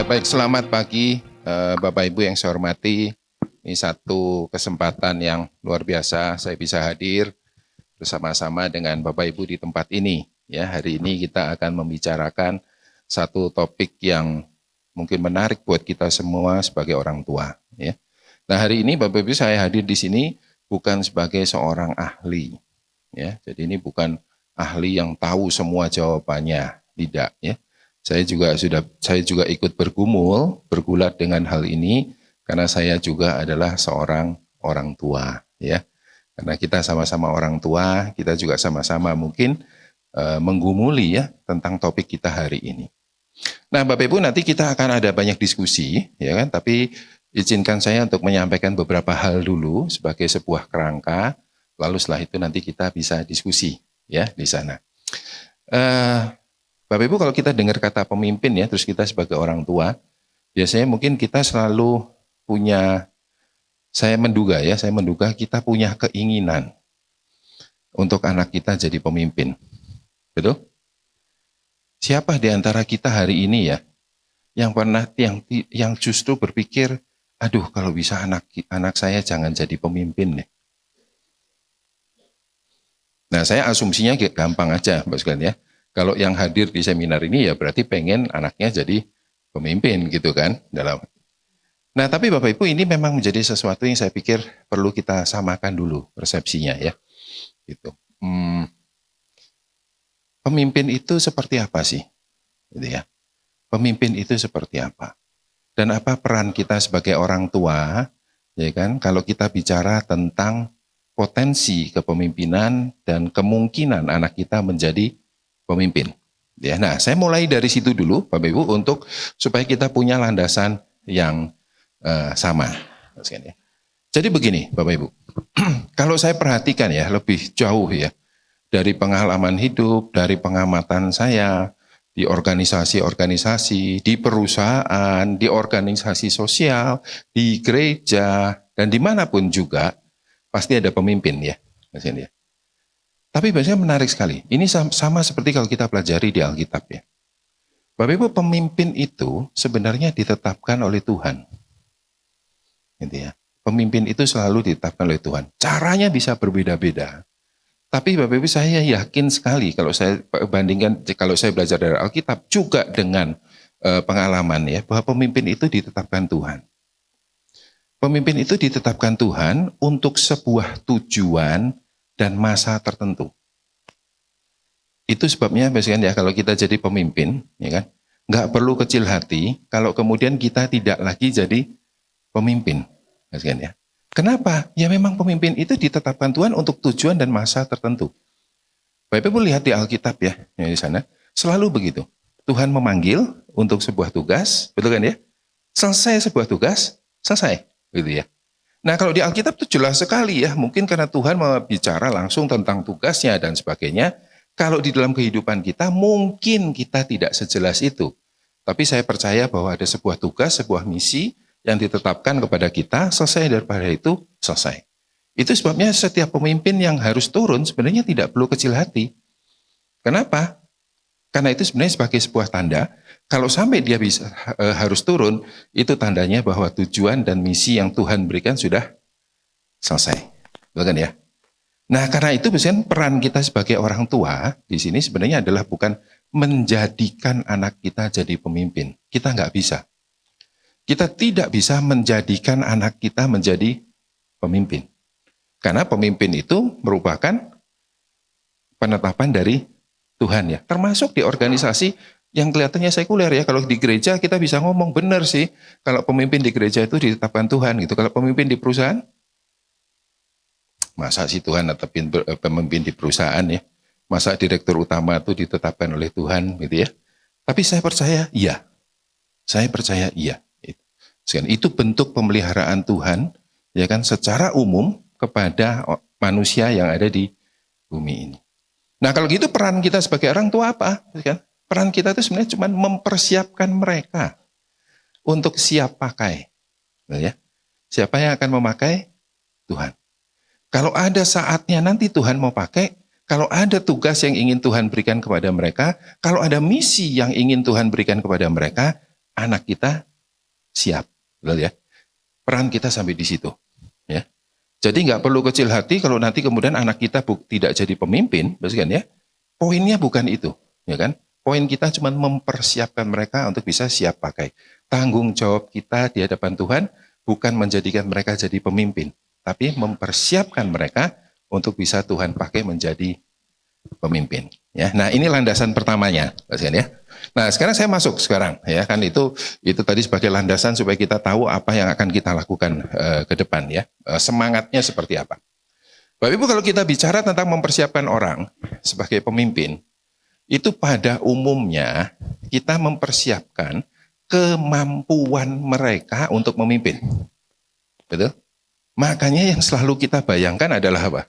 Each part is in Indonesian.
Ya baik, selamat pagi Bapak Ibu yang saya hormati. Ini satu kesempatan yang luar biasa saya bisa hadir bersama-sama dengan Bapak Ibu di tempat ini. Ya, hari ini kita akan membicarakan satu topik yang mungkin menarik buat kita semua sebagai orang tua. Ya. Nah hari ini Bapak Ibu saya hadir di sini bukan sebagai seorang ahli. Ya, jadi ini bukan ahli yang tahu semua jawabannya, tidak. Ya. Saya juga ikut bergulat dengan hal ini karena saya juga adalah seorang orang tua, ya. Karena kita sama-sama orang tua, kita juga sama-sama mungkin menggumuli ya tentang topik kita hari ini. Nah, Bapak Ibu, nanti kita akan ada banyak diskusi, ya kan? Tapi izinkan saya untuk menyampaikan beberapa hal dulu sebagai sebuah kerangka, lalu setelah itu nanti kita bisa diskusi, ya di sana. Bapak Ibu, kalau kita dengar kata pemimpin ya, terus kita sebagai orang tua, biasanya mungkin kita selalu punya, saya menduga kita punya keinginan untuk anak kita jadi pemimpin. Betul? Siapa di antara kita hari ini ya yang justru berpikir, aduh kalau bisa anak saya jangan jadi pemimpin nih. Nah, saya asumsinya gampang aja, Mbak sekalian ya. Kalau yang hadir di seminar ini ya berarti pengen anaknya jadi pemimpin gitu kan. Nah tapi Bapak Ibu ini memang menjadi sesuatu yang saya pikir perlu kita samakan dulu persepsinya ya. Gitu. Pemimpin itu seperti apa sih? Gitu ya. Pemimpin itu seperti apa? Dan apa peran kita sebagai orang tua? Ya kan? Kalau kita bicara tentang potensi kepemimpinan dan kemungkinan anak kita menjadi pemimpin. Ya, nah, saya mulai dari situ dulu, Bapak Ibu, untuk supaya kita punya landasan yang sama. Jadi begini, Bapak Ibu, kalau saya perhatikan ya lebih jauh ya dari pengalaman hidup, dari pengamatan saya di organisasi-organisasi, di perusahaan, di organisasi sosial, di gereja dan dimanapun juga pasti ada pemimpin ya. Tapi biasanya menarik sekali. Ini sama seperti kalau kita pelajari di Alkitab ya. Bapak Ibu, pemimpin itu sebenarnya ditetapkan oleh Tuhan. Gitu ya. Pemimpin itu selalu ditetapkan oleh Tuhan. Caranya bisa berbeda-beda. Tapi Bapak Ibu, saya yakin sekali kalau saya bandingkan, kalau saya belajar dari Alkitab juga dengan pengalaman ya, bahwa pemimpin itu ditetapkan Tuhan. Pemimpin itu ditetapkan Tuhan untuk sebuah tujuan dan masa tertentu. Itu sebabnya biasanya ya kalau kita jadi pemimpin, ya kan, nggak perlu kecil hati kalau kemudian kita tidak lagi jadi pemimpin, biasanya ya. Kenapa? Ya memang pemimpin itu ditetapkan Tuhan untuk tujuan dan masa tertentu. Bapak Ibu lihat di Alkitab ya di sana selalu begitu. Tuhan memanggil untuk sebuah tugas, betul kan ya? Selesai sebuah tugas, selesai, gitu ya. Nah kalau di Alkitab itu jelas sekali ya, mungkin karena Tuhan mau bicara langsung tentang tugasnya dan sebagainya. Kalau di dalam kehidupan kita mungkin kita tidak sejelas itu. Tapi saya percaya bahwa ada sebuah tugas, sebuah misi yang ditetapkan kepada kita, selesai daripada itu, selesai. Itu sebabnya setiap pemimpin yang harus turun sebenarnya tidak perlu kecil hati. Kenapa? Karena itu sebenarnya sebagai sebuah tanda, kalau sampai dia bisa harus turun, itu tandanya bahwa tujuan dan misi yang Tuhan berikan sudah selesai. Bukan ya? Nah, karena itu biasanya peran kita sebagai orang tua di sini sebenarnya adalah bukan menjadikan anak kita jadi pemimpin. Kita nggak bisa. Kita tidak bisa menjadikan anak kita menjadi pemimpin. Karena pemimpin itu merupakan penetapan dari Tuhan ya. Termasuk di organisasi yang kelihatannya sekuler ya. Kalau di gereja kita bisa ngomong benar sih. Kalau pemimpin di gereja itu ditetapkan Tuhan gitu. Kalau pemimpin di perusahaan, masa sih Tuhan tetapin pemimpin di perusahaan ya. Masa direktur utama itu ditetapkan oleh Tuhan gitu ya. Tapi saya percaya iya. Saya percaya iya. Itu bentuk pemeliharaan Tuhan ya kan secara umum kepada manusia yang ada di bumi ini. Nah kalau gitu peran kita sebagai orang tua apa? Peran kita itu sebenarnya cuma mempersiapkan mereka untuk siap pakai. Ya. Siapa yang akan memakai? Tuhan. Kalau ada saatnya nanti Tuhan mau pakai, kalau ada tugas yang ingin Tuhan berikan kepada mereka, kalau ada misi yang ingin Tuhan berikan kepada mereka, anak kita siap, betul ya. Peran kita sampai di situ, ya. Jadi nggak perlu kecil hati kalau nanti kemudian anak kita tidak jadi pemimpin, kan ya. Poinnya bukan itu, ya kan? Poin kita cuma mempersiapkan mereka untuk bisa siap pakai. Tanggung jawab kita di hadapan Tuhan bukan menjadikan mereka jadi pemimpin, tapi mempersiapkan mereka untuk bisa Tuhan pakai menjadi pemimpin. Ya, nah ini landasan pertamanya, kan ya. Nah sekarang saya masuk ya kan itu tadi sebagai landasan supaya kita tahu apa yang akan kita lakukan ke depan ya, semangatnya seperti apa. Bapak Ibu, kalau kita bicara tentang mempersiapkan orang sebagai pemimpin, itu pada umumnya kita mempersiapkan kemampuan mereka untuk memimpin, betul? Makanya yang selalu kita bayangkan adalah apa?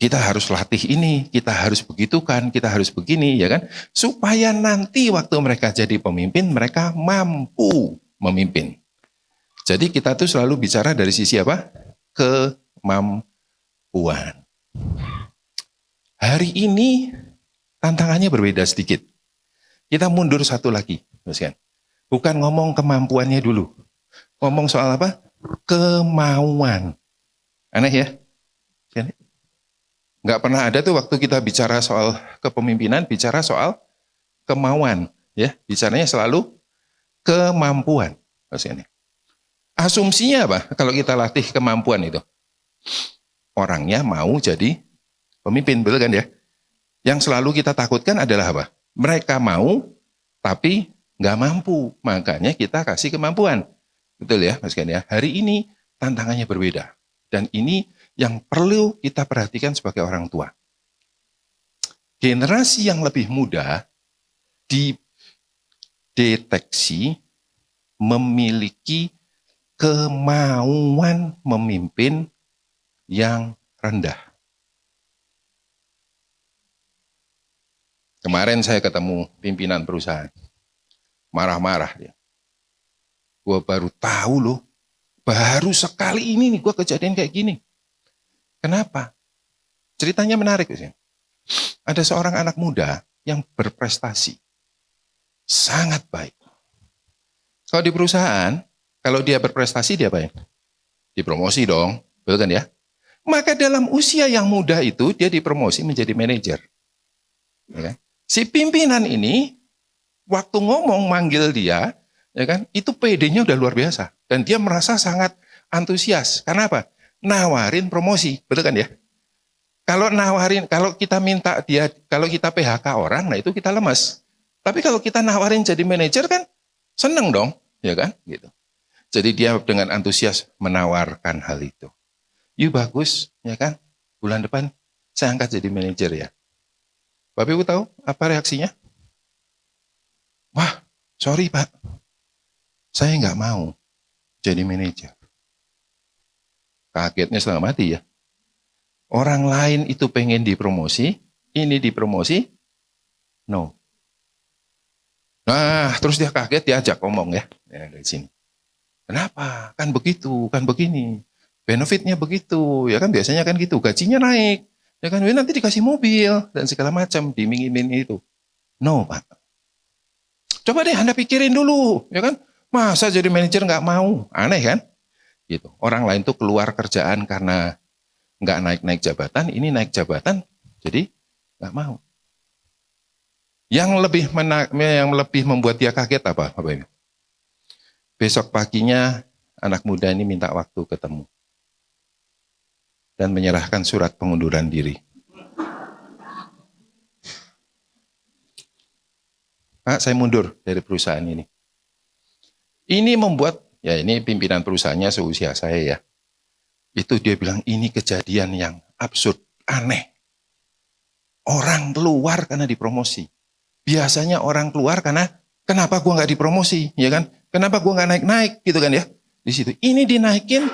Kita harus latih ini, kita harus begitukan, kita harus begini, ya kan? Supaya nanti waktu mereka jadi pemimpin, mereka mampu memimpin. Jadi kita tuh selalu bicara dari sisi apa? Kemampuan. Hari ini tantangannya berbeda sedikit. Kita mundur satu lagi, kan? Bukan ngomong kemampuannya dulu. Ngomong soal apa? Kemauan. Aneh ya? Nggak pernah ada tuh waktu kita bicara soal kepemimpinan, bicara soal kemauan. Ya, bicaranya selalu kemampuan. Asumsinya apa? Kalau kita latih kemampuan itu, orangnya mau jadi pemimpin, betul kan ya? Yang selalu kita takutkan adalah apa? Mereka mau, tapi nggak mampu. Makanya kita kasih kemampuan. Betul ya, Mas Ken ya? Hari ini tantangannya berbeda. Dan ini yang perlu kita perhatikan sebagai orang tua. Generasi yang lebih muda dideteksi memiliki kemauan memimpin yang rendah. Kemarin saya ketemu pimpinan perusahaan, marah-marah dia. Gue baru tahu loh, baru sekali ini nih gue kejadian kayak gini. Kenapa? Ceritanya menarik. Ada seorang anak muda yang berprestasi. Sangat baik. Kalau di perusahaan, kalau dia berprestasi dia apa ya? Dipromosi dong, betul kan ya? Maka dalam usia yang muda itu dia dipromosi menjadi manajer. Ya kan? Si pimpinan ini waktu ngomong manggil dia, ya kan? Itu PD-nya udah luar biasa dan dia merasa sangat antusias. Karena apa? Nawarin promosi, betul kan ya? Kalau kita minta dia, kalau kita PHK orang, nah itu kita lemes. Tapi kalau kita nawarin jadi manajer kan seneng dong, ya kan? Gitu. Jadi dia dengan antusias menawarkan hal itu. Yuk bagus, ya kan? Bulan depan saya angkat jadi manajer ya. Bapak Ibu tahu apa reaksinya? Wah, sorry Pak, saya nggak mau jadi manajer. Kagetnya setengah mati ya. Orang lain itu pengen dipromosi, ini dipromosi, no. Nah, terus dia kaget, diajak ngomong ya dari sini. Kenapa? Kan begitu, kan begini. Benefitnya begitu, ya kan biasanya kan gitu, gajinya naik. Ya kan, nanti dikasih mobil dan segala macam, dimingin-mingin itu. No, Pak. Coba deh Anda pikirin dulu, ya kan? Masa jadi manajer nggak mau? Aneh kan? Gitu. Orang lain tuh keluar kerjaan karena nggak naik-naik jabatan, ini naik jabatan, jadi nggak mau. Yang lebih membuat dia kaget apa, Bapak Ibu? Besok paginya anak muda ini minta waktu ketemu dan menyerahkan surat pengunduran diri. Pak, saya mundur dari perusahaan ini. Ini membuat, ya ini pimpinan perusahaannya seusia saya ya. Itu dia bilang ini kejadian yang absurd, aneh. Orang keluar karena dipromosi. Biasanya orang keluar karena kenapa gua nggak dipromosi, ya kan? Kenapa gua nggak naik-naik, gitu kan ya? Di situ. Ini dinaikin.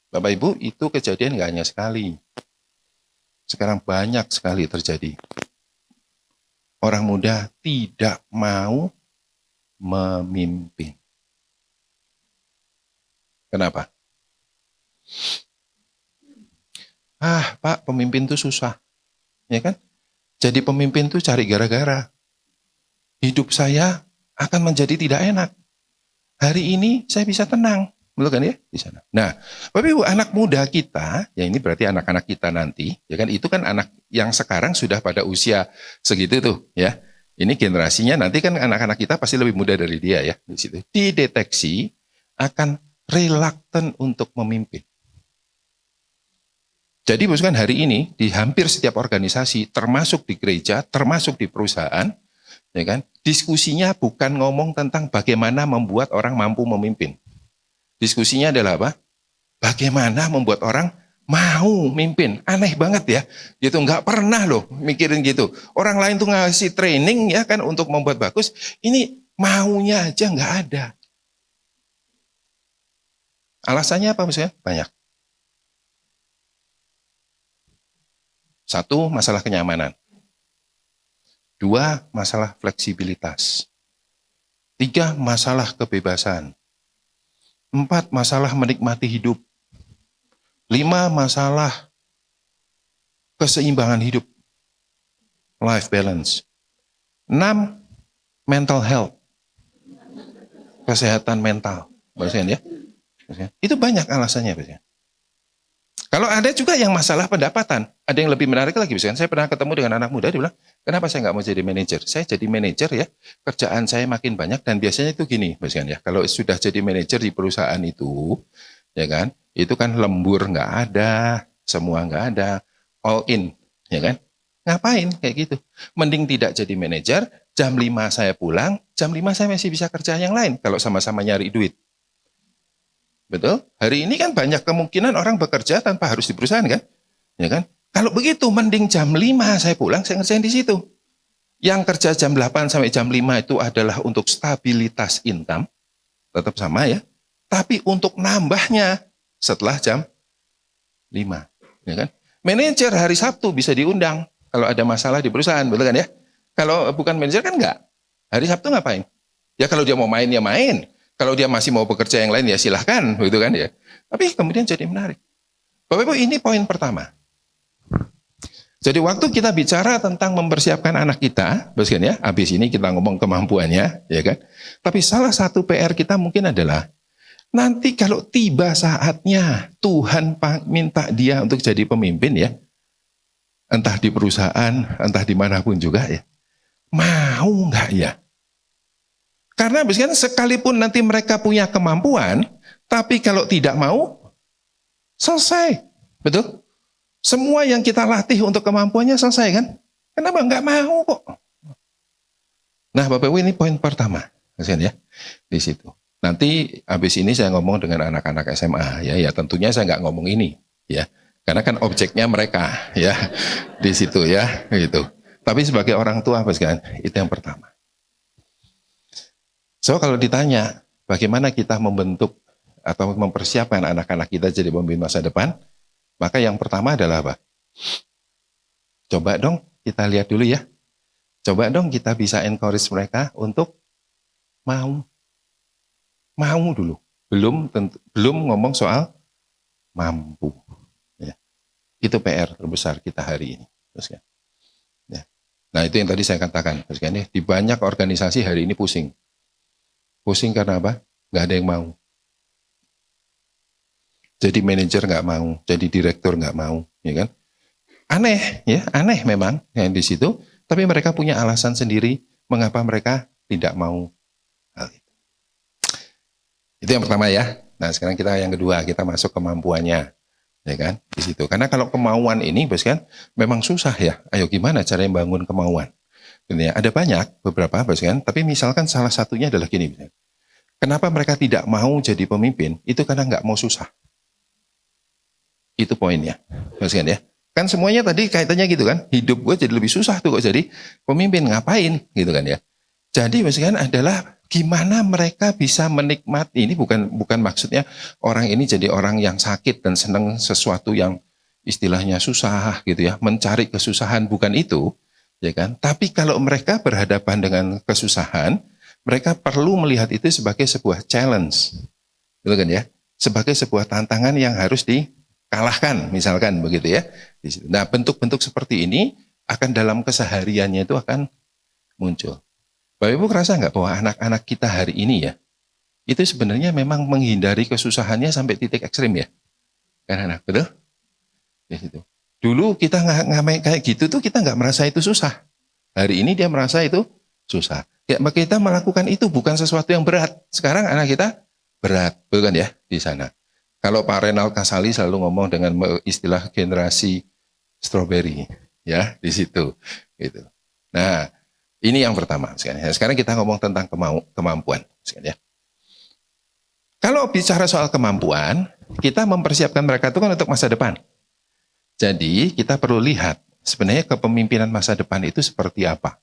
Bapak Ibu, itu kejadian nggak hanya sekali. Sekarang banyak sekali terjadi. Orang muda tidak mau memimpin. Kenapa? Pak, pemimpin itu susah. Ya kan? Jadi pemimpin itu cari gara-gara. hidup saya akan menjadi tidak enak. Hari ini saya bisa tenang, betul kan ya di sana. Nah, Bapak Ibu, anak muda kita, ya ini berarti anak-anak kita nanti, ya kan itu kan anak yang sekarang sudah pada usia segitu tuh, ya. Ini generasinya nanti kan anak-anak kita pasti lebih muda dari dia ya di situ. Dideteksi akan reluctant untuk memimpin. Jadi misalkan hari ini di hampir setiap organisasi, termasuk di gereja, termasuk di perusahaan, ya kan? Diskusinya bukan ngomong tentang bagaimana membuat orang mampu memimpin. Diskusinya adalah apa? Bagaimana membuat orang mau mimpin. Aneh banget ya. Gitu, nggak pernah loh mikirin gitu. Orang lain tuh ngasih training ya kan untuk membuat bagus. Ini maunya aja nggak ada. Alasannya apa misalnya? Banyak. Satu, masalah kenyamanan. Dua, masalah fleksibilitas. Tiga, masalah kebebasan. Empat, masalah menikmati hidup. Lima, masalah keseimbangan hidup. Life balance. Enam, mental health. Kesehatan mental. Maksudnya ya. Itu banyak alasannya. Maksudnya. Kalau ada juga yang masalah pendapatan, ada yang lebih menarik lagi. Misalkan saya pernah ketemu dengan anak muda, dia bilang, kenapa saya nggak mau jadi manajer? Saya jadi manajer ya, kerjaan saya makin banyak dan biasanya itu gini, misalkan ya, kalau sudah jadi manajer di perusahaan itu, ya kan, itu kan lembur nggak ada, semua nggak ada, all in, ya kan? Ngapain kayak gitu? Mending tidak jadi manajer, jam 5 saya pulang, jam 5 saya masih bisa kerja yang lain kalau sama-sama nyari duit. Betul? Hari ini kan banyak kemungkinan orang bekerja tanpa harus di perusahaan kan? Ya kan? Kalau begitu mending jam 5 saya pulang, saya ngerjain di situ. Yang kerja jam 8 sampai jam 5 itu adalah untuk stabilitas income, tetap sama ya. Tapi untuk nambahnya setelah jam 5, ya kan? Manajer hari Sabtu bisa diundang kalau ada masalah di perusahaan, betul kan ya? Kalau bukan manajer kan enggak. Hari Sabtu ngapain? Ya kalau dia mau main ya main. Kalau dia masih mau bekerja yang lain ya silahkan, begitu kan ya. Tapi kemudian jadi menarik. Bapak Ibu, ini poin pertama. Jadi waktu kita bicara tentang mempersiapkan anak kita, kan ya, habis ini kita ngomong kemampuannya, ya kan. Tapi salah satu PR kita mungkin adalah nanti kalau tiba saatnya Tuhan minta dia untuk jadi pemimpin ya, entah di perusahaan, entah dimanapun juga ya, mau nggak ya? Karena misalkan sekalipun nanti mereka punya kemampuan, tapi kalau tidak mau, selesai. Betul? Semua yang kita latih untuk kemampuannya selesai kan? Kenapa nggak mau kok? Nah Bapak Ibu, ini poin pertama. Ya, di situ. Nanti habis ini saya ngomong dengan anak-anak SMA. Ya tentunya saya nggak ngomong ini. Ya, karena kan objeknya mereka. Ya, di situ ya. Gitu. Tapi sebagai orang tua, kan, itu yang pertama. So kalau ditanya bagaimana kita membentuk atau mempersiapkan anak-anak kita jadi pemimpin masa depan, maka yang pertama adalah apa? Coba dong kita lihat dulu ya. Coba dong kita bisa encourage mereka untuk mau. Mau dulu. Belum ngomong soal mampu. Ya. Itu PR terbesar kita hari ini. Terus kan? Ya. Nah itu yang tadi saya katakan. Terus kan, ya. Di banyak organisasi hari ini pusing. Pusing karena apa? Nggak ada yang mau. Jadi manajer nggak mau, jadi direktur nggak mau, ya kan? Aneh, ya, aneh memang yang di situ. Tapi mereka punya alasan sendiri mengapa mereka tidak mau hal itu. Itu yang pertama ya. Nah sekarang kita yang kedua, kita masuk kemampuannya, ya kan? Di situ. Karena kalau kemauan ini, bos kan, memang susah ya. Ayo gimana cara membangun kemauan? Ada banyak beberapa, bos kan. Tapi misalkan salah satunya adalah gini. Kenapa mereka tidak mau jadi pemimpin? Itu karena nggak mau susah. Itu poinnya, bos kan ya. Kan semuanya tadi kaitannya gitu kan. Hidup gue jadi lebih susah tuh kok jadi pemimpin. Ngapain? Gitu kan ya. Jadi bos kan adalah gimana mereka bisa menikmati. Ini bukan maksudnya orang ini jadi orang yang sakit dan senang sesuatu yang istilahnya susah gitu ya. Mencari kesusahan, bukan itu. Ya kan? Tapi kalau mereka berhadapan dengan kesusahan, mereka perlu melihat itu sebagai sebuah challenge. Gitu kan ya? Sebagai sebuah tantangan yang harus dikalahkan, misalkan begitu ya. Nah, bentuk-bentuk seperti ini akan dalam kesehariannya itu akan muncul. Bapak Ibu kerasa nggak bahwa anak-anak kita hari ini ya, itu sebenarnya memang menghindari kesusahannya sampai titik ekstrim ya? Kan anak, betul? Ya, gitu. Dulu kita ngamai kayak gitu tuh kita nggak merasa itu susah. Hari ini dia merasa itu susah. Ya, kita melakukan itu bukan sesuatu yang berat. Sekarang anak kita berat, bukan ya di sana. Kalau Pak Renald Kasali selalu ngomong dengan istilah generasi strawberry, ya di situ. Gitu. Nah, ini yang pertama. Sekarang kita ngomong tentang kemampuan. Ya. Kalau bicara soal kemampuan, kita mempersiapkan mereka itu kan untuk masa depan. Jadi kita perlu lihat sebenarnya kepemimpinan masa depan itu seperti apa.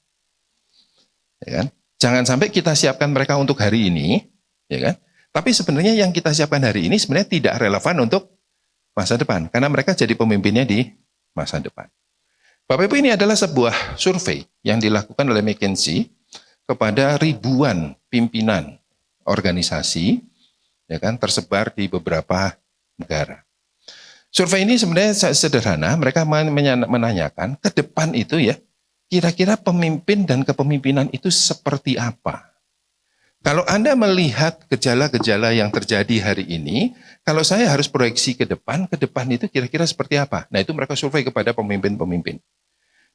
Ya kan? Jangan sampai kita siapkan mereka untuk hari ini, ya kan? Tapi sebenarnya yang kita siapkan hari ini sebenarnya tidak relevan untuk masa depan, karena mereka jadi pemimpinnya di masa depan. Bapak Ibu, ini adalah sebuah survei yang dilakukan oleh McKinsey kepada ribuan pimpinan organisasi, ya kan, tersebar di beberapa negara. Survei ini sebenarnya sederhana, mereka menanyakan ke depan itu ya, kira-kira pemimpin dan kepemimpinan itu seperti apa? Kalau Anda melihat gejala-gejala yang terjadi hari ini, kalau saya harus proyeksi ke depan itu kira-kira seperti apa? Nah, itu mereka survei kepada pemimpin-pemimpin.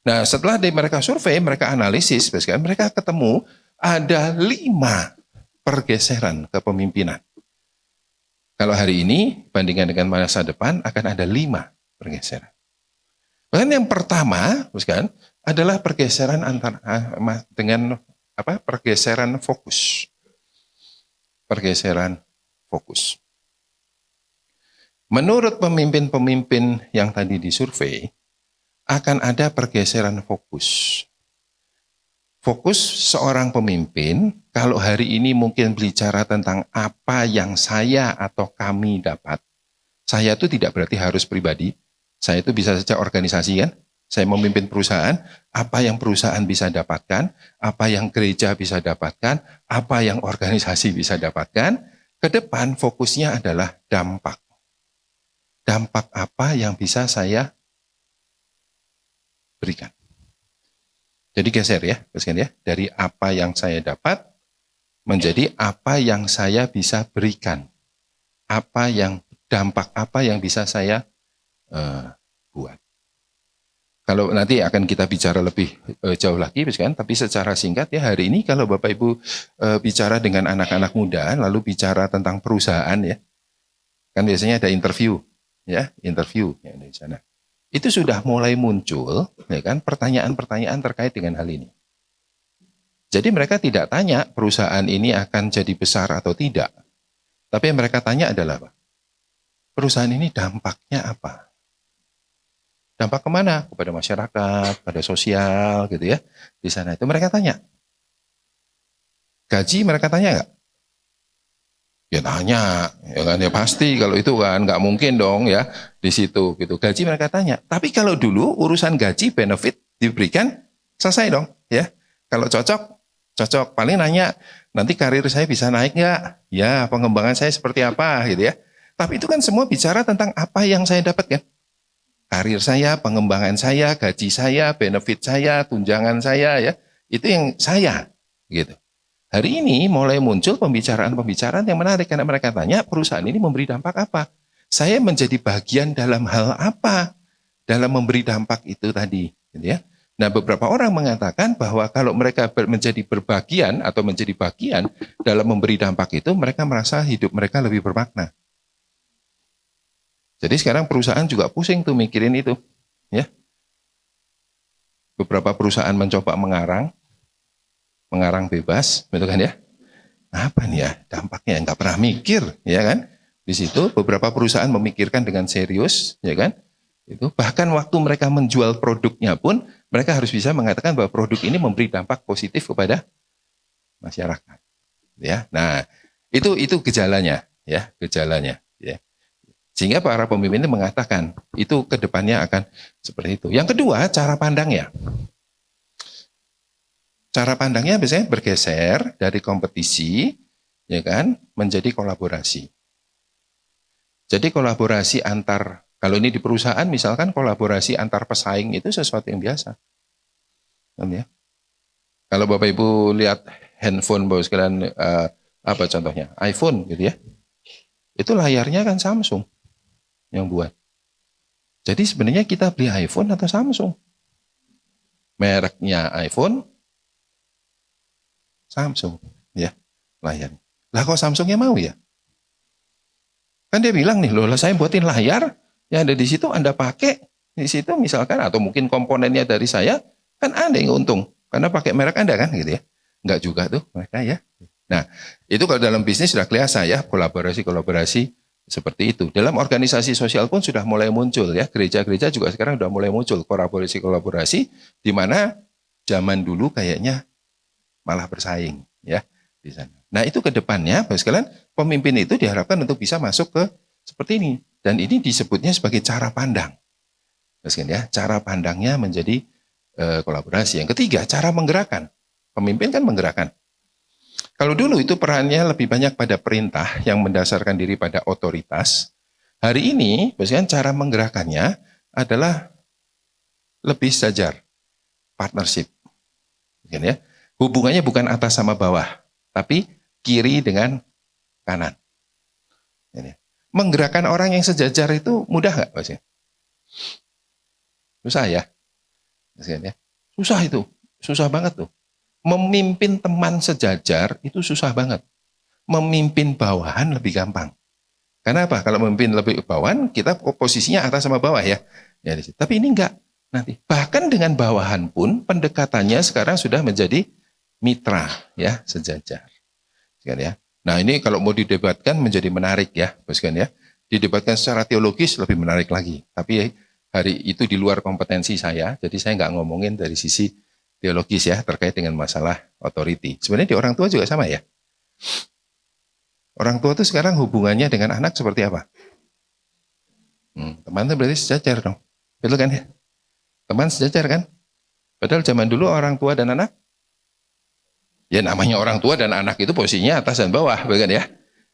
Nah, setelah mereka survei, mereka analisis, mereka ketemu ada 5 pergeseran kepemimpinan. Kalau hari ini, bandingkan dengan masa depan, akan ada 5 pergeseran. Bahkan yang pertama, adalah pergeseran pergeseran fokus. Pergeseran fokus. Menurut pemimpin-pemimpin yang tadi disurvei, akan ada pergeseran fokus. Fokus seorang pemimpin, kalau hari ini mungkin bicara tentang apa yang saya atau kami dapat. Saya itu tidak berarti harus pribadi, saya itu bisa saja organisasi kan. Saya memimpin perusahaan, apa yang perusahaan bisa dapatkan, apa yang gereja bisa dapatkan, apa yang organisasi bisa dapatkan. Ke depan fokusnya adalah dampak. Dampak apa yang bisa saya berikan. Jadi geser ya, dari apa yang saya dapat menjadi apa yang saya bisa berikan. Dampak apa yang bisa saya buat. Kalau nanti akan kita bicara lebih jauh lagi, tapi secara singkat ya, hari ini kalau Bapak Ibu bicara dengan anak-anak muda, lalu bicara tentang perusahaan ya, kan biasanya ada interview ya di sana. Itu sudah mulai muncul, ya kan, pertanyaan-pertanyaan terkait dengan hal ini. Jadi mereka tidak tanya perusahaan ini akan jadi besar atau tidak, tapi yang mereka tanya adalah apa? Perusahaan ini dampaknya apa? Dampak kemana? Kepada masyarakat, pada sosial, gitu ya. Di sana itu mereka tanya. Gaji mereka tanya nggak? Ya tanya, ya kan, ya pasti kalau itu kan nggak mungkin dong ya di situ gitu. Gaji mereka tanya. Tapi kalau dulu urusan gaji benefit diberikan selesai dong ya. Kalau cocok. Paling nanya nanti karir saya bisa naik nggak? Ya pengembangan saya seperti apa gitu ya. Tapi itu kan semua bicara tentang apa yang saya dapatkan. Karir saya, pengembangan saya, gaji saya, benefit saya, tunjangan saya ya. Itu yang saya gitu. Hari ini mulai muncul pembicaraan-pembicaraan yang menarik karena mereka tanya perusahaan ini memberi dampak apa? Saya menjadi bagian dalam hal apa dalam memberi dampak itu tadi, gitu ya. Nah, beberapa orang mengatakan bahwa kalau mereka menjadi berbagian atau menjadi bagian dalam memberi dampak itu, mereka merasa hidup mereka lebih bermakna. Jadi sekarang perusahaan juga pusing tuh mikirin itu, ya. Beberapa perusahaan mencoba mengarang bebas, betul kan ya? Apa nih ya dampaknya? Nggak pernah mikir, ya kan? Di situ beberapa perusahaan memikirkan dengan serius, ya kan? Itu bahkan waktu mereka menjual produknya pun mereka harus bisa mengatakan bahwa produk ini memberi dampak positif kepada masyarakat, ya. Nah, itu gejalanya, ya, gejalanya, ya. Sehingga para pemimpin ini mengatakan itu ke depannya akan seperti itu. Yang kedua, cara pandangnya. Cara pandangnya biasanya bergeser dari kompetisi, ya kan, menjadi kolaborasi. Jadi kolaborasi antar, kalau ini di perusahaan misalkan kolaborasi antar pesaing itu sesuatu yang biasa. Ya. Kalau Bapak Ibu lihat handphone Bapak sekalian, apa contohnya? iPhone gitu ya. Itu layarnya kan Samsung yang buat. Jadi sebenarnya kita beli iPhone atau Samsung? Mereknya iPhone, Samsung, ya layar. Lah kok Samsungnya mau ya? Kan dia bilang nih, loh saya buatin layar, yang ada di situ Anda pakai, di situ misalkan, atau mungkin komponennya dari saya, kan Anda yang untung. Karena pakai merek Anda kan gitu ya. Enggak juga tuh mereka ya. Nah, itu kalau dalam bisnis sudah kelihatan ya, kolaborasi-kolaborasi seperti itu. Dalam organisasi sosial pun sudah mulai muncul ya. Gereja-gereja juga sekarang sudah mulai muncul kolaborasi-kolaborasi di mana zaman dulu kayaknya malah bersaing ya di sana. Nah, itu ke depannya, Bapak sekalian, pemimpin itu diharapkan untuk bisa masuk ke seperti ini. Dan ini disebutnya sebagai cara pandang. Bapak sekalian ya, cara pandangnya menjadi kolaborasi. Yang ketiga, cara menggerakkan. Pemimpin kan menggerakkan. Kalau dulu itu perannya lebih banyak pada perintah yang mendasarkan diri pada otoritas. Hari ini, biasanya cara menggerakkannya adalah lebih sejajar, partnership. Ya. Hubungannya bukan atas sama bawah, tapi kiri dengan kanan. Ini. Menggerakkan orang yang sejajar itu mudah nggak, Mas? Susah ya? Susah itu, susah banget tuh. Memimpin teman sejajar itu susah banget. Memimpin bawahan lebih gampang. Karena apa? Kalau memimpin lebih bawahan, kita posisinya atas sama bawah ya. Tapi ini enggak. Nanti bahkan dengan bawahan pun pendekatannya sekarang sudah menjadi mitra ya, sejajar. Ya. Nah, ini kalau mau didebatkan menjadi menarik ya, ya. Didebatkan secara teologis lebih menarik lagi. Tapi hari itu di luar kompetensi saya, jadi saya nggak ngomongin dari sisi teologis ya, terkait dengan masalah authority. Sebenarnya di orang tua juga sama ya. Orang tua itu sekarang hubungannya dengan anak seperti apa? Teman itu berarti sejajar dong. Betul kan ya? Teman sejajar kan? Padahal zaman dulu orang tua dan anak, ya namanya orang tua dan anak itu posisinya atas dan bawah, bukan ya?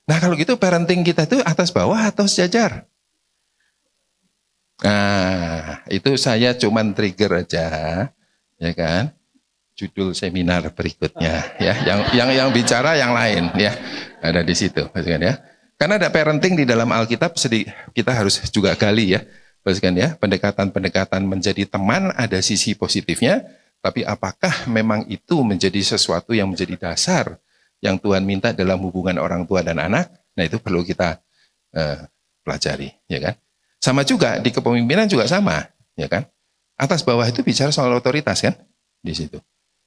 Nah kalau gitu parenting kita itu atas bawah atau sejajar? Nah itu saya cuman trigger aja, ya kan? Judul seminar berikutnya, ya, yang bicara yang lain, ya, ada di situ, kan ya? Karena ada parenting di dalam Alkitab, kita harus juga gali ya, kan ya? Pendekatan-pendekatan menjadi teman ada sisi positifnya, tapi apakah memang itu menjadi sesuatu yang menjadi dasar yang Tuhan minta dalam hubungan orang tua dan anak? Nah itu perlu kita pelajari, ya kan? Sama juga di kepemimpinan juga sama, ya kan? Atas bawah itu bicara soal otoritas kan, di situ.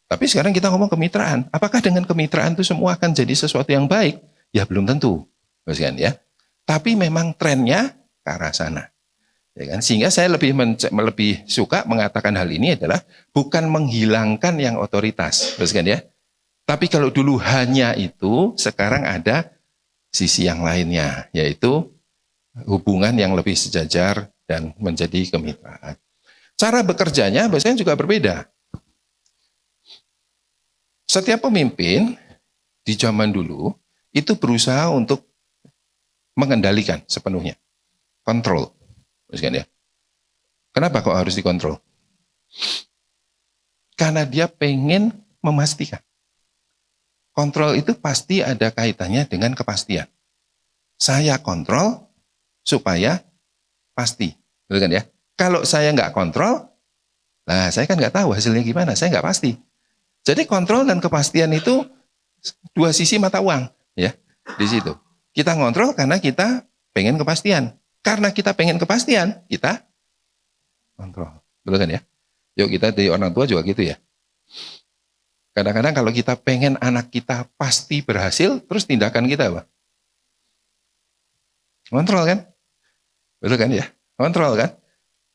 Tapi sekarang kita ngomong kemitraan. Apakah dengan kemitraan itu semua akan jadi sesuatu yang baik? Ya belum tentu, kan ya. Tapi memang trennya ke arah sana. Ya kan? Sehingga saya lebih suka mengatakan hal ini adalah bukan menghilangkan yang otoritas, kan ya. Tapi kalau dulu hanya itu, sekarang ada sisi yang lainnya, yaitu hubungan yang lebih sejajar dan menjadi kemitraan. Cara bekerjanya biasanya juga berbeda. Setiap pemimpin di zaman dulu itu berusaha untuk mengendalikan sepenuhnya, kontrol, kan ya. Kenapa kok harus dikontrol? Karena dia pengen memastikan. Kontrol itu pasti ada kaitannya dengan kepastian. Saya kontrol supaya pasti, kan ya. Kalau saya nggak kontrol, nah saya kan nggak tahu hasilnya gimana, saya nggak pasti. Jadi kontrol dan kepastian itu dua sisi mata uang, ya di situ. Kita ngontrol karena kita pengen kepastian. Karena kita pengen kepastian, kita kontrol, betul kan ya? Yuk kita dari orang tua juga gitu ya. Kadang-kadang kalau kita pengen anak kita pasti berhasil, terus tindakan kita apa? Kontrol kan? Betul kan ya? Kontrol kan?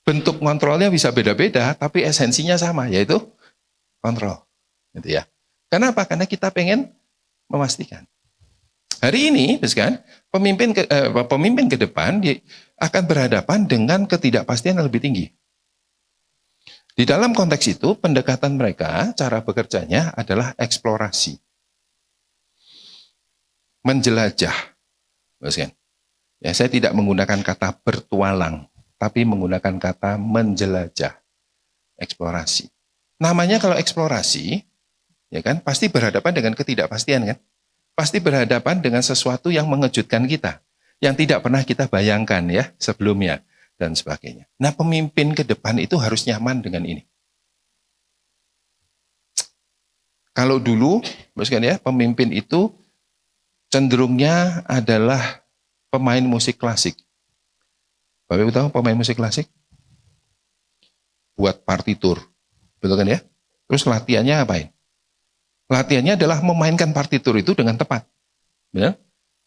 Bentuk kontrolnya bisa beda-beda, tapi esensinya sama, yaitu kontrol. Gitu ya. Kenapa? Karena kita pengen memastikan. Hari ini, kan, pemimpin ke depan akan berhadapan dengan ketidakpastian yang lebih tinggi. Di dalam konteks itu, pendekatan mereka, cara bekerjanya adalah eksplorasi. Menjelajah. Kan? Ya, saya tidak menggunakan kata bertualang, tapi menggunakan kata menjelajah. Eksplorasi. Namanya kalau eksplorasi, ya kan? Pasti berhadapan dengan ketidakpastian kan? Pasti berhadapan dengan sesuatu yang mengejutkan kita, yang tidak pernah kita bayangkan ya sebelumnya dan sebagainya. Nah, pemimpin ke depan itu harus nyaman dengan ini. Kalau dulu, ya, pemimpin itu cenderungnya adalah pemain musik klasik. Bapak Ibu tahu pemain musik klasik? Buat partitur, betul kan ya? Terus latihannya apain? Latihannya adalah memainkan partitur itu dengan tepat. Benar?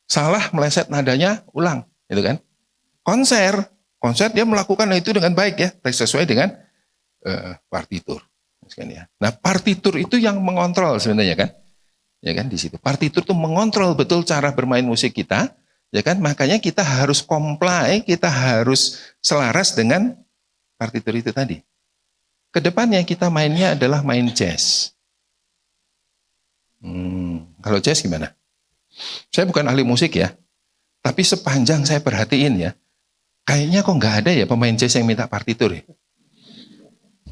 Salah meleset nadanya, ulang, gitu kan? Konser dia melakukan itu dengan baik ya, sesuai dengan partitur. Nah, partitur itu yang mengontrol sebenarnya kan? Ya kan di situ. Partitur itu mengontrol betul cara bermain musik kita, ya kan? Makanya kita harus comply, kita harus selaras dengan partitur itu tadi. Kedepannya kita mainnya adalah main jazz. Kalau jazz gimana? Saya bukan ahli musik ya, tapi sepanjang saya perhatiin ya, kayaknya kok nggak ada ya pemain jazz yang minta partitur ya.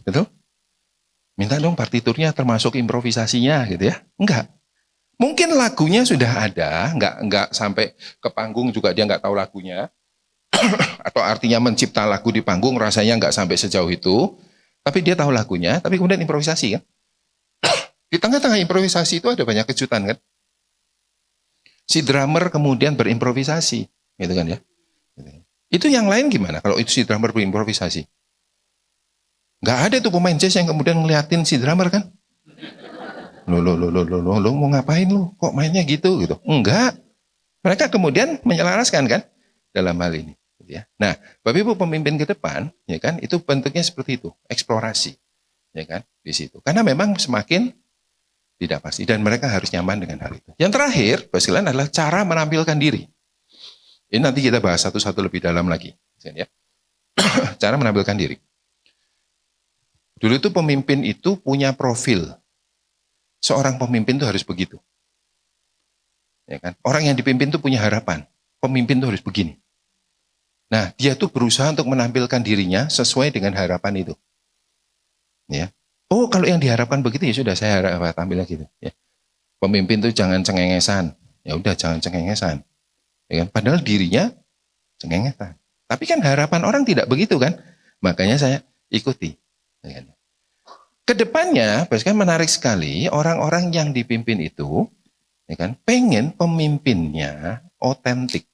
Betul? Minta dong partiturnya termasuk improvisasinya gitu ya. Enggak. Mungkin lagunya sudah ada, enggak sampai ke panggung juga dia enggak tahu lagunya. Atau artinya mencipta lagu di panggung rasanya enggak sampai sejauh itu. Tapi dia tahu lagunya, tapi kemudian improvisasi kan. Di tengah-tengah improvisasi itu ada banyak kejutan kan. Si drummer kemudian berimprovisasi, gitu kan ya. Itu yang lain gimana kalau itu si drummer berimprovisasi? Nggak ada tuh pemain jazz yang kemudian ngeliatin si drummer kan. Lo mau ngapain lo? Kok mainnya gitu? Enggak. Mereka kemudian menyelaraskan kan dalam hal ini. Gitu ya. Nah, Bapak Ibu pemimpin ke depan, ya kan, itu bentuknya seperti itu, eksplorasi, ya kan, di situ. Karena memang semakin tidak pasti dan mereka harus nyaman dengan hal itu. Yang terakhir, Bapak sekalian, adalah cara menampilkan diri. Ini nanti kita bahas satu-satu lebih dalam lagi, ya. Cara menampilkan diri. Dulu itu pemimpin itu punya profil. Seorang pemimpin itu harus begitu. Ya kan? Orang yang dipimpin itu punya harapan. Pemimpin itu harus begini. Nah, dia tuh berusaha untuk menampilkan dirinya sesuai dengan harapan itu. Ya. Oh, kalau yang diharapkan begitu ya sudah saya harap tampilnya gitu. Ya. Pemimpin itu jangan cengengesan. Ya udah jangan cengengesan. Ya kan? Padahal dirinya cengengesan. Tapi kan harapan orang tidak begitu kan? Makanya saya ikuti. Kedepannya, kan menarik sekali orang-orang yang dipimpin itu, ya kan, pengen pemimpinnya otentik.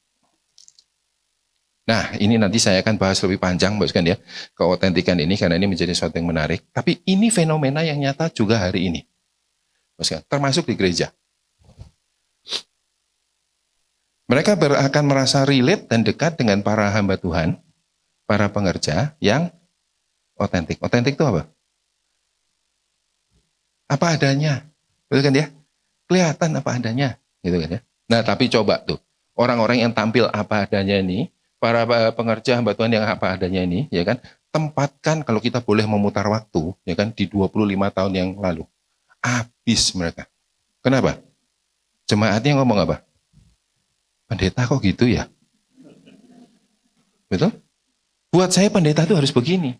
Nah, ini nanti saya akan bahas lebih panjang, kan ya, keotentikan ini karena ini menjadi sesuatu yang menarik. Tapi ini fenomena yang nyata juga hari ini, kan, termasuk di gereja. Mereka akan merasa relate dan dekat dengan para hamba Tuhan, para pengerja yang otentik. Otentik itu apa? Apa adanya, betul kan ya? Kelihatan apa adanya, gitu kan ya. Nah, tapi coba tuh, orang-orang yang tampil apa adanya ini, para pengerja hamba Tuhan yang apa adanya ini, ya kan, tempatkan kalau kita boleh memutar waktu, ya kan, di 25 tahun yang lalu. Habis mereka. Kenapa? Jemaatnya ngomong apa? Pendeta kok gitu ya? Betul? Buat saya pendeta itu harus begini.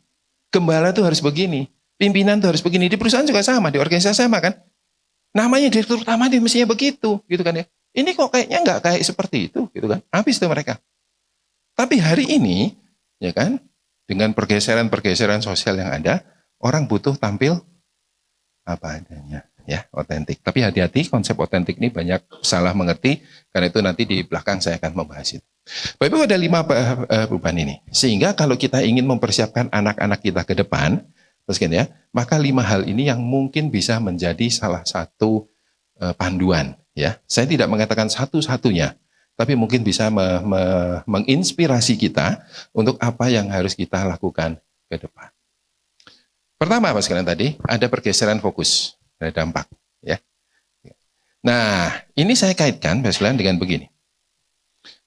Gembala itu harus begini. Pimpinan itu harus begini. Di perusahaan juga sama, di organisasi sama kan. Namanya direktur utama itu mestinya begitu, gitu kan ya. Ini kok kayaknya nggak kayak seperti itu, gitu kan. Habis itu mereka. Tapi hari ini, ya kan, dengan pergeseran-pergeseran sosial yang ada, orang butuh tampil apa adanya, ya, otentik. Tapi hati-hati, konsep otentik ini banyak salah mengerti, karena itu nanti di belakang saya akan membahas itu. Bapak Ibu ada 5 beban ini. Sehingga kalau kita ingin mempersiapkan anak-anak kita ke depan, ya, maka 5 hal ini yang mungkin bisa menjadi salah satu panduan. Ya, saya tidak mengatakan satu-satunya, tapi mungkin bisa menginspirasi kita untuk apa yang harus kita lakukan ke depan. Pertama, Pak sekalian tadi ada pergeseran fokus, ada dampak. Ya. Nah, ini saya kaitkan, Pak sekalian, dengan begini.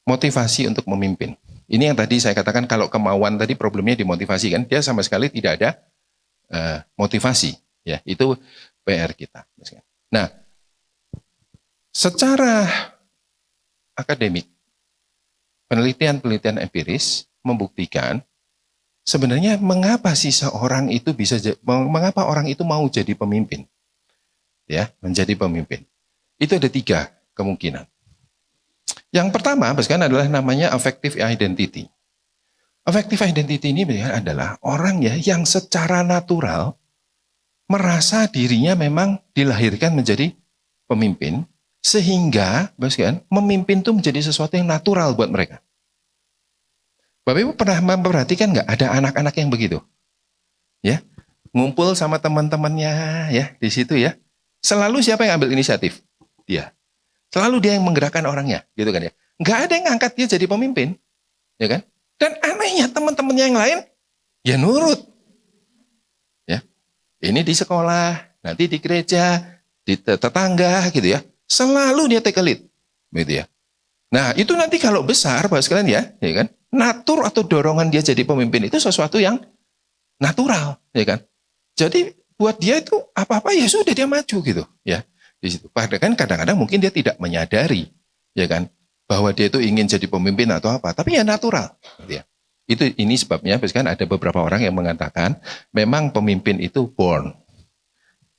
Motivasi untuk memimpin. Ini yang tadi saya katakan kalau kemauan tadi problemnya dimotivasi kan, dia sama sekali tidak ada motivasi, ya itu PR kita. Nah, secara akademik, penelitian empiris membuktikan sebenarnya mengapa sih seorang itu mengapa orang itu mau jadi pemimpin? ya, menjadi pemimpin. Itu ada 3 kemungkinan. Yang pertama, adalah namanya affective identity. Affective identity ini adalah orang ya yang secara natural merasa dirinya memang dilahirkan menjadi pemimpin, sehingga memimpin itu menjadi sesuatu yang natural buat mereka. Bapak Ibu pernah memperhatikan nggak ada anak-anak yang begitu? Ya, ngumpul sama teman-temannya ya di situ ya. Selalu siapa yang ambil inisiatif? Dia. Selalu dia yang menggerakkan orangnya, gitu kan ya. Nggak ada yang angkat dia jadi pemimpin, ya kan? Dan anehnya teman-temannya yang lain, ya nurut. Ya, ini di sekolah, nanti di gereja, di tetangga, gitu ya. Selalu dia take a lead, gitu ya. Nah, itu nanti kalau besar, Bapak sekalian ya kan? Natur atau dorongan dia jadi pemimpin itu sesuatu yang natural, ya kan? Jadi buat dia itu apa-apa ya sudah dia maju gitu, ya. Di situ. Padahal kan kadang-kadang mungkin dia tidak menyadari, ya kan, bahwa dia itu ingin jadi pemimpin atau apa, tapi ya natural, gitu ya. Ini sebabnya, kan ada beberapa orang yang mengatakan memang pemimpin itu born,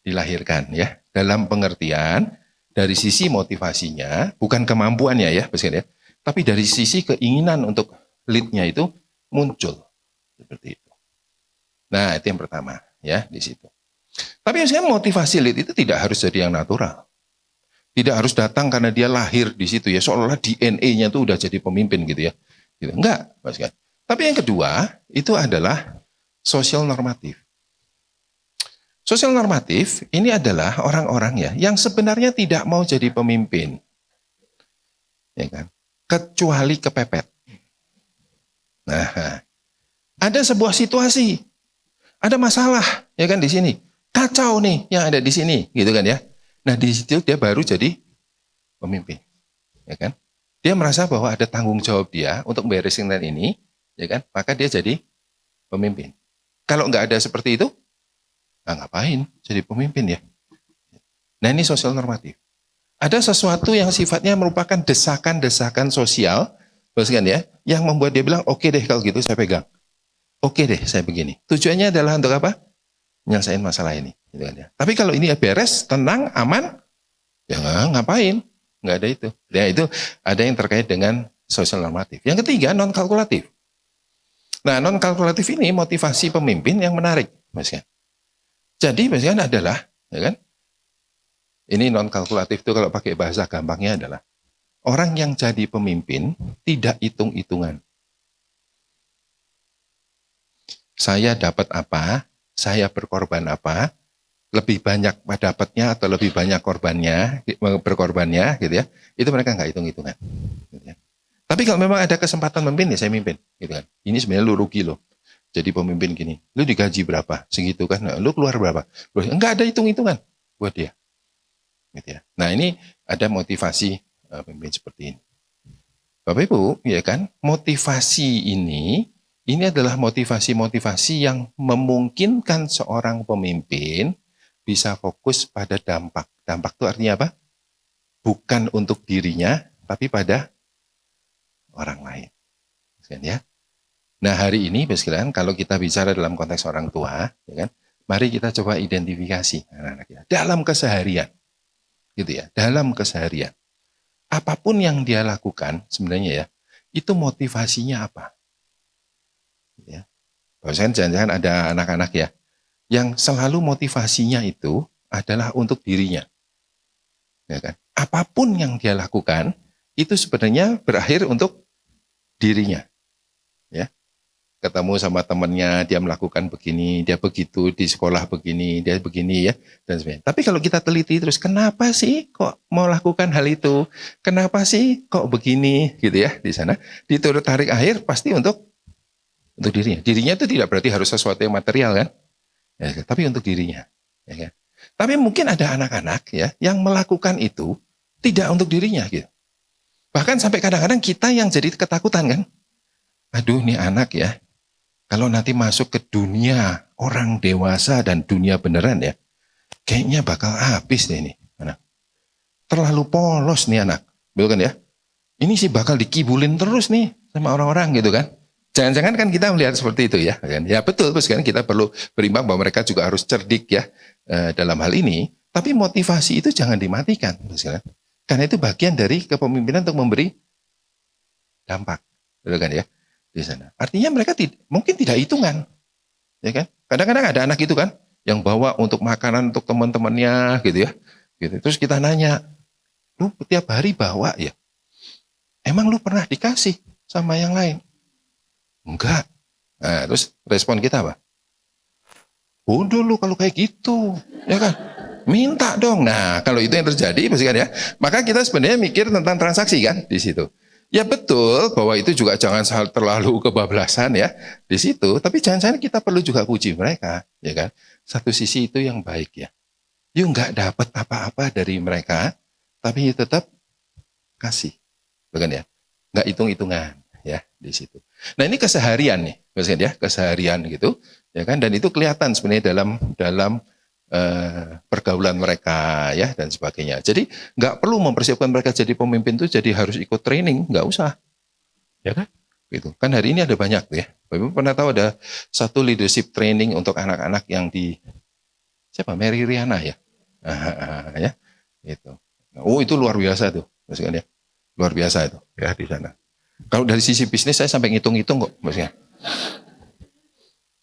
dilahirkan, ya, dalam pengertian dari sisi motivasinya, bukan kemampuannya ya, ya, tapi dari sisi keinginan untuk lead-nya itu muncul seperti itu. Nah, itu yang pertama, ya, di situ. Tapi motivasi lead itu tidak harus jadi yang natural. Tidak harus datang karena dia lahir di situ ya, seolah-olah DNA-nya itu udah jadi pemimpin gitu ya. Gitu. Enggak, Mas kan. Tapi yang kedua, itu adalah sosial normatif. Sosial normatif ini adalah orang-orang ya yang sebenarnya tidak mau jadi pemimpin. Ya kan? Kecuali kepepet. Nah, ada sebuah situasi, ada masalah ya kan di sini. Kacau nih yang ada di sini, gitu kan ya. Nah, di situ dia baru jadi pemimpin. Ya kan? Dia merasa bahwa ada tanggung jawab dia untuk beresin ini, ya kan? Maka dia jadi pemimpin. Kalau nggak ada seperti itu, ngapain jadi pemimpin ya? Nah, ini sosial normatif. Ada sesuatu yang sifatnya merupakan desakan-desakan sosial, kan ya, yang membuat dia bilang, oke deh kalau gitu saya pegang. Oke deh saya begini. Tujuannya adalah untuk apa? Nyelesain masalah ini. Gitu kan ya. Tapi kalau ini beres, tenang, aman, ya ngapain? Nggak ada itu. Ya itu ada yang terkait dengan sosial normatif. Yang ketiga, non-kalkulatif. Nah, non-kalkulatif ini motivasi pemimpin yang menarik. Mas kan? Jadi, Mas kan adalah, ya kan? Ini non-kalkulatif itu kalau pakai bahasa gampangnya adalah orang yang jadi pemimpin tidak hitung-hitungan. Saya dapat apa, saya berkorban apa, lebih banyak dapatnya atau lebih banyak berkorbannya, gitu ya. Itu mereka nggak hitung-hitungan. Gitu ya. Tapi kalau memang ada kesempatan memimpin, ya saya mimpin, gitu kan. Ini sebenarnya lu rugi loh. Jadi pemimpin gini, lu digaji berapa, segitu kan, nah, lu keluar berapa, enggak ada hitung-hitungan buat dia. Gitu ya. Nah ini ada motivasi pemimpin seperti ini. Bapak Ibu, ya kan, motivasi ini adalah motivasi-motivasi yang memungkinkan seorang pemimpin bisa fokus pada dampak. Dampak itu artinya apa? Bukan untuk dirinya, tapi pada orang lain. Ya. Nah hari ini, sekalian, kalau kita bicara dalam konteks orang tua, ya kan, mari kita coba identifikasi anak-anak kita dalam keseharian, gitu ya, dalam keseharian. Apapun yang dia lakukan sebenarnya ya, itu motivasinya apa? Ya. Bahkan jangan-jangan ada anak-anak ya, yang selalu motivasinya itu adalah untuk dirinya. Ya kan? Apapun yang dia lakukan, itu sebenarnya berakhir untuk dirinya. Ya. Ketemu sama temannya, dia melakukan begini, dia begitu, di sekolah begini, dia begini ya, dan sebagainya. Tapi kalau kita teliti terus, kenapa sih kok mau lakukan hal itu? Kenapa sih kok begini, gitu ya, di sana. Ditarik akhir pasti untuk dirinya. Dirinya itu tidak berarti harus sesuatu yang material kan, ya, tapi untuk dirinya. Ya kan? Tapi mungkin ada anak-anak ya yang melakukan itu tidak untuk dirinya gitu. Bahkan sampai kadang-kadang kita yang jadi ketakutan kan. Aduh nih anak ya, kalau nanti masuk ke dunia orang dewasa dan dunia beneran ya, kayaknya bakal habis deh ini anak. Terlalu polos nih anak, betul kan ya? Ini sih bakal dikibulin terus nih sama orang-orang gitu kan. Jangan-jangan kan kita melihat seperti itu ya. Ya betul, terus kan kita perlu berimbang bahwa mereka juga harus cerdik ya dalam hal ini. Tapi motivasi itu jangan dimatikan, karena itu bagian dari kepemimpinan untuk memberi dampak, betul kan ya, di sana. Artinya mereka mungkin tidak hitungan, ya kan? Kadang-kadang ada anak itu kan yang bawa untuk makanan untuk teman-temannya, gitu ya. Gitu. Terus kita nanya, lu tiap hari bawa ya? Emang lu pernah dikasih sama yang lain? Enggak. Nah, terus respon kita apa? Bodoh lu kalau kayak gitu, ya kan? Minta dong. Nah, kalau itu yang terjadi, pasti kan ya. Maka kita sebenarnya mikir tentang transaksi kan di situ. Ya betul bahwa itu juga jangan terlalu kebablasan ya di situ. Tapi jangan-jangan kita perlu juga puji mereka, ya kan? Satu sisi itu yang baik ya. You nggak dapat apa-apa dari mereka, tapi you tetap kasih, bukan ya? Nggak hitung-hitungan ya di situ. Nah ini keseharian nih, maksudnya ya keseharian gitu, ya kan? Dan itu kelihatan sebenarnya dalam pergaulan mereka ya dan sebagainya. Jadi nggak perlu mempersiapkan mereka jadi pemimpin itu jadi harus ikut training, nggak usah, ya kan? Gitu. Kan hari ini ada banyak tuh ya. Bapak pernah tahu ada satu leadership training untuk anak-anak yang di siapa? Mary Riana ya, ya, gitu. Oh itu luar biasa tuh, maksudnya ya, luar biasa itu ya di sana. Kalau dari sisi bisnis saya sampai ngitung-ngitung kok, maksudnya.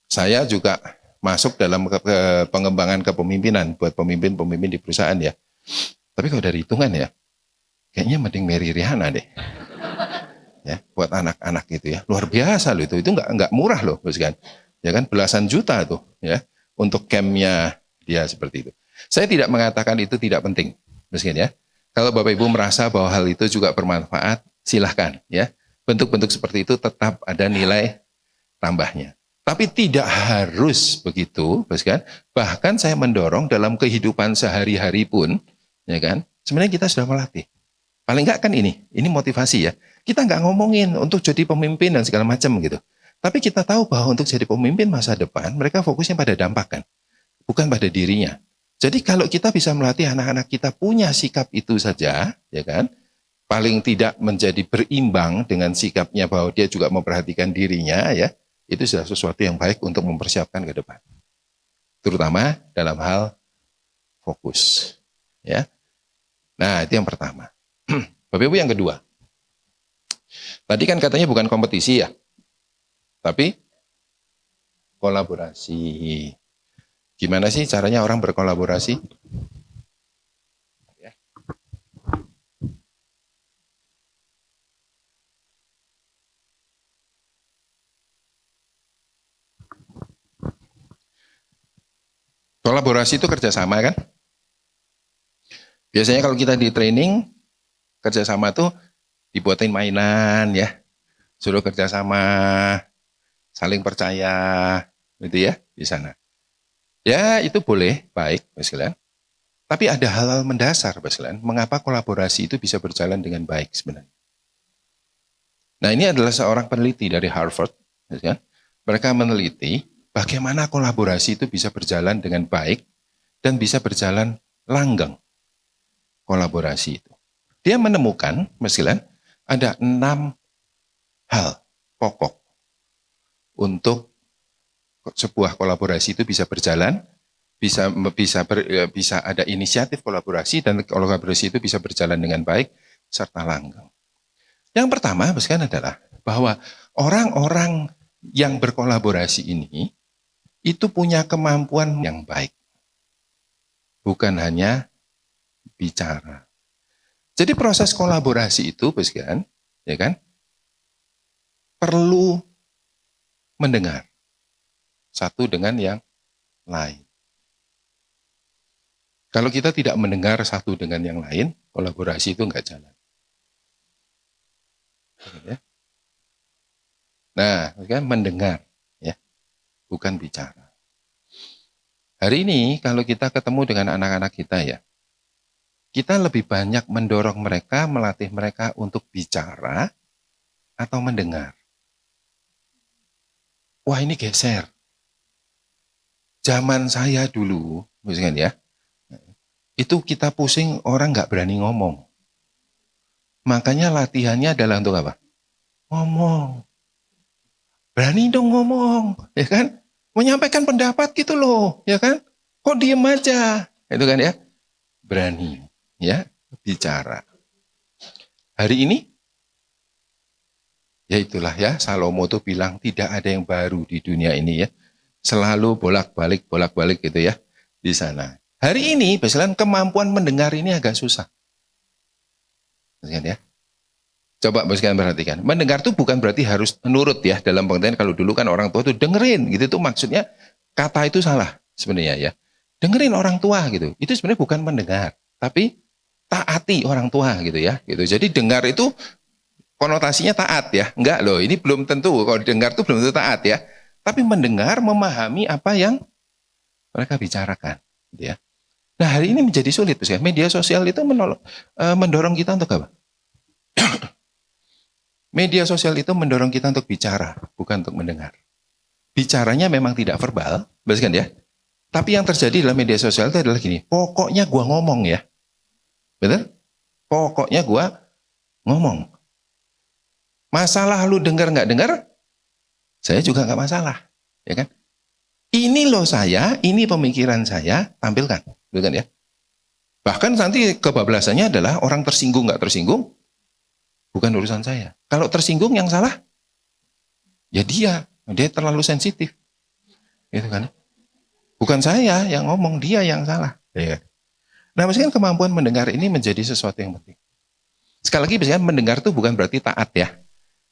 Saya juga masuk dalam pengembangan kepemimpinan buat pemimpin-pemimpin di perusahaan ya. Tapi kalau dari hitungan ya, kayaknya mending Mary Riana deh. Ya, buat anak-anak gitu ya. Luar biasa loh itu. Itu nggak murah loh, kan? Ya kan belasan juta tuh ya untuk campnya dia seperti itu. Saya tidak mengatakan itu tidak penting, kan ya. Kalau Bapak Ibu merasa bahwa hal itu juga bermanfaat, silahkan ya. Bentuk-bentuk seperti itu tetap ada nilai tambahnya. Tapi tidak harus begitu, kan? Bahkan saya mendorong dalam kehidupan sehari-hari pun, ya kan? Sebenarnya kita sudah melatih. Paling enggak kan ini motivasi ya. Kita enggak ngomongin untuk jadi pemimpin dan segala macam gitu. Tapi kita tahu bahwa untuk jadi pemimpin masa depan, mereka fokusnya pada dampak kan, bukan pada dirinya. Jadi kalau kita bisa melatih anak-anak kita punya sikap itu saja, ya kan? Paling tidak menjadi berimbang dengan sikapnya bahwa dia juga memperhatikan dirinya ya. Itu sudah sesuatu yang baik untuk mempersiapkan ke depan. Terutama dalam hal fokus. Ya. Nah, itu yang pertama. Bapak Ibu yang kedua. Tadi kan katanya bukan kompetisi ya. Tapi kolaborasi. Gimana sih caranya orang berkolaborasi? Ya. Kolaborasi itu kerjasama kan? Biasanya kalau kita di training, kerjasama tuh dibuatin mainan ya. Suruh kerjasama, saling percaya, gitu ya, di sana. Ya itu boleh, baik, Mas Gilan. Tapi ada hal-hal mendasar, Mas Gilan. Mengapa kolaborasi itu bisa berjalan dengan baik sebenarnya? Nah ini adalah seorang peneliti dari Harvard. Mas Gilan. Mereka meneliti bagaimana kolaborasi itu bisa berjalan dengan baik dan bisa berjalan langgeng kolaborasi itu. Dia menemukan, Mas Gilan, ada 6 hal pokok untuk sebuah kolaborasi itu bisa berjalan, bisa ada inisiatif kolaborasi dan kolaborasi itu bisa berjalan dengan baik serta langgeng. Yang pertama, Mas Gilan, adalah bahwa orang-orang yang berkolaborasi ini itu punya kemampuan yang baik. Bukan hanya bicara. Jadi proses kolaborasi itu, Mas Gilan, ya kan? Perlu mendengar satu dengan yang lain. Kalau kita tidak mendengar satu dengan yang lain, kolaborasi itu enggak jalan. Ya. Nah, kan mendengar, ya, bukan bicara. Hari ini kalau kita ketemu dengan anak-anak kita ya, kita lebih banyak mendorong mereka, melatih mereka untuk bicara atau mendengar. Wah ini geser. Zaman saya dulu, misalnya ya, itu kita pusing orang nggak berani ngomong. Makanya latihannya adalah untuk apa? Ngomong. Berani dong ngomong, ya kan? Menyampaikan pendapat gitu loh, ya kan? Kok diem aja, itu kan ya? berani ya bicara. Hari ini ya itulah ya, Salomo tuh bilang tidak ada yang baru di dunia ini ya. Selalu bolak-balik gitu ya di sana. Hari ini misalnya kemampuan mendengar ini agak susah. Ya. Coba sekalian perhatikan. Mendengar tuh bukan berarti harus nurut ya, dalam pengertian kalau dulu kan orang tua tuh dengerin gitu tuh, maksudnya kata itu salah sebenarnya ya. Dengerin orang tua gitu. Itu sebenarnya bukan mendengar, tapi taati orang tua gitu ya. Gitu. Jadi dengar itu konotasinya taat ya. Enggak loh, ini belum tentu, kalau dengar tuh belum tentu taat ya. Tapi mendengar, memahami apa yang mereka bicarakan gitu ya. Nah, hari ini menjadi sulit ya. Media sosial itu mendorong kita untuk apa? Media sosial itu mendorong kita untuk bicara, bukan untuk mendengar. Bicaranya memang tidak verbal, kan ya. Tapi yang terjadi dalam media sosial itu adalah gini, pokoknya gua ngomong ya. Betul? Pokoknya gua ngomong. Masalah lu dengar nggak dengar, saya juga nggak masalah, ya kan? Ini loh saya, ini pemikiran saya, tampilkan, betul kan ya? Bahkan nanti kebablasannya adalah orang tersinggung nggak tersinggung, bukan urusan saya. Kalau tersinggung yang salah, ya dia terlalu sensitif, gitu kan? Bukan saya yang ngomong, dia yang salah. Ya. Nah, misalkan kemampuan mendengar ini menjadi sesuatu yang penting. Sekali lagi, misalkan mendengar itu bukan berarti taat ya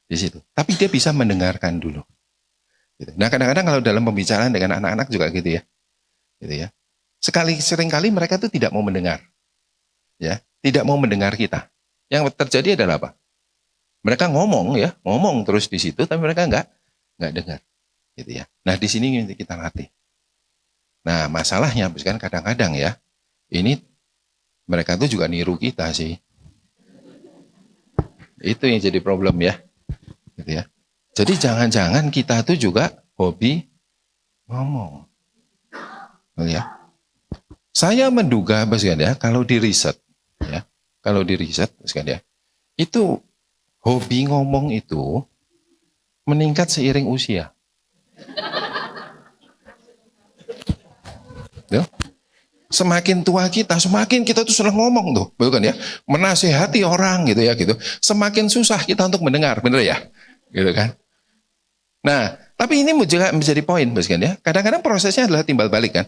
di situ, tapi dia bisa mendengarkan dulu. Gitu. Nah, kadang-kadang kalau dalam pembicaraan dengan anak-anak juga gitu ya, seringkali mereka itu tidak mau mendengar, ya, tidak mau mendengar kita. Yang terjadi adalah apa? Mereka ngomong terus di situ, tapi mereka nggak dengar, gitu ya. Nah, di sini kita latih. Nah, masalahnya kan kadang-kadang ya, ini mereka tuh juga niru kita sih. Itu yang jadi problem ya, gitu ya. Jadi jangan-jangan kita tuh juga hobi ngomong, gitu ya. Saya menduga, ya, kalau di riset, ya, itu hobi ngomong itu meningkat seiring usia. Ya. Semakin tua kita, semakin kita tuh senang ngomong tuh, bukan ya? Menasehati orang gitu ya gitu. Semakin susah kita untuk mendengar, bener ya? Gitu kan? Nah, tapi ini juga menjadi poin, kan ya? Kadang-kadang prosesnya adalah timbal balik kan.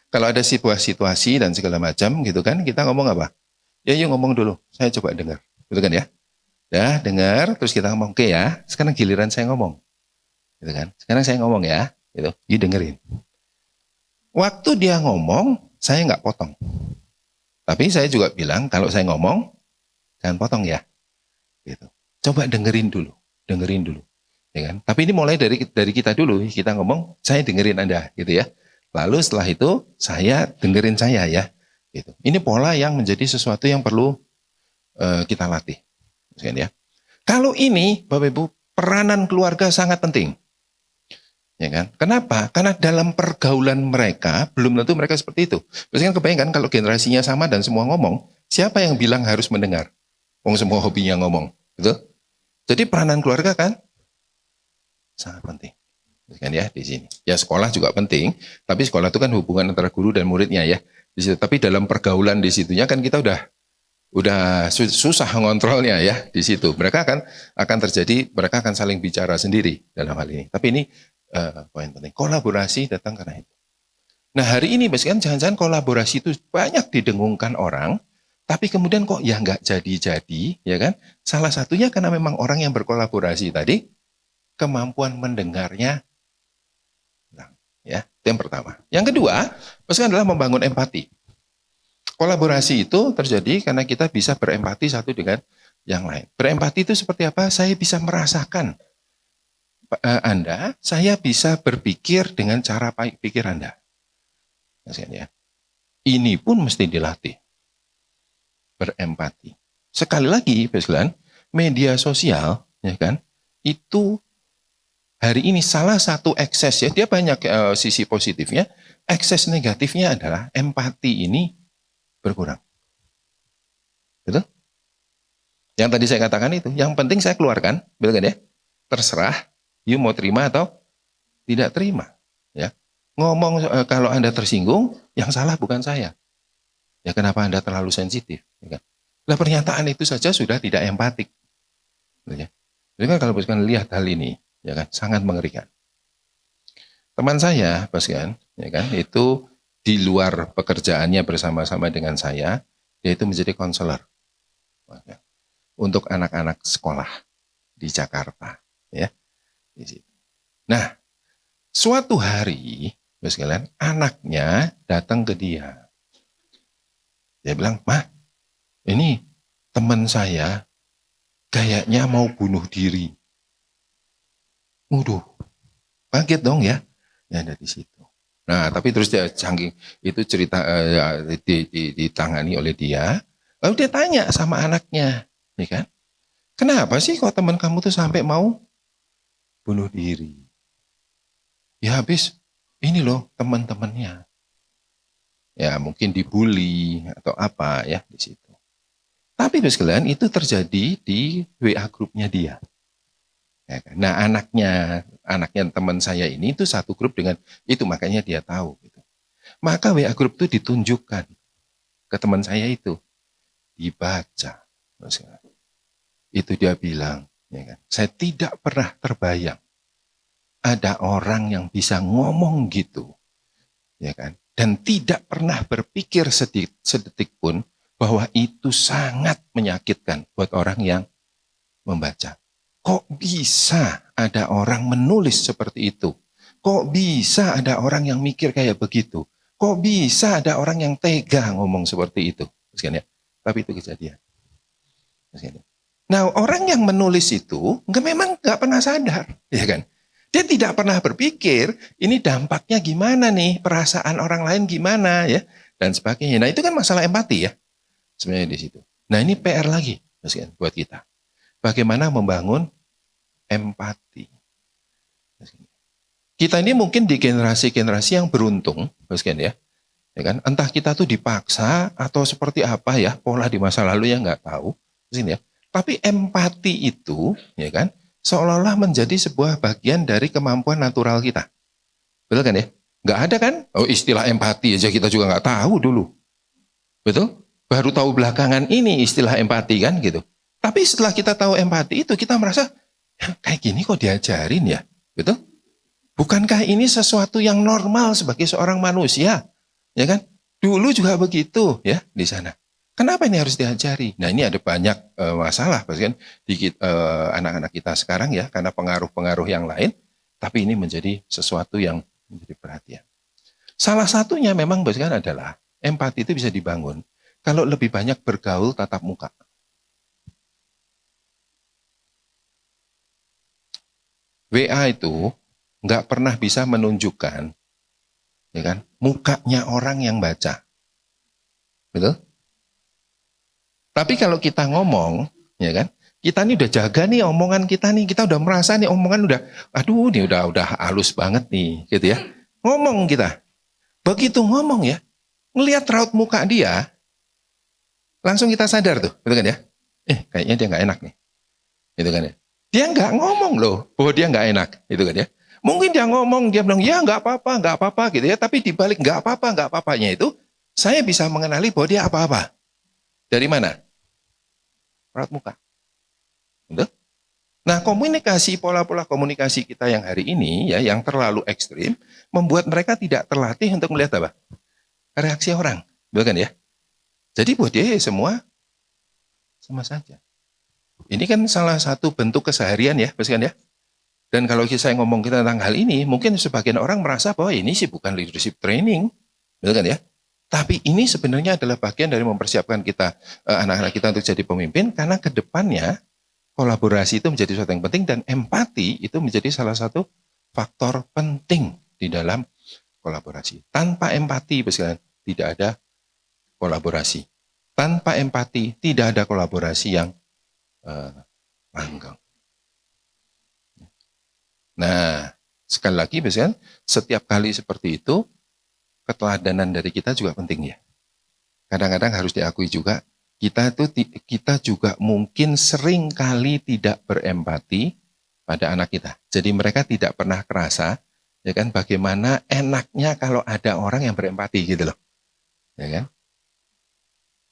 Kalau ada sebuah situasi dan segala macam gitu kan, kita ngomong apa? Ya yuk ngomong dulu, saya coba dengar, gitu kan ya? Ya, dengar, terus kita ngomong, oke ya, sekarang giliran saya ngomong. Gitu kan? Sekarang saya ngomong ya, gitu. You dengerin. Waktu dia ngomong, saya nggak potong. Tapi saya juga bilang, kalau saya ngomong, jangan potong ya. Gitu. Coba dengerin dulu. Ya kan? Tapi ini mulai dari kita dulu, kita ngomong, saya dengerin Anda, gitu ya. Lalu setelah itu, saya dengerin saya ya. Gitu. Ini pola yang menjadi sesuatu yang perlu kita latih. Ya. Kalau ini, Bapak Ibu, peranan keluarga sangat penting. Ya kan? Kenapa? Karena dalam pergaulan mereka, belum tentu mereka seperti itu. Biasanya kebayangkan kalau generasinya sama dan semua ngomong, siapa yang bilang harus mendengar? Wong semua hobinya ngomong. Gitu? Jadi peranan keluarga kan sangat penting. Kan ya di sini. Ya sekolah juga penting, tapi sekolah itu kan hubungan antara guru dan muridnya ya. Di situ. Tapi dalam pergaulan di situnya kan kita udah susah ngontrolnya ya di situ. Mereka akan terjadi, mereka akan saling bicara sendiri dalam hal ini. Tapi ini poin penting. Kolaborasi datang karena itu. Nah hari ini kan jangan-jangan kolaborasi itu banyak didengungkan orang, tapi kemudian kok ya nggak jadi-jadi, ya kan? Salah satunya karena memang orang yang berkolaborasi tadi kemampuan mendengarnya, ya itu yang pertama. Yang kedua, kan adalah membangun empati. Kolaborasi itu terjadi karena kita bisa berempati satu dengan yang lain. Berempati itu seperti apa? Saya bisa merasakan Anda, saya bisa berpikir dengan cara pikir Anda. Ya. Ini pun mesti dilatih. Berempati. Sekali lagi, media sosial, ya kan, itu hari ini salah satu ekses ya, dia banyak sisi positifnya. Ekses negatifnya adalah empati ini berkurang. Betul? Yang tadi saya katakan itu, yang penting saya keluarkan, betul kan ya? Terserah, you mau terima atau tidak terima. Ya. Ngomong kalau Anda tersinggung, yang salah bukan saya. Ya kenapa Anda terlalu sensitif? Ya kan? Lah pernyataan itu saja sudah tidak empatik. Ya. Jadi kan kalau misalkan lihat hal ini, ya kan, sangat mengerikan. Teman saya, Bos kan, ya kan, itu di luar pekerjaannya bersama-sama dengan saya, dia itu menjadi konselor untuk anak-anak sekolah di Jakarta, ya. Nah, suatu hari, Bos kalian, anaknya datang ke dia. Dia bilang, "Mah, ini teman saya kayaknya mau bunuh diri." Waduh, kaget dong ya. Ya dari situ. Nah, tapi terus dia canggih itu cerita ditangani oleh dia. Lalu dia tanya sama anaknya, ya kan? Kenapa sih kok teman kamu tuh sampai mau bunuh diri? Ya habis ini loh teman-temannya. Ya mungkin dibully atau apa ya di situ. Tapi sekalian itu terjadi di WA grupnya dia. Ya kan? Nah anaknya teman saya ini itu satu grup dengan itu, makanya dia tahu. Gitu. Maka WA grup itu ditunjukkan ke teman saya itu, dibaca. Itu dia bilang, ya kan, saya tidak pernah terbayang ada orang yang bisa ngomong gitu, ya kan, dan tidak pernah berpikir sedetik pun bahwa itu sangat menyakitkan buat orang yang membaca. Kok bisa ada orang menulis seperti itu? Kok bisa ada orang yang mikir kayak begitu? Kok bisa ada orang yang tega ngomong seperti itu? Tapi itu kejadian. Nah, orang yang menulis itu memang nggak pernah sadar, ya kan? Dia tidak pernah berpikir ini dampaknya gimana nih, perasaan orang lain gimana ya, dan sebagainya. Nah, itu kan masalah empati ya, sebenarnya di situ. Nah, ini PR lagi, buat kita. Bagaimana membangun empati. Kita ini mungkin di generasi-generasi yang beruntung, ya kan? Entah kita tuh dipaksa atau seperti apa ya, pola di masa lalu yang nggak tahu, ya. Tapi empati itu, ya kan, seolah-olah menjadi sebuah bagian dari kemampuan natural kita. Betul kan ya? Nggak ada kan? Oh, istilah empati aja kita juga nggak tahu dulu. Betul? Baru tahu belakangan ini istilah empati kan gitu. Tapi setelah kita tahu empati itu, kita merasa, kayak gini kok diajarin ya? Betul? Bukankah ini sesuatu yang normal sebagai seorang manusia? Ya kan? Dulu juga begitu ya di sana. Kenapa ini harus diajari? Nah, ini ada banyak masalah kan di anak-anak kita sekarang ya, karena pengaruh-pengaruh yang lain, tapi ini menjadi sesuatu yang menjadi perhatian. Salah satunya memang kan adalah empati itu bisa dibangun kalau lebih banyak bergaul tatap muka. WA itu nggak pernah bisa menunjukkan, ya kan, mukanya orang yang baca, betul? Tapi kalau kita ngomong, ya kan, kita nih udah jaga nih omongan kita nih, kita udah merasa nih omongan udah, aduh nih udah halus banget nih, gitu ya. Ngomong kita, begitu ngomong ya, ngelihat raut muka dia, langsung kita sadar tuh, betul kan ya? Kayaknya dia nggak enak nih, gitu kan ya. Dia nggak ngomong loh, bahwa dia nggak enak, gitu kan ya. Mungkin dia ngomong, dia bilang ya nggak apa-apa, gitu ya. Tapi dibalik nggak apa-apanya itu, saya bisa mengenali bahwa dia apa-apa. Dari mana? Raut muka. Betul? Nah, komunikasi, pola-pola komunikasi kita yang hari ini ya, yang terlalu ekstrim, membuat mereka tidak terlatih untuk melihat apa? Reaksi orang, betul kan ya? Jadi buat dia semua sama saja. Ini kan salah satu bentuk keseharian ya, betul kan ya? Dan kalau saya ngomong kita tentang hal ini, mungkin sebagian orang merasa bahwa ini sih bukan leadership training, betul kan ya? Tapi ini sebenarnya adalah bagian dari mempersiapkan kita, anak-anak kita untuk jadi pemimpin, karena ke depannya kolaborasi itu menjadi sesuatu yang penting, dan empati itu menjadi salah satu faktor penting di dalam kolaborasi. Tanpa empati, tidak ada kolaborasi. Tanpa empati, tidak ada kolaborasi yang langgeng. Nah, sekali lagi, setiap kali seperti itu, keteladanan dari kita juga penting ya. Kadang-kadang harus diakui juga, kita juga mungkin sering kali tidak berempati pada anak kita. Jadi mereka tidak pernah kerasa, ya kan, bagaimana enaknya kalau ada orang yang berempati gitu loh, ya kan.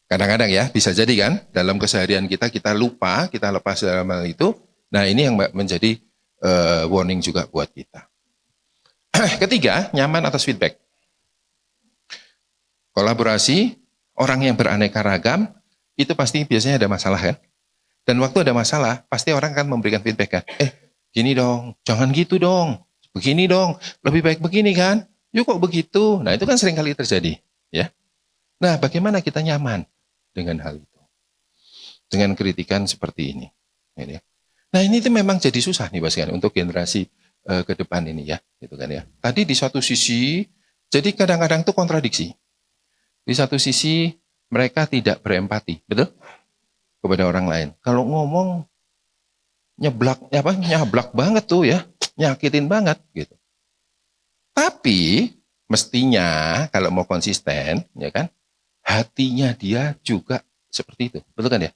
Kadang-kadang ya, bisa jadi kan, dalam keseharian kita lupa, kita lepas dalam hal itu. Nah, ini yang menjadi warning juga buat kita. Ketiga, nyaman atas feedback. Kolaborasi, orang yang beraneka ragam, itu pasti biasanya ada masalah kan. Dan waktu ada masalah, pasti orang akan memberikan feedback kan. Gini dong, jangan gitu dong, begini dong, lebih baik begini kan. Yuk kok begitu. Nah, itu kan sering kali terjadi. Ya. Nah, bagaimana kita nyaman dengan hal itu? Dengan kritikan seperti ini. Nah, ini tuh memang jadi susah nih, Mas kan, untuk generasi ke depan ini ya, gitu kan ya. Tadi di suatu sisi, jadi kadang-kadang tuh kontradiksi. Di satu sisi mereka tidak berempati, betul? Kepada orang lain. Kalau ngomong nyablak banget tuh ya, nyakitin banget gitu. Tapi mestinya kalau mau konsisten, ya kan, hatinya dia juga seperti itu, betul kan ya?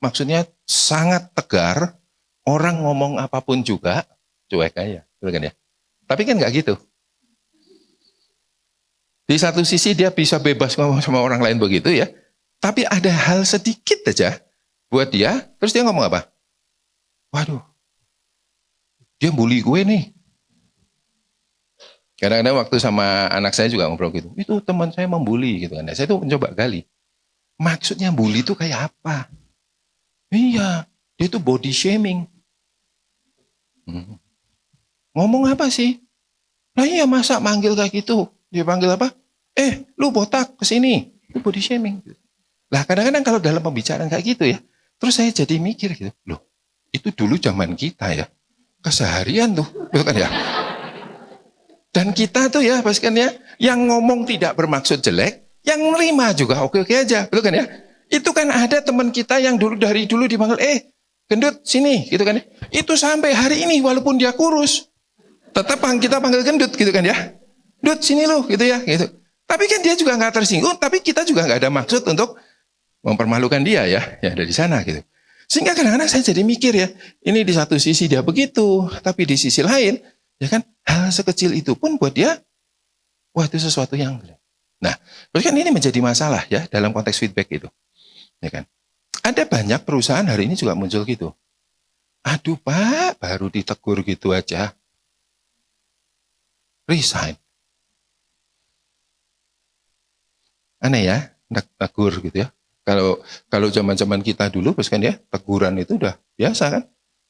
Maksudnya sangat tegar, orang ngomong apapun juga cuek aja, betul kan ya? Tapi kan nggak gitu. Di satu sisi dia bisa bebas ngomong sama orang lain begitu ya, tapi ada hal sedikit aja buat dia, terus dia ngomong apa? Waduh, dia bully gue nih. Kadang-kadang waktu sama anak saya juga ngobrol gitu, itu teman saya membuli gitu kan. Saya tuh mencoba gali, maksudnya bully itu kayak apa? Iya, dia tuh body shaming. Ngomong apa sih? Nah iya masa manggil kayak gitu? Dia panggil apa? Lu botak kesini. Itu body shaming. Lah kadang-kadang kalau dalam pembicaraan kayak gitu ya, terus saya jadi mikir gitu, loh itu dulu zaman kita ya, keseharian tuh, betul kan ya? Dan kita tuh ya, pasti kan ya, yang ngomong tidak bermaksud jelek, yang nerima juga oke-oke aja, betul kan ya? Itu kan ada teman kita yang dari dulu dipanggil, gendut sini, gitu kan ya? Itu sampai hari ini walaupun dia kurus, tetap kita panggil gendut, gitu kan ya? Dut sini lu, gitu ya, gitu. Tapi kan dia juga nggak tersinggung, tapi kita juga nggak ada maksud untuk mempermalukan dia ya dari sana gitu. Sehingga kadang-kadang saya jadi mikir ya, ini di satu sisi dia begitu, tapi di sisi lain, ya kan, hal sekecil itu pun buat dia, wah itu sesuatu yang, nah, terus kan ini menjadi masalah ya dalam konteks feedback itu, ya kan. Ada banyak perusahaan hari ini juga muncul gitu. Aduh Pak, baru ditegur gitu aja, resign. Aneh ya, tegur gitu ya. Kalau zaman-zaman kita dulu, pas kan ya, teguran itu udah biasa kan,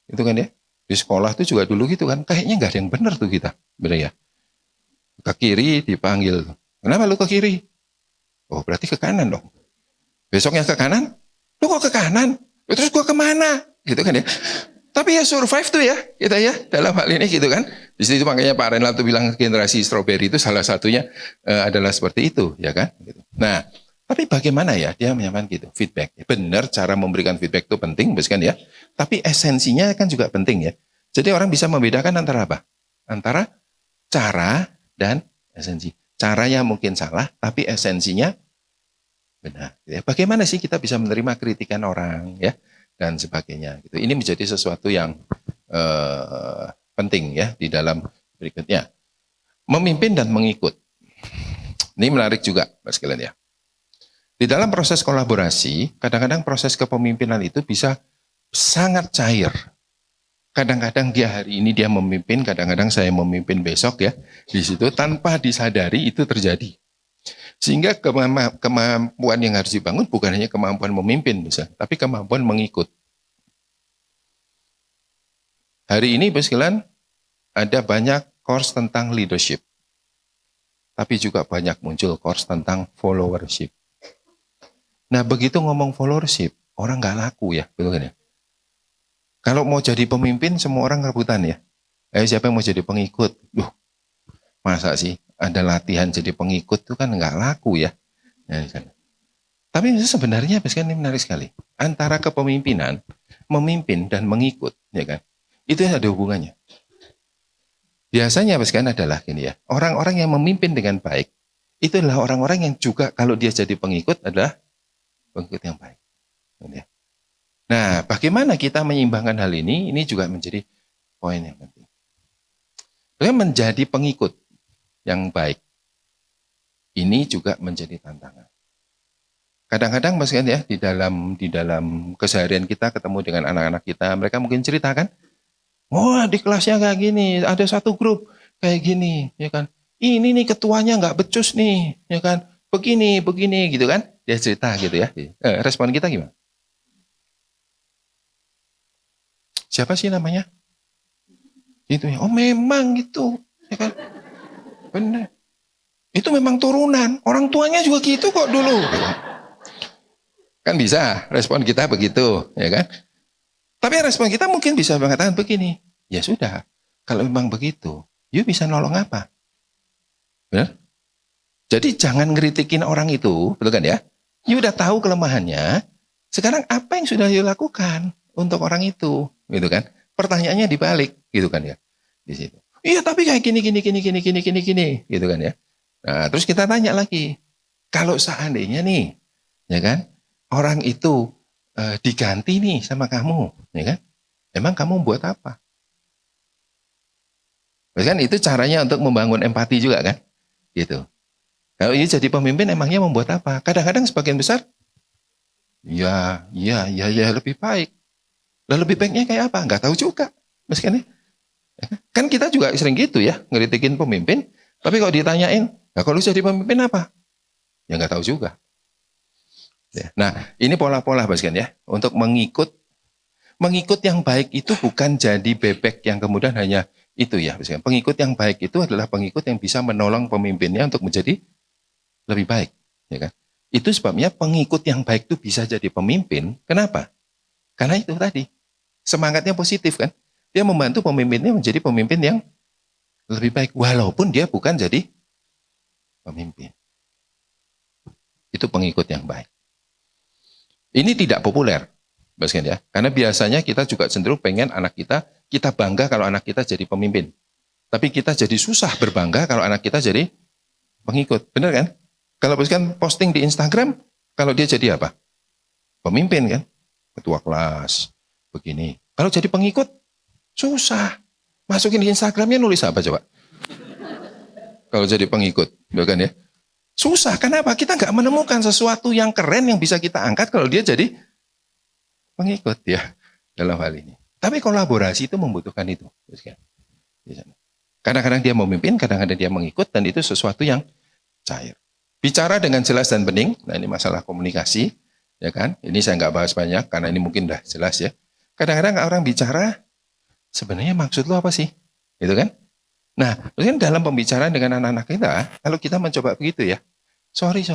itu kan ya. Di sekolah tuh juga dulu gitu kan, kayaknya nggak ada yang benar tuh kita, bener ya. Ke kiri dipanggil, kenapa lu ke kiri? Oh berarti ke kanan dong. Besoknya ke kanan, lu kok ke kanan? Terus gua kemana? Gitu kan ya. Tapi ya survive tuh ya, kita ya dalam hal ini gitu kan. Di situ makanya Pak Renal tuh bilang generasi strawberry itu salah satunya adalah seperti itu, ya kan? Gitu. Nah. Tapi bagaimana ya dia menyampaikan gitu, feedback. Benar cara memberikan feedback itu penting, kan ya. Tapi esensinya kan juga penting ya. Jadi orang bisa membedakan antara apa? Antara cara dan esensi. Caranya mungkin salah, tapi esensinya benar. Bagaimana sih kita bisa menerima kritikan orang ya dan sebagainya. Gitu. Ini menjadi sesuatu yang penting ya di dalam berikutnya. Memimpin dan mengikut. Ini menarik juga, Mas sekalian ya. Di dalam proses kolaborasi, kadang-kadang proses kepemimpinan itu bisa sangat cair. Kadang-kadang dia hari ini dia memimpin, kadang-kadang saya memimpin besok ya. Di situ tanpa disadari itu terjadi. Sehingga kemampuan yang harus dibangun bukan hanya kemampuan memimpin, bisa, tapi kemampuan mengikut. Hari ini, sekalian, ada banyak course tentang leadership. Tapi juga banyak muncul course tentang followership. Nah begitu ngomong followership, orang nggak laku ya, betul kan ya? Kalau mau jadi pemimpin, semua orang rebutan ya. Siapa yang mau jadi pengikut? Duh, masa sih ada latihan jadi pengikut itu kan nggak laku ya. Tapi sebenarnya ini menarik sekali. Antara kepemimpinan, memimpin dan mengikut, ya kan? Itu ada hubungannya. Biasanya adalah gini ya, orang-orang yang memimpin dengan baik, itu adalah orang-orang yang juga kalau dia jadi pengikut adalah pengikut yang baik. Nah, bagaimana kita menyeimbangkan hal ini? Ini juga menjadi poin yang penting. Menjadi pengikut yang baik, ini juga menjadi tantangan. Kadang-kadang Mas kan ya di dalam keseharian kita ketemu dengan anak-anak kita, mereka mungkin ceritakan, wah di kelasnya kayak gini, ada satu grup kayak gini, ya kan? Ini nih ketuanya nggak becus nih, ya kan? Begini gitu kan? Dia cerita gitu ya. Respon kita gimana? Siapa sih namanya? Itu ya. Oh memang gitu, ya kan? Benar. Itu memang turunan. Orang tuanya juga gitu kok dulu. Kan bisa respon kita begitu, ya kan? Tapi respon kita mungkin bisa mengatakan begini, ya sudah, kalau memang begitu, you bisa nolong apa? Benar? Jadi jangan ngeritikin orang itu, betul kan ya? You udah tahu kelemahannya, sekarang apa yang sudah you lakukan untuk orang itu, gitu kan? Pertanyaannya dibalik, gitu kan ya? Di situ. Iya, tapi kayak gini, gitu kan ya? Nah, terus kita tanya lagi, kalau seandainya nih, ya kan? Orang itu diganti nih sama kamu, ya kan? Emang kamu buat apa? Kan itu caranya untuk membangun empati juga kan? Gitu. Kalau ini jadi pemimpin emangnya membuat apa? Kadang-kadang sebagian besar, ya lebih baik. Lah lebih baiknya kayak apa? Nggak tahu juga. Meskipun kan kita juga sering gitu ya, ngeritikin pemimpin. Tapi kalau ditanyain, nah kalau jadi pemimpin apa? Ya nggak tahu juga. Nah, ini pola-pola Baskan ya, untuk mengikut yang baik itu bukan jadi bebek yang kemudian hanya itu ya. Baskan. Pengikut yang baik itu adalah pengikut yang bisa menolong pemimpinnya untuk menjadi lebih baik, ya kan? Itu sebabnya pengikut yang baik itu bisa jadi pemimpin. Kenapa? Karena itu tadi semangatnya positif kan. Dia membantu pemimpinnya menjadi pemimpin yang lebih baik, walaupun dia bukan jadi pemimpin. Itu pengikut yang baik. Ini tidak populer, Baskan ya. Karena biasanya kita juga cenderung pengen anak kita bangga kalau anak kita jadi pemimpin. Tapi kita jadi susah berbangga kalau anak kita jadi pengikut. Benar kan? Kalau Baskan posting di Instagram, kalau dia jadi apa? Pemimpin kan? Ketua kelas, begini. Kalau jadi pengikut, susah. Masukin di Instagramnya nulis apa coba? Kalau jadi pengikut, kan ya? Susah, kenapa? Kita nggak menemukan sesuatu yang keren yang bisa kita angkat kalau dia jadi pengikut ya dalam hal ini. Tapi kolaborasi itu membutuhkan itu. Kadang-kadang dia memimpin, kadang-kadang dia mengikut, dan itu sesuatu yang cair. Bicara dengan jelas dan bening, nah ini masalah komunikasi, ya kan? Ini saya nggak bahas banyak karena ini mungkin udah jelas ya. Kadang-kadang orang bicara, sebenarnya maksud lo apa sih? Gitu kan? Nah, mungkin dalam pembicaraan dengan anak-anak kita, kalau kita mencoba begitu ya, sorry,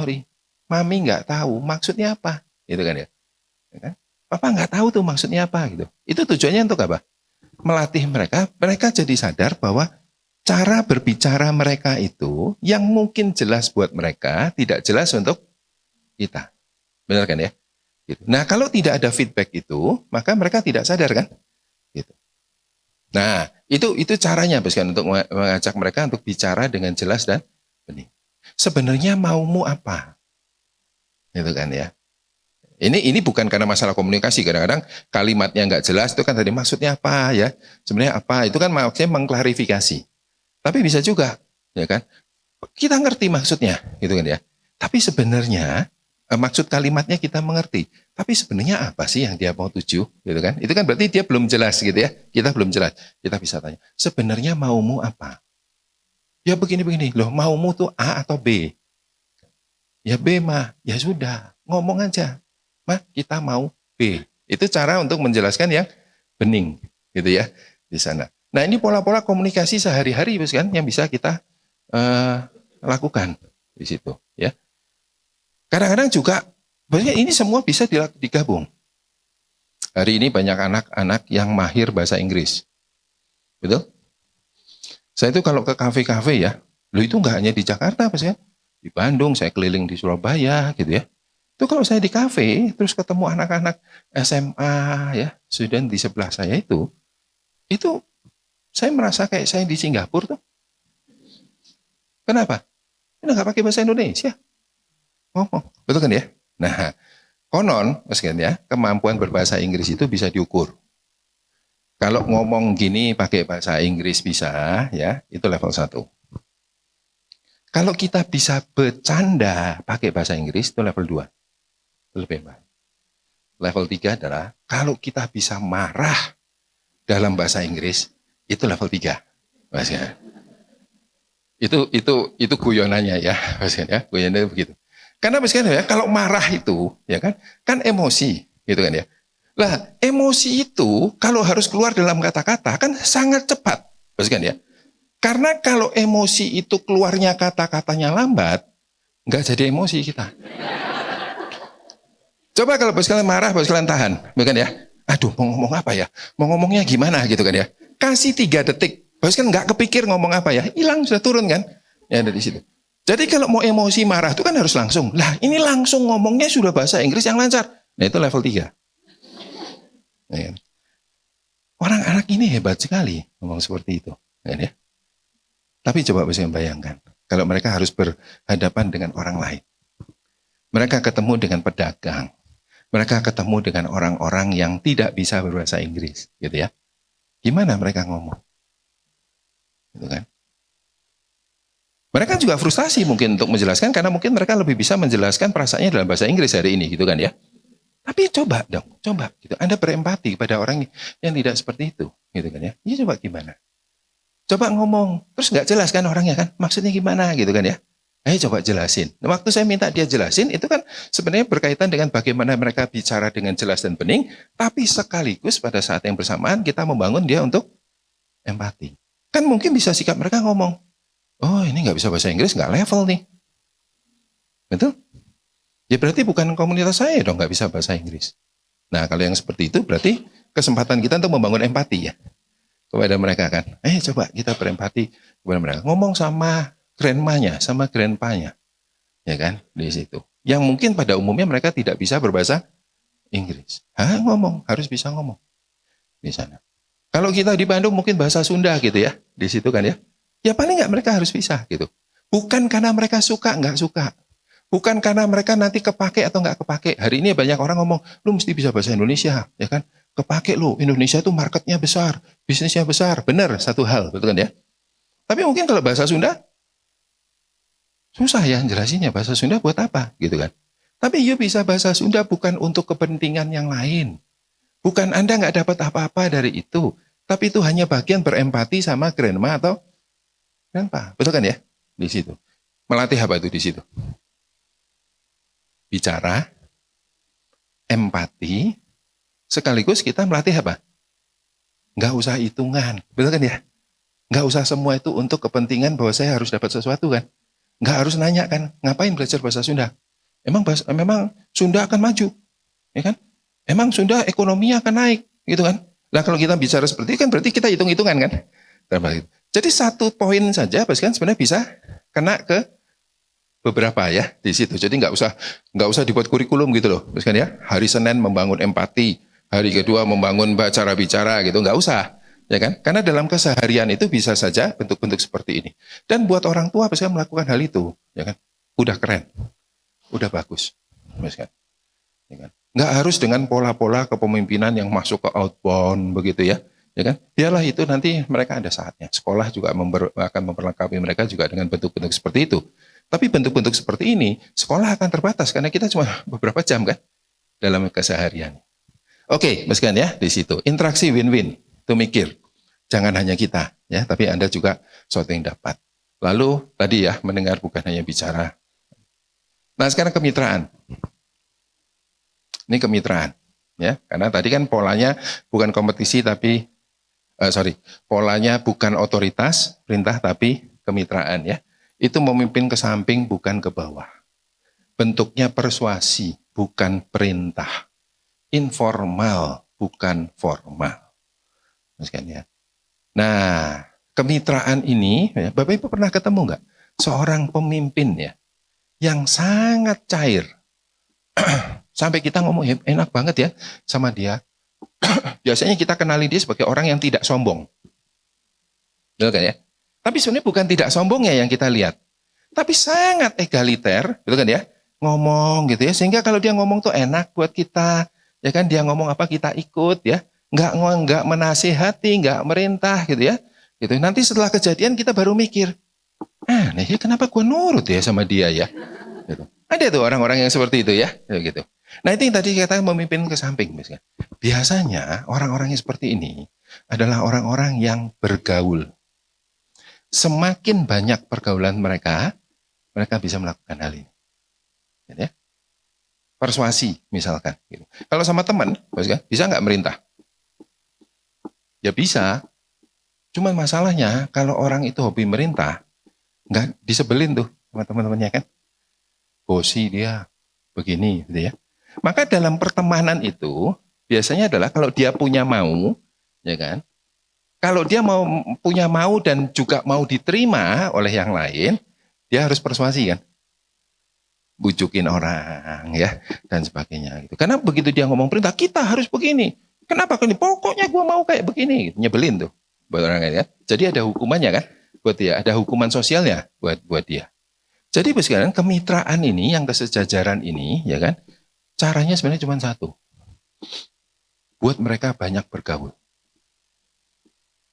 mami nggak tahu maksudnya apa, gitu kan ya, kan? Papa nggak tahu tuh maksudnya apa, gitu. Itu tujuannya untuk apa? Melatih mereka jadi sadar bahwa cara berbicara mereka itu yang mungkin jelas buat mereka, tidak jelas untuk kita, benar kan ya? Gitu. Nah, kalau tidak ada feedback itu, maka mereka tidak sadar kan, gitu. Nah, itu caranya Baskan untuk mengajak mereka untuk bicara dengan jelas dan bening. Sebenarnya maumu apa? Gitu kan ya. Ini bukan karena masalah komunikasi, kadang-kadang kalimatnya nggak jelas itu kan tadi maksudnya apa ya? Sebenarnya apa? Itu kan maksudnya mengklarifikasi. Tapi bisa juga, ya kan? Kita ngerti maksudnya, gitu kan ya. Tapi sebenarnya maksud kalimatnya kita mengerti. Tapi sebenarnya apa sih yang dia mau tuju, gitu kan? Itu kan berarti dia belum jelas gitu ya. Kita belum jelas. Kita bisa tanya, sebenarnya maumu apa? Ya begini. Loh, maumu tuh A atau B? Ya B mah. Ya sudah, ngomong aja. Mah, kita mau B. Itu cara untuk menjelaskan yang bening, gitu ya, di sana. Nah, ini pola-pola komunikasi sehari-hari kan yang bisa kita lakukan di situ, ya. Kadang-kadang juga, maksudnya ini semua bisa digabung. Hari ini banyak anak-anak yang mahir bahasa Inggris. Betul? Saya itu kalau ke kafe-kafe ya, lo itu nggak hanya di Jakarta, Mas kan? Di Bandung, saya keliling di Surabaya, gitu ya. Itu kalau saya di kafe, terus ketemu anak-anak SMA, ya, student di sebelah saya itu saya merasa kayak saya di Singapura tuh. Kenapa? Ini nggak pakai bahasa Indonesia. Ngomong, betul kan ya? Nah, konon, ya, kemampuan berbahasa Inggris itu bisa diukur. Kalau ngomong gini pakai bahasa Inggris bisa, ya, itu level 1. Kalau kita bisa bercanda pakai bahasa Inggris, itu level 2. lebih baik. Level 3 adalah kalau kita bisa marah dalam bahasa Inggris, itu level 3. Maksudnya. Itu guyonannya ya, maksudnya guyonannya begitu. Karena misalnya ya, kalau marah itu ya kan emosi, gitu kan ya. Lah, emosi itu kalau harus keluar dalam kata-kata kan sangat cepat, maksudnya ya. Karena kalau emosi itu keluarnya kata-katanya lambat, nggak jadi emosi kita. Coba kalau bos kalian marah, bos kalian tahan, bukan ya? Aduh, mau ngomong apa ya? Mau ngomongnya gimana gitu kan ya? Kasih 3 detik, bos kan nggak kepikir ngomong apa ya? Hilang, sudah turun kan? Ya dari situ. Jadi kalau mau emosi marah itu kan harus langsung. Lah ini langsung ngomongnya sudah bahasa Inggris yang lancar. Nah itu level 3. Ya. Orang anak ini hebat sekali ngomong seperti itu. Ya. Tapi coba bisa bayangkan, kalau mereka harus berhadapan dengan orang lain. Mereka ketemu dengan pedagang. Mereka ketemu dengan orang-orang yang tidak bisa berbahasa Inggris. Gitu ya. Gimana mereka ngomong? Gitu kan? Mereka juga frustasi mungkin untuk menjelaskan, karena mungkin mereka lebih bisa menjelaskan perasaannya dalam bahasa Inggris hari ini. Gitu kan ya. Tapi coba dong, coba. Gitu. Anda berempati kepada orang yang tidak seperti itu. Gitu kan ya. Ya coba gimana? Coba ngomong, terus nggak jelas kan orangnya kan, maksudnya gimana gitu kan ya. Ayo coba jelasin. Waktu saya minta dia jelasin, itu kan sebenarnya berkaitan dengan bagaimana mereka bicara dengan jelas dan bening, tapi sekaligus pada saat yang bersamaan kita membangun dia untuk empati. Kan mungkin bisa sikap mereka ngomong, oh ini nggak bisa bahasa Inggris, nggak level nih. Betul? Ya berarti bukan komunitas saya dong nggak bisa bahasa Inggris. Nah kalau yang seperti itu berarti kesempatan kita untuk membangun empati ya. Kepada mereka kan, coba kita berempati kepada mereka. Ngomong sama grandmanya, sama grandpanya, ya kan, di situ. Yang mungkin pada umumnya mereka tidak bisa berbahasa Inggris. Ngomong, harus bisa ngomong di sana. Kalau kita di Bandung mungkin bahasa Sunda gitu ya, di situ kan ya. Ya paling nggak mereka harus bisa gitu. Bukan karena mereka suka, nggak suka. Bukan karena mereka nanti kepake atau nggak kepake. Hari ini banyak orang ngomong, lu mesti bisa bahasa Indonesia, ya kan. Kepake lo, Indonesia itu marketnya besar, bisnisnya besar, benar satu hal, betul kan ya? Tapi mungkin kalau bahasa Sunda, susah ya jelasinnya bahasa Sunda buat apa, gitu kan? Tapi you bisa bahasa Sunda bukan untuk kepentingan yang lain. Bukan Anda nggak dapat apa-apa dari itu, tapi itu hanya bagian berempati sama grandma atau grandpa, betul kan ya? Di situ. Melatih apa itu di situ? Bicara, empati, sekaligus kita melatih apa? Nggak usah hitungan, betul kan ya? Nggak usah semua itu untuk kepentingan bahwa saya harus dapat sesuatu kan? Nggak harus nanya kan, ngapain belajar bahasa Sunda? Memang Sunda akan maju, ya kan? Emang Sunda ekonominya akan naik, gitu kan? Nah kalau kita bicara seperti itu kan berarti kita hitung-hitungan kan? Jadi satu poin saja, kan sebenarnya bisa kena ke beberapa ya di situ. Jadi nggak usah dibuat kurikulum gitu loh, kan ya? Hari Senin membangun empati. Hari kedua membangun cara bicara gitu, nggak usah, ya kan? Karena dalam keseharian itu bisa saja bentuk-bentuk seperti ini. Dan buat orang tua bisa melakukan hal itu, ya kan? Udah keren, udah bagus, kan? Ya kan? Nggak harus dengan pola-pola kepemimpinan yang masuk ke outbound begitu ya, ya kan? Biarlah itu nanti mereka ada saatnya. Sekolah juga akan memperlengkapi mereka juga dengan bentuk-bentuk seperti itu. Tapi bentuk-bentuk seperti ini, sekolah akan terbatas karena kita cuma beberapa jam kan dalam keseharian. Oke, misalkan ya di situ interaksi win-win, itu mikir. Jangan hanya kita, ya, tapi Anda juga sesuatu yang dapat. Lalu tadi ya mendengar bukan hanya bicara. Nah sekarang kemitraan. Ini kemitraan, ya, karena tadi kan polanya bukan kompetisi tapi polanya bukan otoritas perintah tapi kemitraan ya. Itu memimpin ke samping bukan ke bawah. Bentuknya persuasi bukan perintah. Informal, bukan formal. Ya. Nah, kemitraan ini, ya, Bapak Ibu pernah ketemu nggak? Seorang pemimpin ya, yang sangat cair. Sampai kita ngomong, enak banget ya sama dia. Biasanya kita kenali dia sebagai orang yang tidak sombong. Betul kan ya? Tapi sebenarnya bukan tidak sombongnya yang kita lihat. Tapi sangat egaliter, betul kan ya? Ngomong gitu ya, sehingga kalau dia ngomong tuh enak buat kita. Ya kan dia ngomong apa kita ikut ya, nggak menasihati, nggak merintah gitu ya, gitu. Nanti setelah kejadian kita baru mikir, nih kenapa gue nurut ya sama dia ya? Gitu. Ada tuh orang-orang yang seperti itu ya, gitu. Nah itu yang tadi kita memimpin ke samping. Biasanya orang-orang yang seperti ini adalah orang-orang yang bergaul. Semakin banyak pergaulan mereka, mereka bisa melakukan hal ini. Ya. Persuasi misalkan. Kalau sama teman, bisa nggak merintah? Ya bisa. Cuman masalahnya kalau orang itu hobi merintah, nggak disebelin tuh sama teman-temannya kan. Bosi dia begini gitu ya. Maka dalam pertemanan itu biasanya adalah kalau dia punya mau, ya kan? Kalau dia mau punya mau dan juga mau diterima oleh yang lain, dia harus persuasi kan. Bujukin orang ya dan sebagainya gitu. Karena begitu dia ngomong perintah, kita harus begini. Kenapa gini? Pokoknya gue mau kayak begini. Nyebelin tuh buat orang lain ya. Jadi ada hukumannya kan buat dia, ada hukuman sosialnya buat dia. Jadi sekarang kemitraan ini yang kesejajaran ini ya kan, caranya sebenarnya cuma satu. Buat mereka banyak bergaul.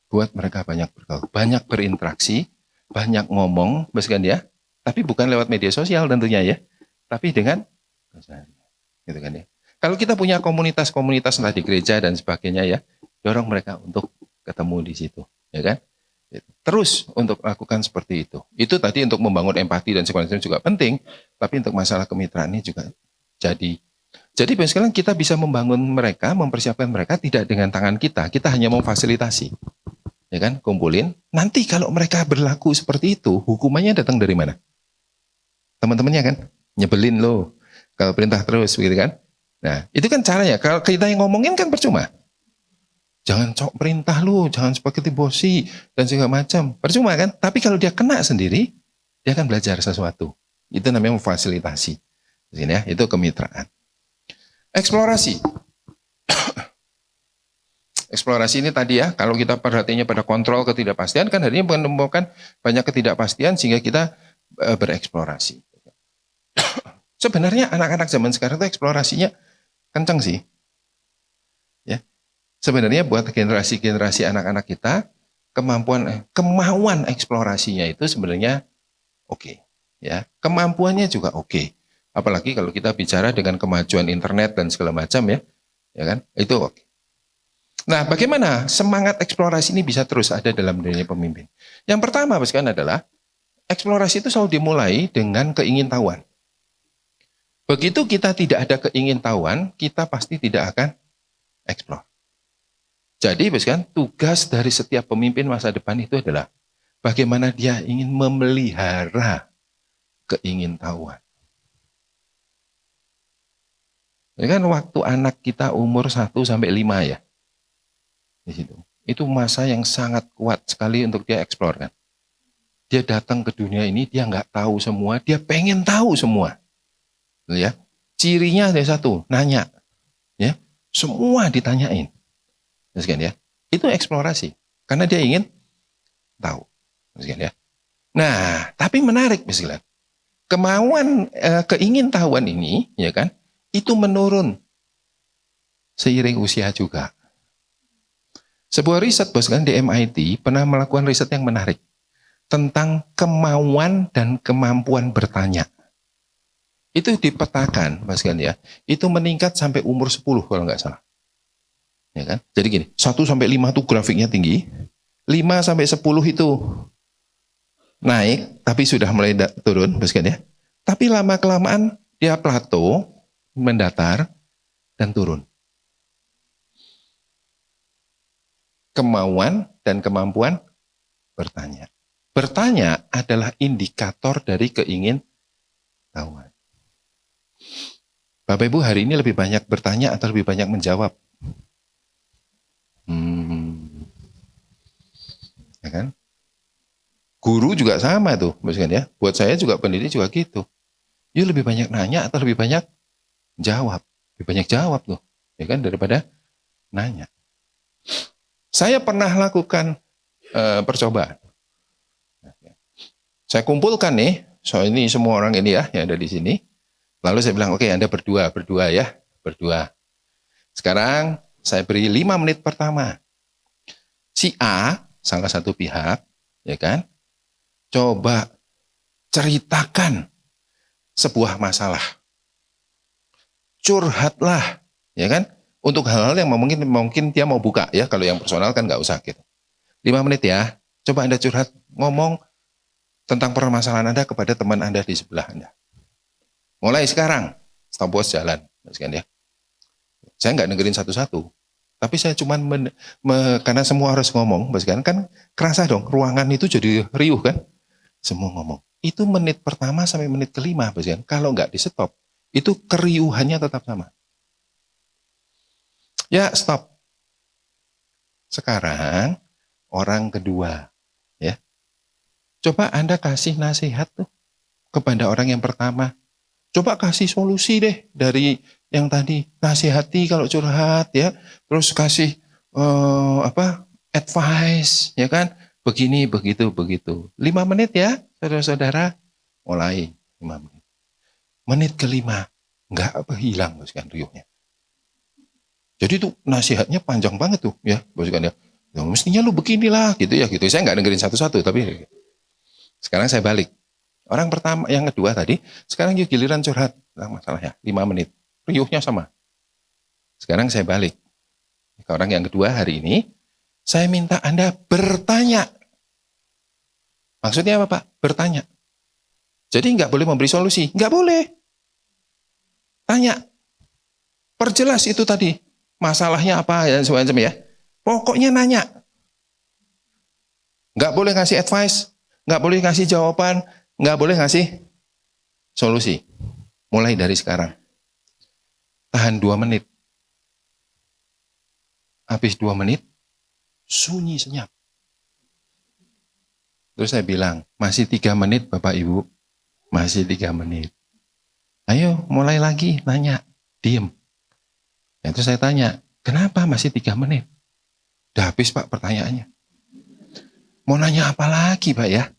Buat mereka banyak bergaul, banyak berinteraksi, banyak ngomong, misalkan ya, tapi bukan lewat media sosial tentunya ya, tapi dengan gitu kan ya. Kalau kita punya komunitas-komunitas entah di gereja dan sebagainya ya, dorong mereka untuk ketemu di situ, ya kan? Terus untuk lakukan seperti itu. Itu tadi untuk membangun empati dan sebagainya juga penting, tapi untuk masalah kemitraan ini juga jadi sekarang kita bisa membangun mereka, mempersiapkan mereka tidak dengan tangan kita hanya memfasilitasi. Ya kan, kumpulin. Nanti kalau mereka berlaku seperti itu, hukumannya datang dari mana? Teman-temannya kan, nyebelin lo. Kalau perintah terus, begitu kan? Nah, itu kan caranya. Kalau kita yang ngomongin kan percuma. Jangan sok perintah lu, jangan seperti bosi, dan segala macam. Percuma kan? Tapi kalau dia kena sendiri, dia akan belajar sesuatu. Itu namanya memfasilitasi. Di sini ya, itu kemitraan. Eksplorasi. Eksplorasi ini tadi ya, kalau kita perhatiannya pada kontrol ketidakpastian, kan hari ini menemukan banyak ketidakpastian sehingga kita bereksplorasi. Sebenarnya anak-anak zaman sekarang itu eksplorasinya kencang sih. Ya. Sebenarnya buat generasi-generasi anak-anak kita, kemauan eksplorasinya itu sebenarnya oke. Ya. Kemampuannya juga oke. Apalagi kalau kita bicara dengan kemajuan internet dan segala macam ya kan, itu oke. Nah, bagaimana semangat eksplorasi ini bisa terus ada dalam diri pemimpin? Yang pertama, adalah eksplorasi itu selalu dimulai dengan keingintahuan. Begitu kita tidak ada keingintahuan, kita pasti tidak akan eksplor. Jadi, tugas dari setiap pemimpin masa depan itu adalah bagaimana dia ingin memelihara keingintahuan. Ini kan waktu anak kita umur 1 sampai 5 ya. Di situ. Itu masa yang sangat kuat sekali untuk dia eksplor kan. Dia datang ke dunia ini, dia nggak tahu semua, dia pengen tahu semua. Ya. Cirinya ada satu, nanya. Ya. Semua ditanyain. Ya. Itu eksplorasi. Karena dia ingin tahu. Ya. Nah, tapi menarik misalnya. Kemauan keingintahuan ini, ya kan, itu menurun seiring usia juga. Sebuah riset di MIT pernah melakukan riset yang menarik tentang kemauan dan kemampuan bertanya. Itu dipetakan, ya, itu meningkat sampai umur 10 kalau nggak salah. Ya kan? Jadi gini, 1 sampai 5 itu grafiknya tinggi, 5 sampai 10 itu naik, tapi sudah mulai turun, ya. Tapi lama-kelamaan dia plato, mendatar, dan turun. Kemauan dan kemampuan bertanya. Bertanya adalah indikator dari keingintahuan. Bapak Ibu hari ini lebih banyak bertanya atau lebih banyak menjawab? Ya kan? Guru juga sama tuh, ya. Buat saya juga pendidik juga gitu. Yuk lebih banyak nanya atau lebih banyak jawab? Lebih banyak jawab tuh, ya kan, daripada nanya. Saya pernah lakukan percobaan. Saya kumpulkan nih, ini semua orang ini ya yang ada di sini. Lalu saya bilang, oke, Anda berdua ya, berdua. Sekarang saya beri 5 menit pertama. Si A, salah satu pihak, ya kan, coba ceritakan sebuah masalah. curhatlah, ya kan? Untuk hal-hal yang mungkin dia mau buka ya. Kalau yang personal kan nggak usah gitu. 5 menit ya. Coba Anda curhat, ngomong tentang permasalahan Anda kepada teman Anda di sebelah Anda. Mulai sekarang, stopwatch jalan, ya. Saya nggak dengerin satu-satu, tapi saya cuman karena semua harus ngomong, kan kerasa dong, ruangan itu jadi riuh kan, semua ngomong. Itu menit pertama sampai menit kelima, kan. Kalau nggak di stop, itu keriuhannya tetap sama. Ya stop. Sekarang orang kedua, ya. Coba Anda kasih nasihat tuh kepada orang yang pertama. Coba kasih solusi deh dari yang tadi, nasihati kalau curhat ya, terus kasih advice ya kan, begini begitu. 5 menit ya, saudara-saudara, mulai 5 menit. Menit kelima nggak hilang kan riuhnya. Jadi tuh nasihatnya panjang banget tuh ya, kan ya. Mestinya lu beginilah gitu ya gitu. Saya nggak dengerin satu-satu, tapi sekarang saya balik. Orang pertama, yang kedua tadi, sekarang yuk giliran curhat. Nah, masalahnya 5 menit. Riuhnya sama. Sekarang saya balik. Ke orang yang kedua hari ini, saya minta Anda bertanya. Maksudnya apa Pak? Bertanya. Jadi nggak boleh memberi solusi. Nggak boleh. Tanya. Perjelas itu tadi. Masalahnya apa dan semacam ya. Pokoknya nanya. Nggak boleh ngasih advice. Nggak boleh ngasih jawaban. Nggak boleh ngasih solusi. Mulai dari sekarang. Tahan 2 menit. Habis 2 menit, sunyi senyap. Terus saya bilang, masih 3 menit Bapak Ibu. Masih 3 menit. Ayo mulai lagi, nanya. Diem. Ya, terus saya tanya, kenapa masih 3 menit? Udah habis Pak pertanyaannya. Mau nanya apa lagi Pak ya?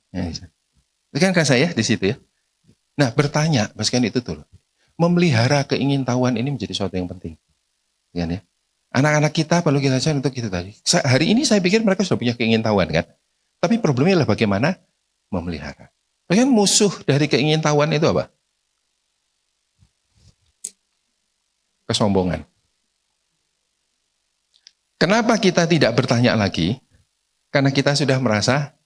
Itu kan saya di situ ya. Nah bertanya, kan itu tuh. Memelihara keingintahuan ini menjadi sesuatu yang penting. Ya, ya. Anak-anak kita perlu kita ajar untuk itu tadi. Hari ini saya pikir mereka sudah punya keingintahuan kan. Tapi problemnya adalah bagaimana memelihara. Kan musuh dari keingintahuan itu apa? Kesombongan. Kenapa kita tidak bertanya lagi? Karena kita sudah merasa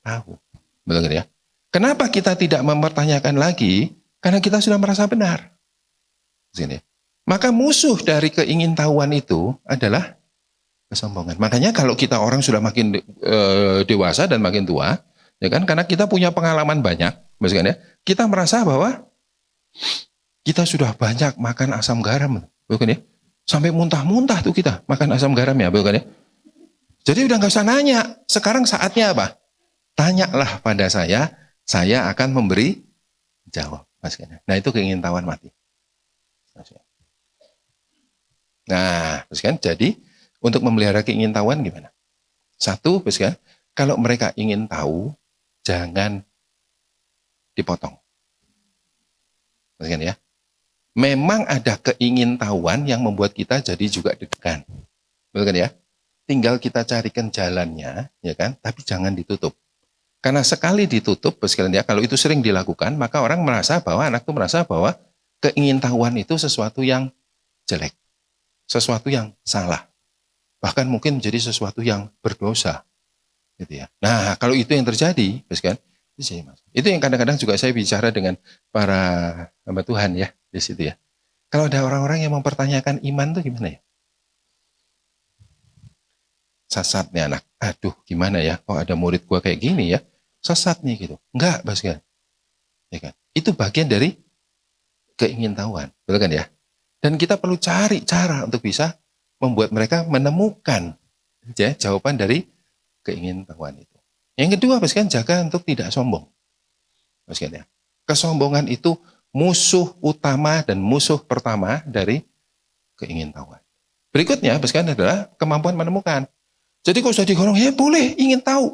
tahu. Betul ya? Kenapa kita tidak mempertanyakan lagi? Karena kita sudah merasa benar. Sini. Maka musuh dari keingintahuan itu adalah kesombongan. Makanya kalau kita orang sudah makin dewasa dan makin tua, ya kan? Karena kita punya pengalaman banyak, kan ya? Kita merasa bahwa kita sudah banyak makan asam garam, bukan ya? Sampai muntah-muntah tuh kita makan asam garam ya, bukan ya? Jadi udah nggak usah nanya. Sekarang saatnya apa? Tanyalah pada saya akan memberi jawab. Nah itu keingintahuan mati. Nah, kan jadi untuk memelihara keingintahuan gimana? Satu, kan, kalau mereka ingin tahu, jangan dipotong. Kan ya? Memang ada keingintahuan yang membuat kita jadi juga deg-degan. Betul kan ya? Tinggal kita carikan jalannya, ya kan? Tapi jangan ditutup. Karena sekali ditutup, ya, kalau itu sering dilakukan, maka orang merasa bahwa, anak itu merasa bahwa keingintahuan itu sesuatu yang jelek. Sesuatu yang salah. Bahkan mungkin menjadi sesuatu yang berdosa. Gitu ya. Nah, kalau itu yang terjadi, kan? Itu yang kadang-kadang juga saya bicara dengan para hamba Tuhan ya, di situ ya. Kalau ada orang-orang yang mempertanyakan iman itu gimana ya? Sesat nih anak. Aduh, gimana ya? Oh, ada murid gua kayak gini ya. Sesat nih gitu. Enggak, kan? Ya kan? Itu bagian dari keingintahuan, betul kan ya? Dan kita perlu cari cara untuk bisa membuat mereka menemukan ya, jawaban dari keingintahuan itu. Yang kedua, kan, jaga untuk tidak sombong. Kan ya? Kesombongan itu musuh utama dan musuh pertama dari keingintahuan. Berikutnya, kan, adalah kemampuan menemukan. Jadi kalau sudah digorong, ya boleh, ingin tahu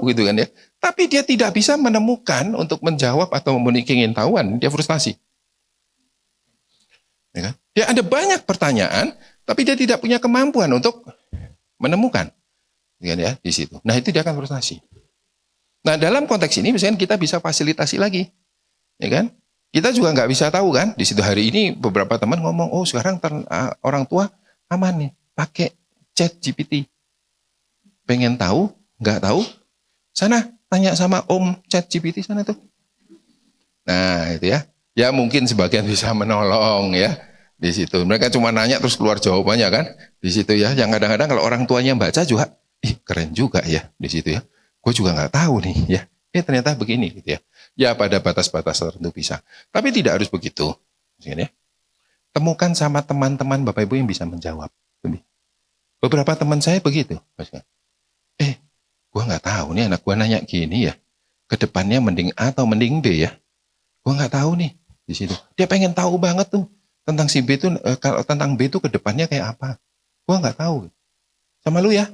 gitu kan ya. Tapi dia tidak bisa menemukan untuk menjawab atau memenuhi keingintahuan, dia frustasi. Ya kan? Dia ada banyak pertanyaan, tapi dia tidak punya kemampuan untuk menemukan. Ya kan ya, di situ. Nah itu dia akan frustasi. Nah dalam konteks ini misalnya kita bisa fasilitasi lagi. Ya kan? Kita juga nggak bisa tahu kan. Di situ hari ini beberapa teman ngomong, oh sekarang orang tua aman nih, pakai chat GPT. Pengen tahu, nggak tahu, sana tanya sama Om chat GPT sana tuh. Nah itu ya. Ya mungkin sebagian bisa menolong ya di situ. Mereka cuma nanya terus keluar jawabannya kan di situ ya. Yang kadang-kadang kalau orang tuanya baca juga, keren juga ya di situ ya. Gue juga nggak tahu nih ya. Ternyata begini gitu ya. Ya pada batas-batas tertentu bisa. Tapi tidak harus begitu. Ya. Temukan sama teman-teman Bapak Ibu yang bisa menjawab. Beberapa teman saya begitu. Gue nggak tahu nih anak gue nanya gini ya. Kedepannya mending A atau mending B ya. Gue nggak tahu nih di situ. Dia pengen tahu banget tuh tentang si B itu kalau tentang B itu kedepannya kayak apa. Gue nggak tahu. Sama lu ya.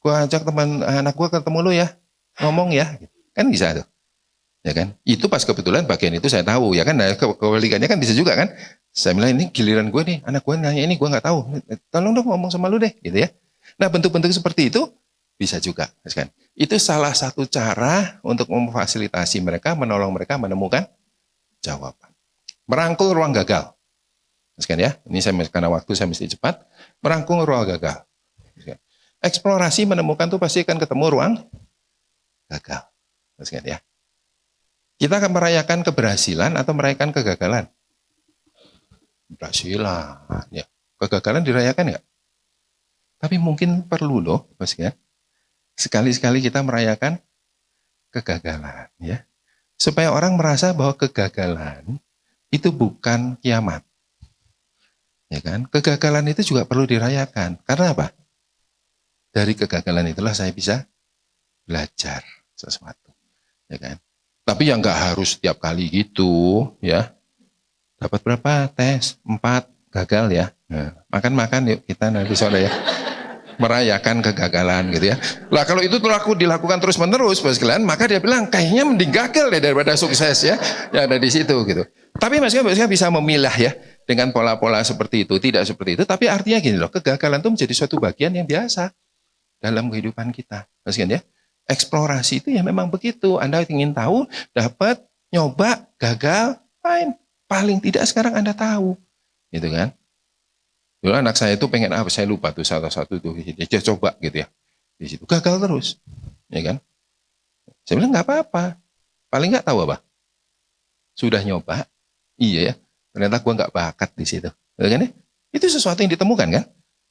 Gue ajak teman anak gue ketemu lu ya. Ngomong ya. Kan bisa tuh. Ya kan? Itu pas kebetulan bagian itu saya tahu ya kan. Nah, kebalikannya kan bisa juga kan. Saya bilang ini giliran gue nih. Anak gue nanya ini gue nggak tahu. Tolong dong ngomong sama lu deh gitu ya. Nah bentuk-bentuk seperti itu bisa juga. Kan? Itu salah satu cara untuk memfasilitasi mereka, menolong mereka menemukan jawaban. Merangkul ruang gagal. Kan ya, ini saya karena waktu saya mesti cepat. Merangkul ruang gagal. Eksplorasi menemukan tuh pasti akan ketemu ruang gagal. Kan ya. Kita akan merayakan keberhasilan atau merayakan kegagalan? Keberhasilan. Ya. Kegagalan dirayakan nggak? Tapi mungkin perlu loh, kan? Sekali-sekali kita merayakan kegagalan, ya, supaya orang merasa bahwa kegagalan itu bukan kiamat, ya kan? Kegagalan itu juga perlu dirayakan. Karena apa? Dari kegagalan itulah saya bisa belajar sesuatu, ya kan? Tapi yang nggak harus setiap kali gitu, ya. Dapat berapa tes? 4 gagal ya. Nah, makan-makan yuk kita nanti sore ya. Merayakan kegagalan gitu ya. Lah kalau itu dilakukan terus menerus Mas Glenn, maka dia bilang kayaknya mending gagal deh daripada sukses ya. Ya ada di situ gitu. Tapi Mas Glenn bisa memilah ya dengan pola-pola seperti itu, tidak seperti itu. Tapi artinya gini loh, kegagalan itu menjadi suatu bagian yang biasa dalam kehidupan kita. Mas Glenn ya. Eksplorasi itu ya memang begitu. Anda ingin tahu, dapat, nyoba, gagal, fine. Paling tidak sekarang Anda tahu, gitu kan? Dulu anak saya itu pengen apa? Saya lupa tuh satu-satu tuh. Dia coba gitu ya. Di situ gagal terus, ya kan? Saya bilang nggak apa-apa. Paling nggak tahu apa. Sudah nyoba, iya ya. Ternyata gua nggak bakat di situ, ya kan? Itu sesuatu yang ditemukan kan?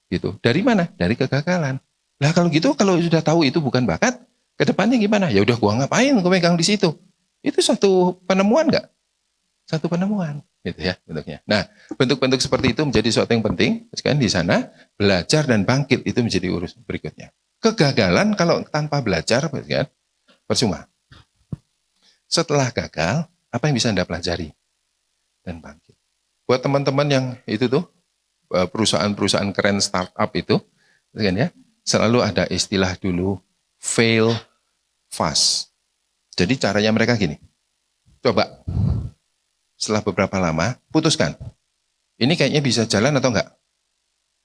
Gitu. Dari mana? Dari kegagalan. Lah kalau gitu, kalau sudah tahu itu bukan bakat, kedepannya gimana? Ya udah gua ngapain? Gua megang di situ. Itu satu penemuan nggak? Satu penemuan, gitu ya bentuknya. Nah, bentuk-bentuk seperti itu menjadi sesuatu yang penting, kan di sana belajar dan bangkit itu menjadi urusan berikutnya. Kegagalan kalau tanpa belajar, kan, percuma. Setelah gagal, apa yang bisa Anda pelajari dan bangkit? Buat teman-teman yang itu tuh perusahaan-perusahaan keren startup itu, kan ya, selalu ada istilah dulu fail fast. Jadi caranya mereka gini, coba. Setelah beberapa lama, putuskan. Ini kayaknya bisa jalan atau enggak?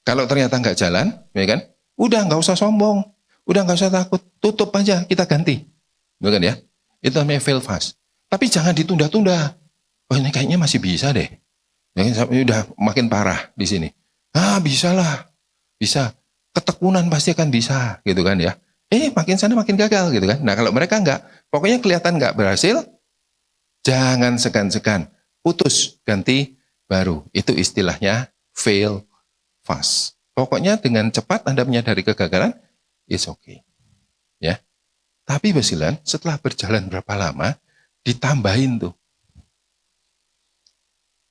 Kalau ternyata enggak jalan, ya kan? Udah enggak usah sombong. Udah enggak usah takut. Tutup aja, kita ganti. Bukan ya? Itu namanya fail fast. Tapi jangan ditunda-tunda. Oh ini kayaknya masih bisa deh. Ya, udah makin parah di sini. Bisa lah. Bisa. Ketekunan pasti akan bisa. Gitu kan ya. Makin sana makin gagal gitu kan. Nah kalau mereka enggak, pokoknya kelihatan enggak berhasil, jangan segan-segan. Putus, ganti baru. Itu istilahnya fail fast. Pokoknya dengan cepat Anda menyadari kegagalan, it's okay. Ya. Tapi basilan setelah berjalan berapa lama, ditambahin tuh.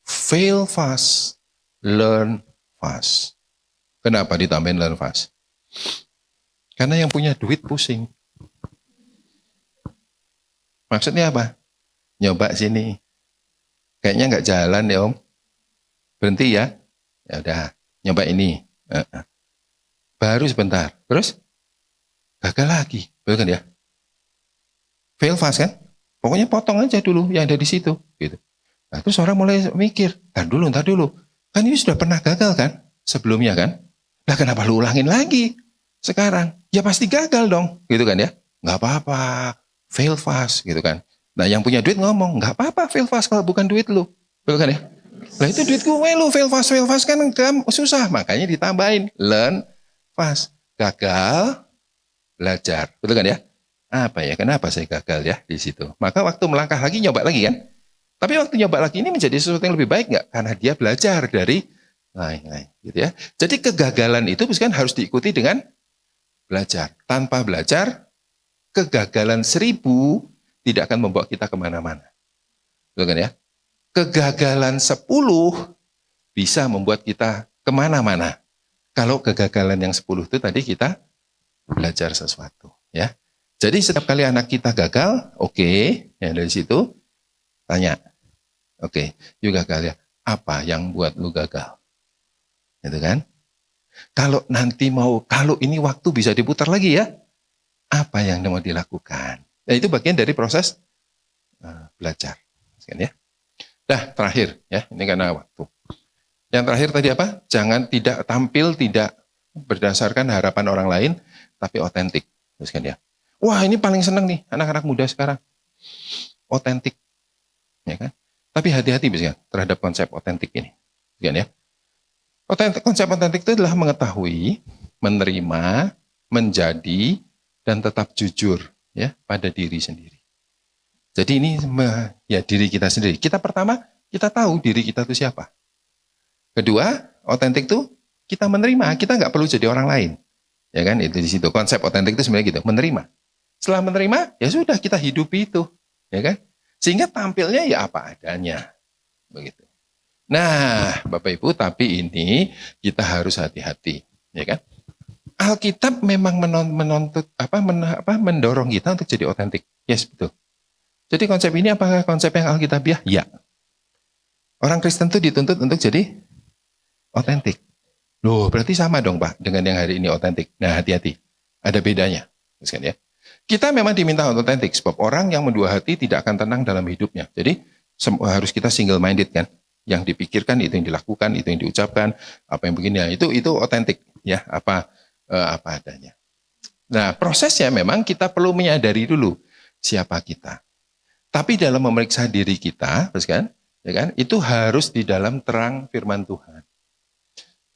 Fail fast, learn fast. Kenapa ditambahin learn fast? Karena yang punya duit pusing. Maksudnya apa? Nyoba sini. Kayaknya nggak jalan ya Om. Berhenti ya. Ya udah, nyoba ini. Baru sebentar. Terus gagal lagi. Betul kan ya? Fail fast kan? Pokoknya potong aja dulu yang ada di situ. Gitu. Nah, terus orang mulai mikir, ntar dulu. Kan ini sudah pernah gagal kan? Sebelumnya kan? Lah kenapa lu ulangin lagi? Sekarang. Ya pasti gagal dong. Gitu kan ya? Nggak apa-apa. Fail fast gitu kan. Nah yang punya duit ngomong, nggak apa-apa fail fast kalau bukan duit lu. Betul kan ya? Lah itu duit gue lu fail fast kan susah. Makanya ditambahin learn fast. Gagal, belajar. Betul kan ya? Apa ya? Kenapa saya gagal ya di situ? Maka waktu melangkah lagi nyoba lagi kan? Tapi waktu nyoba lagi ini menjadi sesuatu yang lebih baik nggak? Karena dia belajar dari lain-lain, gitu ya. Jadi kegagalan itu kan harus diikuti dengan belajar. Tanpa belajar, kegagalan 1000 tidak akan membawa kita kemana-mana. Betul kan ya? Kegagalan 10 bisa membuat kita kemana-mana. Kalau kegagalan yang 10 itu tadi kita belajar sesuatu, ya. Jadi setiap kali anak kita gagal, oke, ya dari situ tanya, oke, you gagal ya, apa yang buat lu gagal? Gitu kan? Kalau nanti kalau ini waktu bisa diputar lagi ya, apa yang mau dilakukan? Nah, itu bagian dari proses belajar, kan ya. Nah, terakhir ya, ini karena waktu. Yang terakhir tadi apa? Jangan tidak tampil tidak berdasarkan harapan orang lain, tapi otentik, kan ya. Wah, ini paling seneng nih anak-anak muda sekarang, otentik, ya kan? Tapi hati-hati kan terhadap konsep otentik ini, kan ya. Konsep otentik itu adalah mengetahui, menerima, menjadi, dan tetap jujur ya pada diri sendiri. Jadi ini ya diri kita sendiri. Pertama, kita tahu diri kita itu siapa. Kedua, otentik itu kita menerima, kita nggak perlu jadi orang lain. Ya kan, itu di situ. Konsep otentik itu sebenarnya gitu, menerima. Setelah menerima, ya sudah kita hidupi itu, ya kan? Sehingga tampilnya ya apa adanya. Begitu. Nah, Bapak Ibu, tapi ini kita harus hati-hati, ya kan? Alkitab memang mendorong kita untuk jadi otentik. Yes, betul. Jadi konsep ini apakah konsep yang Alkitabiah? Ya. Orang Kristen itu dituntut untuk jadi otentik. Loh, berarti sama dong, Pak, dengan yang hari ini otentik. Nah, hati-hati. Ada bedanya. Kan ya? Kita memang diminta untuk otentik, sebab orang yang mendua hati tidak akan tenang dalam hidupnya. Jadi, harus kita single minded kan. Yang dipikirkan, itu yang dilakukan, itu yang diucapkan, apa yang begini. Itu otentik. Ya, apa adanya. Nah, prosesnya memang kita perlu menyadari dulu siapa kita. Tapi dalam memeriksa diri kita, kan, ya kan, itu harus di dalam terang firman Tuhan.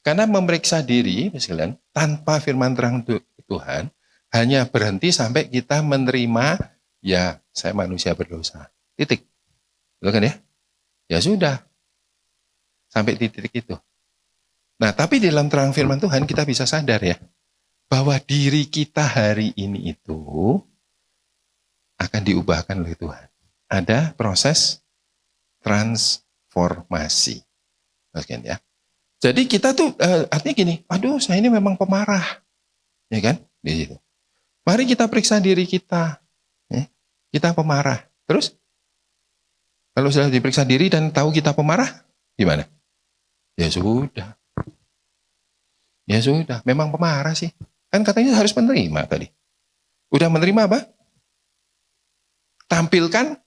Karena memeriksa diri, misalnya, tanpa firman terang Tuhan, hanya berhenti sampai kita menerima, ya saya manusia berdosa. Titik. Betul kan ya? Ya sudah. Sampai di titik itu. Nah, tapi di dalam terang firman Tuhan kita bisa sadar ya, bahwa diri kita hari ini itu akan diubahkan oleh Tuhan. Ada proses transformasi. Kan ya? Jadi kita tuh artinya gini, aduh saya ini memang pemarah. Ya kan? Di situ. Mari kita periksa diri kita. Ya. Kita pemarah. Terus? Kalau sudah diperiksa diri dan tahu kita pemarah, gimana? Ya sudah. Ya sudah, memang pemarah sih. Kan katanya harus menerima tadi. Udah menerima apa? Tampilkan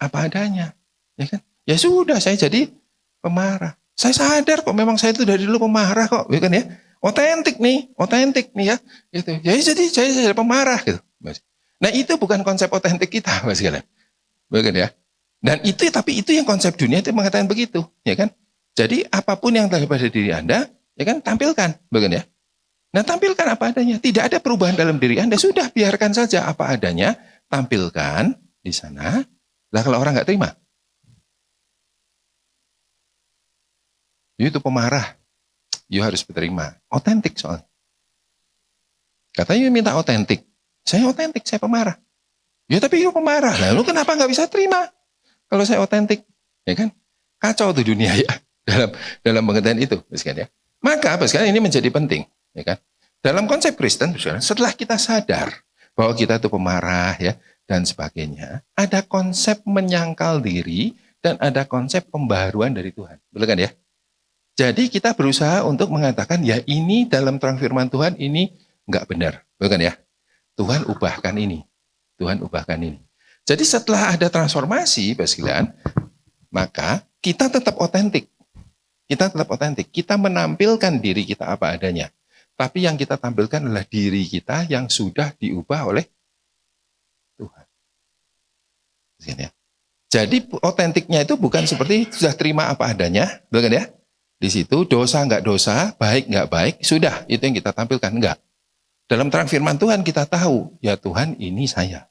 apa adanya. Ya kan? Ya sudah, saya jadi pemarah. Saya sadar kok memang saya itu dari dulu pemarah kok, ya kan ya? Otentik nih ya. Gitu. Ya jadi saya pemarah gitu. Nah, itu bukan konsep otentik kita, Mas sekalian. Bukan ya? Dan tapi itu yang konsep dunia itu mengatakan begitu, ya kan? Jadi apapun yang terjadi pada diri Anda, ya kan, tampilkan, bukan ya? Nah, tampilkan apa adanya. Tidak ada perubahan dalam diri Anda, sudah biarkan saja apa adanya, tampilkan di sana. Lah kalau orang nggak terima, itu pemarah. You harus berterima. Otentik soalnya. Katanya minta otentik. Saya otentik, saya pemarah. Ya tapi you pemarah. Lalu kenapa nggak bisa terima? Kalau saya otentik, ya kan? Kacau tuh dunia ya dalam pengertian itu, kan ya. Maka apa sekarang ini menjadi penting, ya kan? Dalam konsep Kristen, setelah kita sadar bahwa kita itu pemarah ya dan sebagainya, ada konsep menyangkal diri dan ada konsep pembaharuan dari Tuhan. Betul kan ya? Jadi kita berusaha untuk mengatakan, ya ini dalam terang firman Tuhan ini enggak benar. Bukan ya? Tuhan ubahkan ini. Tuhan ubahkan ini. Jadi setelah ada transformasi, Bapak sekalian, maka kita tetap otentik. Kita tetap otentik. Kita menampilkan diri kita apa adanya. Tapi yang kita tampilkan adalah diri kita yang sudah diubah oleh Tuhan. Ya. Jadi otentiknya itu bukan seperti sudah terima apa adanya, bukan ya? Di situ dosa nggak dosa, baik nggak baik, sudah itu yang kita tampilkan, enggak. Dalam terang firman Tuhan kita tahu, ya Tuhan ini saya.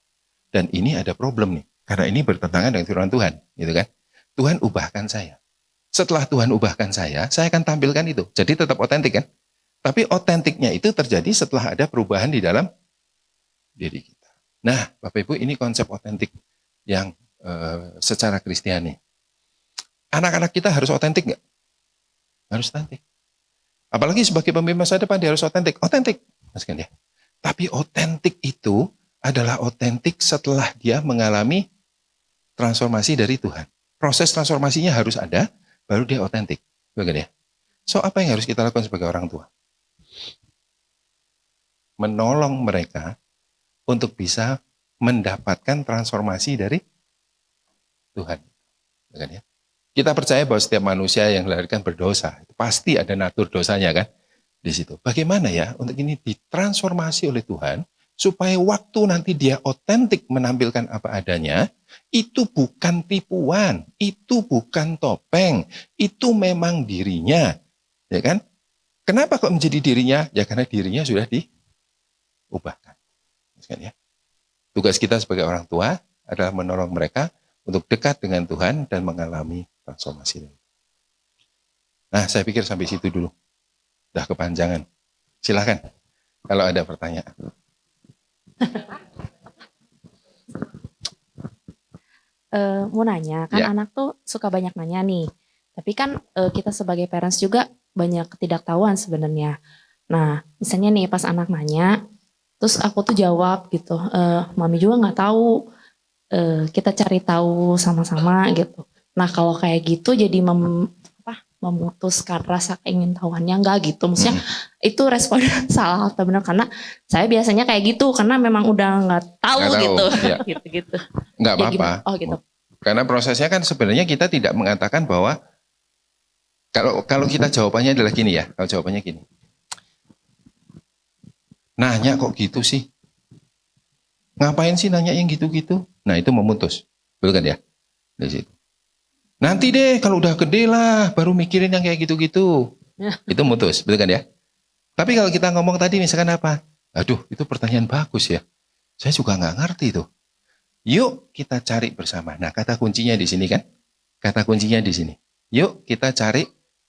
Dan ini ada problem nih, karena ini bertentangan dengan firman Tuhan, gitu kan? Tuhan ubahkan saya. Setelah Tuhan ubahkan saya akan tampilkan itu. Jadi tetap otentik kan? Tapi otentiknya itu terjadi setelah ada perubahan di dalam diri kita. Nah, Bapak Ibu, ini konsep otentik yang secara Kristiani. Anak-anak kita harus otentik nggak? Harus otentik. Apalagi sebagai pemimpin masa depan dia harus otentik. Otentik, Mas kan ya. Tapi otentik itu adalah otentik setelah dia mengalami transformasi dari Tuhan. Proses transformasinya harus ada, baru dia otentik. Bukan ya? So, apa yang harus kita lakukan sebagai orang tua? Menolong mereka untuk bisa mendapatkan transformasi dari Tuhan. Bukan ya? Kita percaya bahwa setiap manusia yang dilahirkan berdosa. Pasti ada natur dosanya kan di situ. Bagaimana ya untuk ini ditransformasi oleh Tuhan supaya waktu nanti dia otentik menampilkan apa adanya, itu bukan tipuan, itu bukan topeng, itu memang dirinya. Ya kan? Kenapa kok menjadi dirinya? Ya karena dirinya sudah diubahkan. Ya. Tugas kita sebagai orang tua adalah menolong mereka untuk dekat dengan Tuhan dan mengalami transformasi. Nah, saya pikir sampai situ dulu. Udah kepanjangan. Silakan kalau ada pertanyaan. Mau nanya, kan Ya. anak tuh suka banyak nanya nih. Tapi kan kita sebagai parents juga banyak ketidaktahuan sebenarnya. Nah, misalnya nih pas anak nanya, terus aku tuh jawab gitu, mami juga nggak tahu, kita cari tahu sama-sama gitu. Nah kalau kayak gitu jadi memutuskan rasa keingintahuannya enggak gitu. Maksudnya itu respon salah atau benar, karena saya biasanya kayak gitu karena memang udah nggak tahu gitu. Ya. gitu. Nggak Ya, apa-apa. Oh gitu. Karena prosesnya kan sebenarnya kita tidak mengatakan bahwa kalau kita jawabannya adalah gini ya. Kalau jawabannya gini. Nanya kok gitu sih? Ngapain sih nanya yang gitu-gitu? Nah itu memutus. Betul kan ya? Di situ. Nanti deh kalau udah gede lah baru mikirin yang kayak gitu-gitu. Itu mutus, betul kan ya? Tapi kalau kita ngomong tadi misalkan apa? Aduh itu pertanyaan bagus ya. Saya juga nggak ngerti tuh. Yuk kita cari bersama. Nah kata kuncinya di sini kan? Kata kuncinya di sini. Yuk kita cari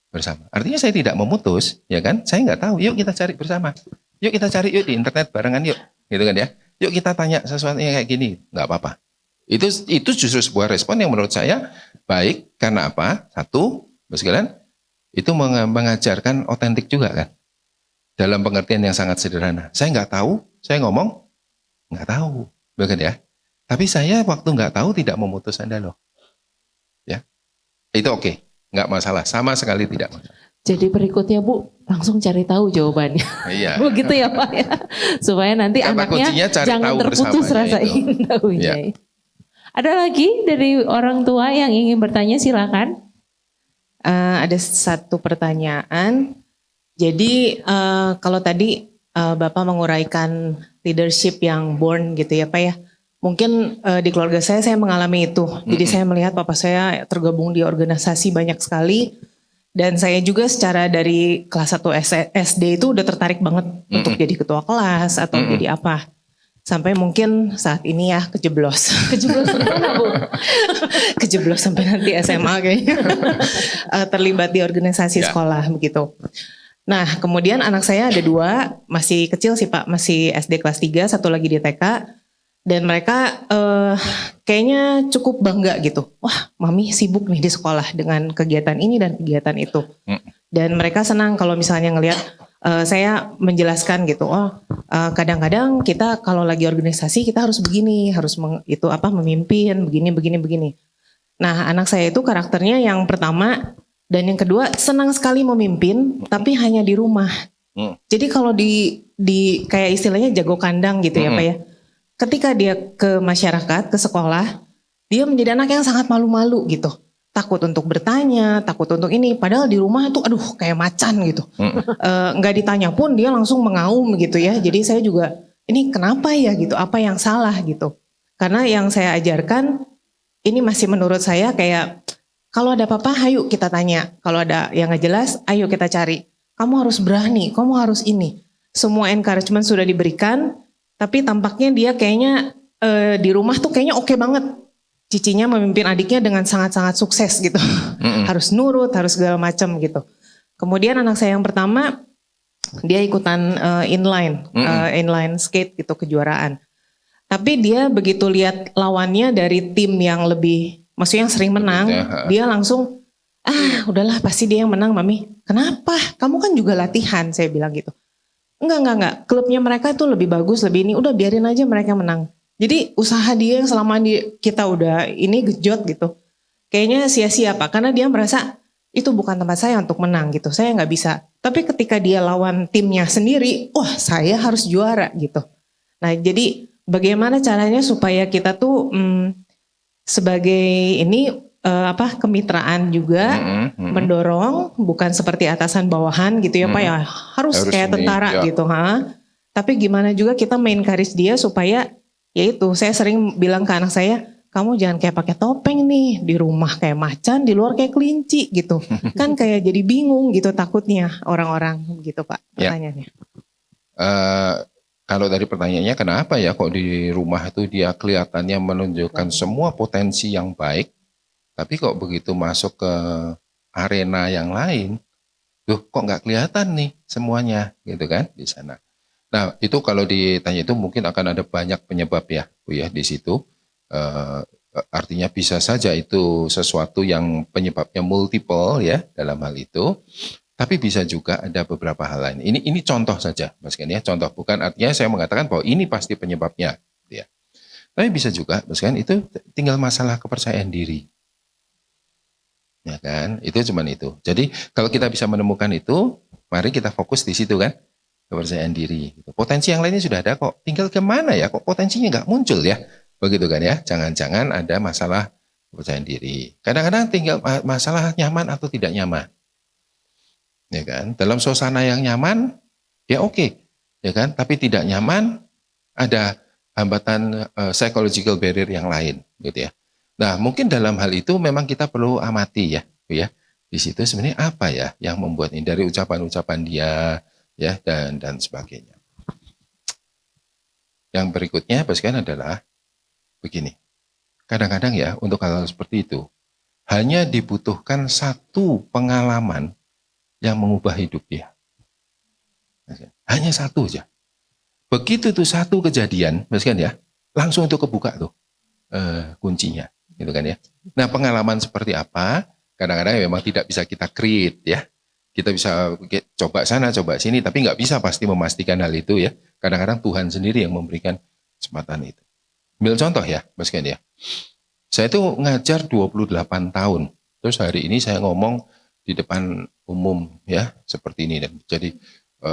bersama. Artinya saya tidak memutus, ya kan? Saya nggak tahu. Yuk kita cari bersama. Yuk kita cari yuk di internet barengan yuk. Gitu kan ya? Yuk kita tanya sesuatu yang kayak gini. Nggak apa-apa. Itu justru sebuah respon yang menurut saya baik. Karena apa? Satu, sekalian, itu mengajarkan otentik juga kan. Dalam pengertian yang sangat sederhana. Saya nggak tahu, saya ngomong nggak tahu. Bukan ya? Tapi saya waktu nggak tahu tidak memutus Anda loh. Ya, itu oke. Nggak masalah. Sama sekali tidak masalah. Jadi berikutnya Bu, langsung cari tahu jawabannya. Iya. Begitu ya Pak ya. Supaya nanti Kata anaknya cari jangan tahu terputus bersamanya rasa itu. ingin tahunya. Ya. Ada lagi dari orang tua yang ingin bertanya, silakan. Ada satu pertanyaan. Jadi kalau tadi Bapak menguraikan leadership yang born gitu ya Pak ya. Mungkin di keluarga saya mengalami itu. Jadi saya melihat papa saya tergabung di organisasi banyak sekali. Dan saya juga secara dari kelas 1 SD itu udah tertarik banget untuk jadi ketua kelas atau jadi apa. Sampai mungkin saat ini ya kejeblos. Kejeblos gimana Bu? Kejeblos sampai nanti SMA kayaknya. Terlibat di organisasi sekolah begitu. Nah kemudian anak saya ada 2, masih kecil sih Pak, masih SD kelas 3, satu lagi di TK. Dan mereka kayaknya cukup bangga gitu. Wah mami sibuk nih di sekolah dengan kegiatan ini dan kegiatan itu. Dan mereka senang kalau misalnya ngelihat saya menjelaskan gitu. Kadang-kadang kita kalau lagi organisasi kita harus begini, harus memimpin, begini. Nah anak saya itu karakternya yang pertama dan yang kedua senang sekali memimpin, tapi hanya di rumah. Jadi kalau di kayak istilahnya jago kandang gitu ya Pak ya. Ketika dia ke masyarakat, ke sekolah, dia menjadi anak yang sangat malu-malu gitu. Takut untuk bertanya, takut untuk ini. Padahal di rumah itu aduh kayak macan gitu. Nggak ditanya pun dia langsung mengaum gitu ya. Jadi saya juga ini kenapa ya gitu, apa yang salah gitu. Karena yang saya ajarkan ini masih menurut saya kayak kalau ada apa-apa ayo kita tanya. Kalau ada yang nggak jelas ayo kita cari. Kamu harus berani, kamu harus ini. Semua encouragement sudah diberikan, tapi tampaknya dia kayaknya di rumah tuh kayaknya oke banget. Cicinya memimpin adiknya dengan sangat-sangat sukses gitu. Harus nurut, harus segala macam gitu. Kemudian anak saya yang pertama dia ikutan inline skate gitu kejuaraan. Tapi dia begitu lihat lawannya dari tim yang lebih, maksudnya yang sering menang, dia langsung, udahlah pasti dia yang menang mami. Kenapa? Kamu kan juga latihan, saya bilang gitu. Enggak. Klubnya mereka itu lebih bagus, lebih ini, udah biarin aja mereka menang. Jadi usaha dia yang selama kita udah ini gejot gitu, kayaknya sia-sia Pak, karena dia merasa itu bukan tempat saya untuk menang gitu, saya nggak bisa. Tapi ketika dia lawan timnya sendiri, wah saya harus juara gitu. Nah jadi bagaimana caranya supaya kita tuh sebagai ini kemitraan juga mendorong, bukan seperti atasan bawahan gitu ya Pak ya, harus kayak tentara gitu Tapi gimana juga kita encourage dia supaya yaitu saya sering bilang ke anak saya, kamu jangan kayak pakai topeng nih, di rumah kayak macan, di luar kayak kelinci gitu. Kan kayak jadi bingung gitu takutnya orang-orang gitu Pak pertanyaannya. Kalau dari pertanyaannya kenapa ya kok di rumah itu dia kelihatannya menunjukkan semua potensi yang baik, tapi kok begitu masuk ke arena yang lain, kok nggak kelihatan nih semuanya gitu kan di sana. Nah itu kalau ditanya itu mungkin akan ada banyak penyebab ya Bu ya di situ. Artinya bisa saja itu sesuatu yang penyebabnya multiple ya dalam hal itu. Tapi bisa juga ada beberapa hal lain. Ini contoh saja, Mas Ken ya. Contoh, bukan artinya saya mengatakan bahwa ini pasti penyebabnya. Ya. Tapi bisa juga, Mas Ken, itu tinggal masalah kepercayaan diri. Ya kan, itu cuman itu. Jadi kalau kita bisa menemukan itu, mari kita fokus di situ kan, kepercayaan diri. Potensi yang lainnya sudah ada kok. Tinggal kemana ya? Kok potensinya nggak muncul ya? Begitu kan ya? Jangan-jangan ada masalah kepercayaan diri. Kadang-kadang tinggal masalah nyaman atau tidak nyaman. Ya kan, dalam suasana yang nyaman ya oke, ya kan, tapi tidak nyaman ada hambatan psychological barrier yang lain gitu ya. Nah mungkin dalam hal itu memang kita perlu amati ya di situ sebenarnya apa ya yang membuat ini dari ucapan-ucapan dia ya dan sebagainya. Yang berikutnya pastikan adalah begini, kadang-kadang ya untuk hal-hal seperti itu hanya dibutuhkan satu pengalaman yang mengubah hidup dia. Hanya satu aja. Begitu itu satu kejadian, kan ya, langsung itu kebuka tuh kuncinya, gitu kan ya. Nah pengalaman seperti apa? Kadang-kadang memang tidak bisa kita create ya. Kita bisa coba sana, coba sini, tapi nggak bisa pasti memastikan hal itu ya. Kadang-kadang Tuhan sendiri yang memberikan kesempatan itu. Ambil contoh ya, kan ya. Saya itu ngajar 28 tahun. Terus hari ini saya ngomong di depan umum ya seperti ini dan jadi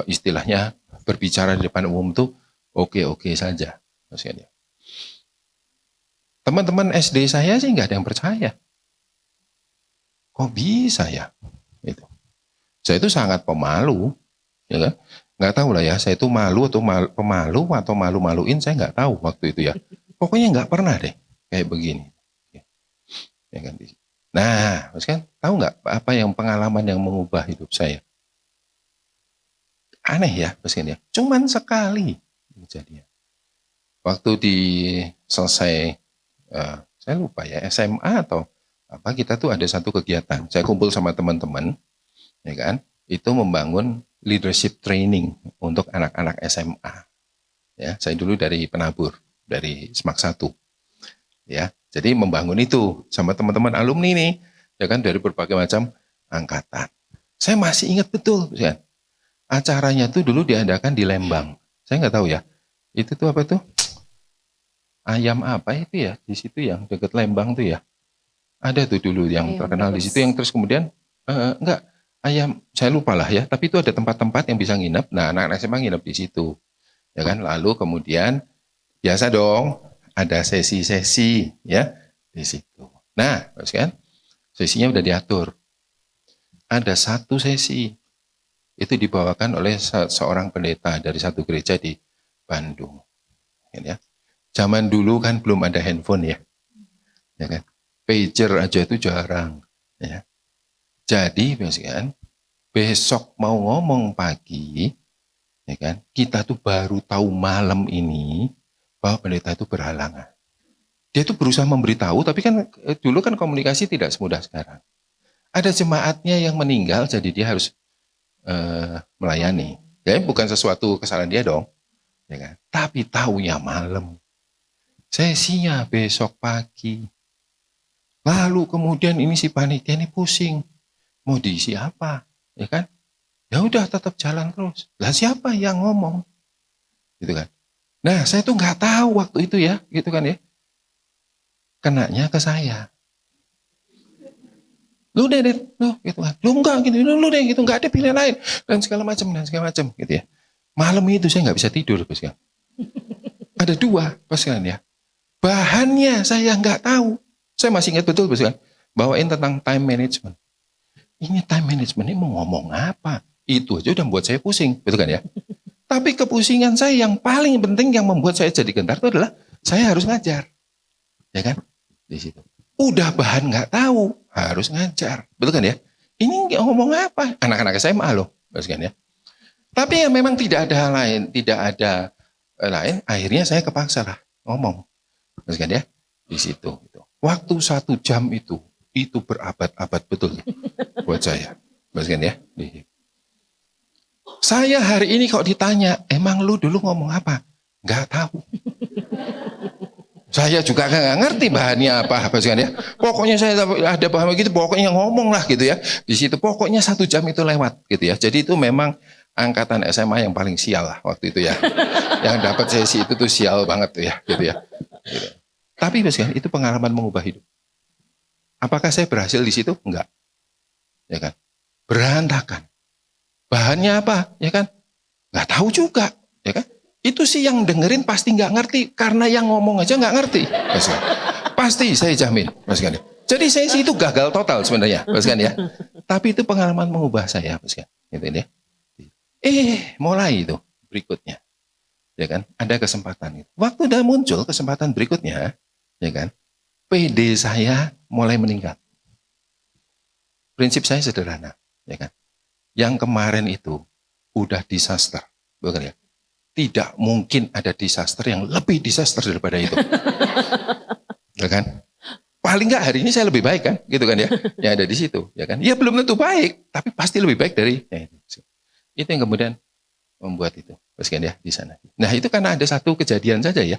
istilahnya berbicara di depan umum tuh oke saja, maksudnya. Teman-teman SD saya sih nggak ada yang percaya. Kok bisa ya? Itu. Saya itu sangat pemalu, ya kan? Nggak tahu lah ya. Saya itu malu atau pemalu atau malu-maluin saya nggak tahu waktu itu ya. Pokoknya nggak pernah deh kayak begini. Ya kan? Nah, Mas kan tahu nggak apa yang pengalaman yang mengubah hidup saya? Aneh ya, Mas kan ya. Cuman sekali kejadian. Waktu selesai, saya lupa ya SMA atau apa kita tuh ada satu kegiatan. Saya kumpul sama teman-teman, ya kan? Itu membangun leadership training untuk anak-anak SMA. Ya, saya dulu dari Penabur, dari Semak 1. Ya. Jadi membangun itu sama teman-teman alumni nih, ya kan dari berbagai macam angkatan. Saya masih ingat betul, kan? Acaranya tuh dulu diadakan di Lembang. Saya nggak tahu ya, itu tuh apa tuh? Ayam apa itu ya di situ yang dekat Lembang tuh ya? Ada tuh dulu yang terkenal di situ yang terus kemudian enggak ayam, saya lupa lah ya. Tapi itu ada tempat-tempat yang bisa nginep. Nah anak-anak SMA nginep di situ, ya kan? Lalu kemudian biasa dong. Ada sesi-sesi ya di situ. Nah, kan sesinya udah diatur. Ada satu sesi itu dibawakan oleh seorang pendeta dari satu gereja di Bandung. Ya. Zaman dulu kan belum ada handphone ya kan. pager aja itu jarang. Ya. Jadi kan, besok mau ngomong pagi, ya kan, kita tuh baru tahu malam ini bahwa pendeta itu berhalangan. Dia tuh berusaha memberitahu, tapi kan dulu kan komunikasi tidak semudah sekarang. Ada jemaatnya yang meninggal, jadi dia harus melayani. Ya, bukan sesuatu kesalahan dia dong, ya kan. Tapi taunya malam, sesinya besok pagi. Lalu kemudian ini si panitia ini pusing, mau diisi apa, ya kan? Ya udah tetap jalan terus. Lah siapa yang ngomong? Gitu kan. Nah, saya tuh nggak tahu waktu itu ya, gitu kan ya. Kenanya ke saya. Lu deh, lu gitu kan. Lu enggak gitu, lu deh gitu, enggak ada pilihan lain dan segala macam gitu ya. Malam itu saya nggak bisa tidur, Bos kan. Ada dua, Bos kan ya. Bahannya saya nggak tahu. Saya masih ingat betul, Bos kan. Bawain tentang time management. Ini time management ini mau ngomong apa? Itu aja udah membuat saya pusing, betul kan ya? Tapi kepusingan saya yang paling penting yang membuat saya jadi gentar itu adalah saya harus ngajar. Ya kan? Di situ. Udah bahan nggak tahu, harus ngajar. Betul kan ya? Ini ngomong apa? Anak-anak SMA loh, betul kan ya? Tapi ya memang tidak ada lain, akhirnya saya kepaksa lah ngomong. Betul kan ya? Di situ. Waktu 1 jam itu berabad-abad betul buat saya. Betul kan ya? Saya hari ini kok ditanya, emang lu dulu ngomong apa? Nggak tahu. Saya juga nggak ngerti bahannya apa, kan ya. Pokoknya saya ada bahan begitu, pokoknya ngomong lah gitu ya. Di situ pokoknya 1 jam itu lewat gitu ya. Jadi itu memang angkatan SMA yang paling sial lah waktu itu ya. Yang dapat sesi itu tuh sial banget tuh ya, gitu ya. Gitu. Tapi kan itu pengalaman mengubah hidup. Apakah saya berhasil di situ? Enggak. Ya kan? Berantakan. Bahannya apa? Ya kan? Nggak tahu juga, ya kan? Itu sih yang dengerin pasti nggak ngerti karena yang ngomong aja nggak ngerti, Mas kan? Pasti saya jamin, Mas kan? Jadi saya sih itu gagal total sebenarnya, Mas kan ya. Tapi itu pengalaman mengubah saya, Mas kan? Gitu ya. Mulai itu berikutnya, ya kan? Ada kesempatan itu. Waktu udah muncul kesempatan berikutnya, ya kan? PD saya mulai meningkat. Prinsip saya sederhana, ya kan? Yang kemarin itu udah disaster, bukan ya? Tidak mungkin ada disaster yang lebih disaster daripada itu, ya kan? Paling nggak hari ini saya lebih baik kan, gitu kan ya? Ya ada di situ, ya kan? Ya belum tentu baik, tapi pasti lebih baik dari itu yang kemudian membuat itu, kan ya di sana. Nah itu karena ada satu kejadian saja ya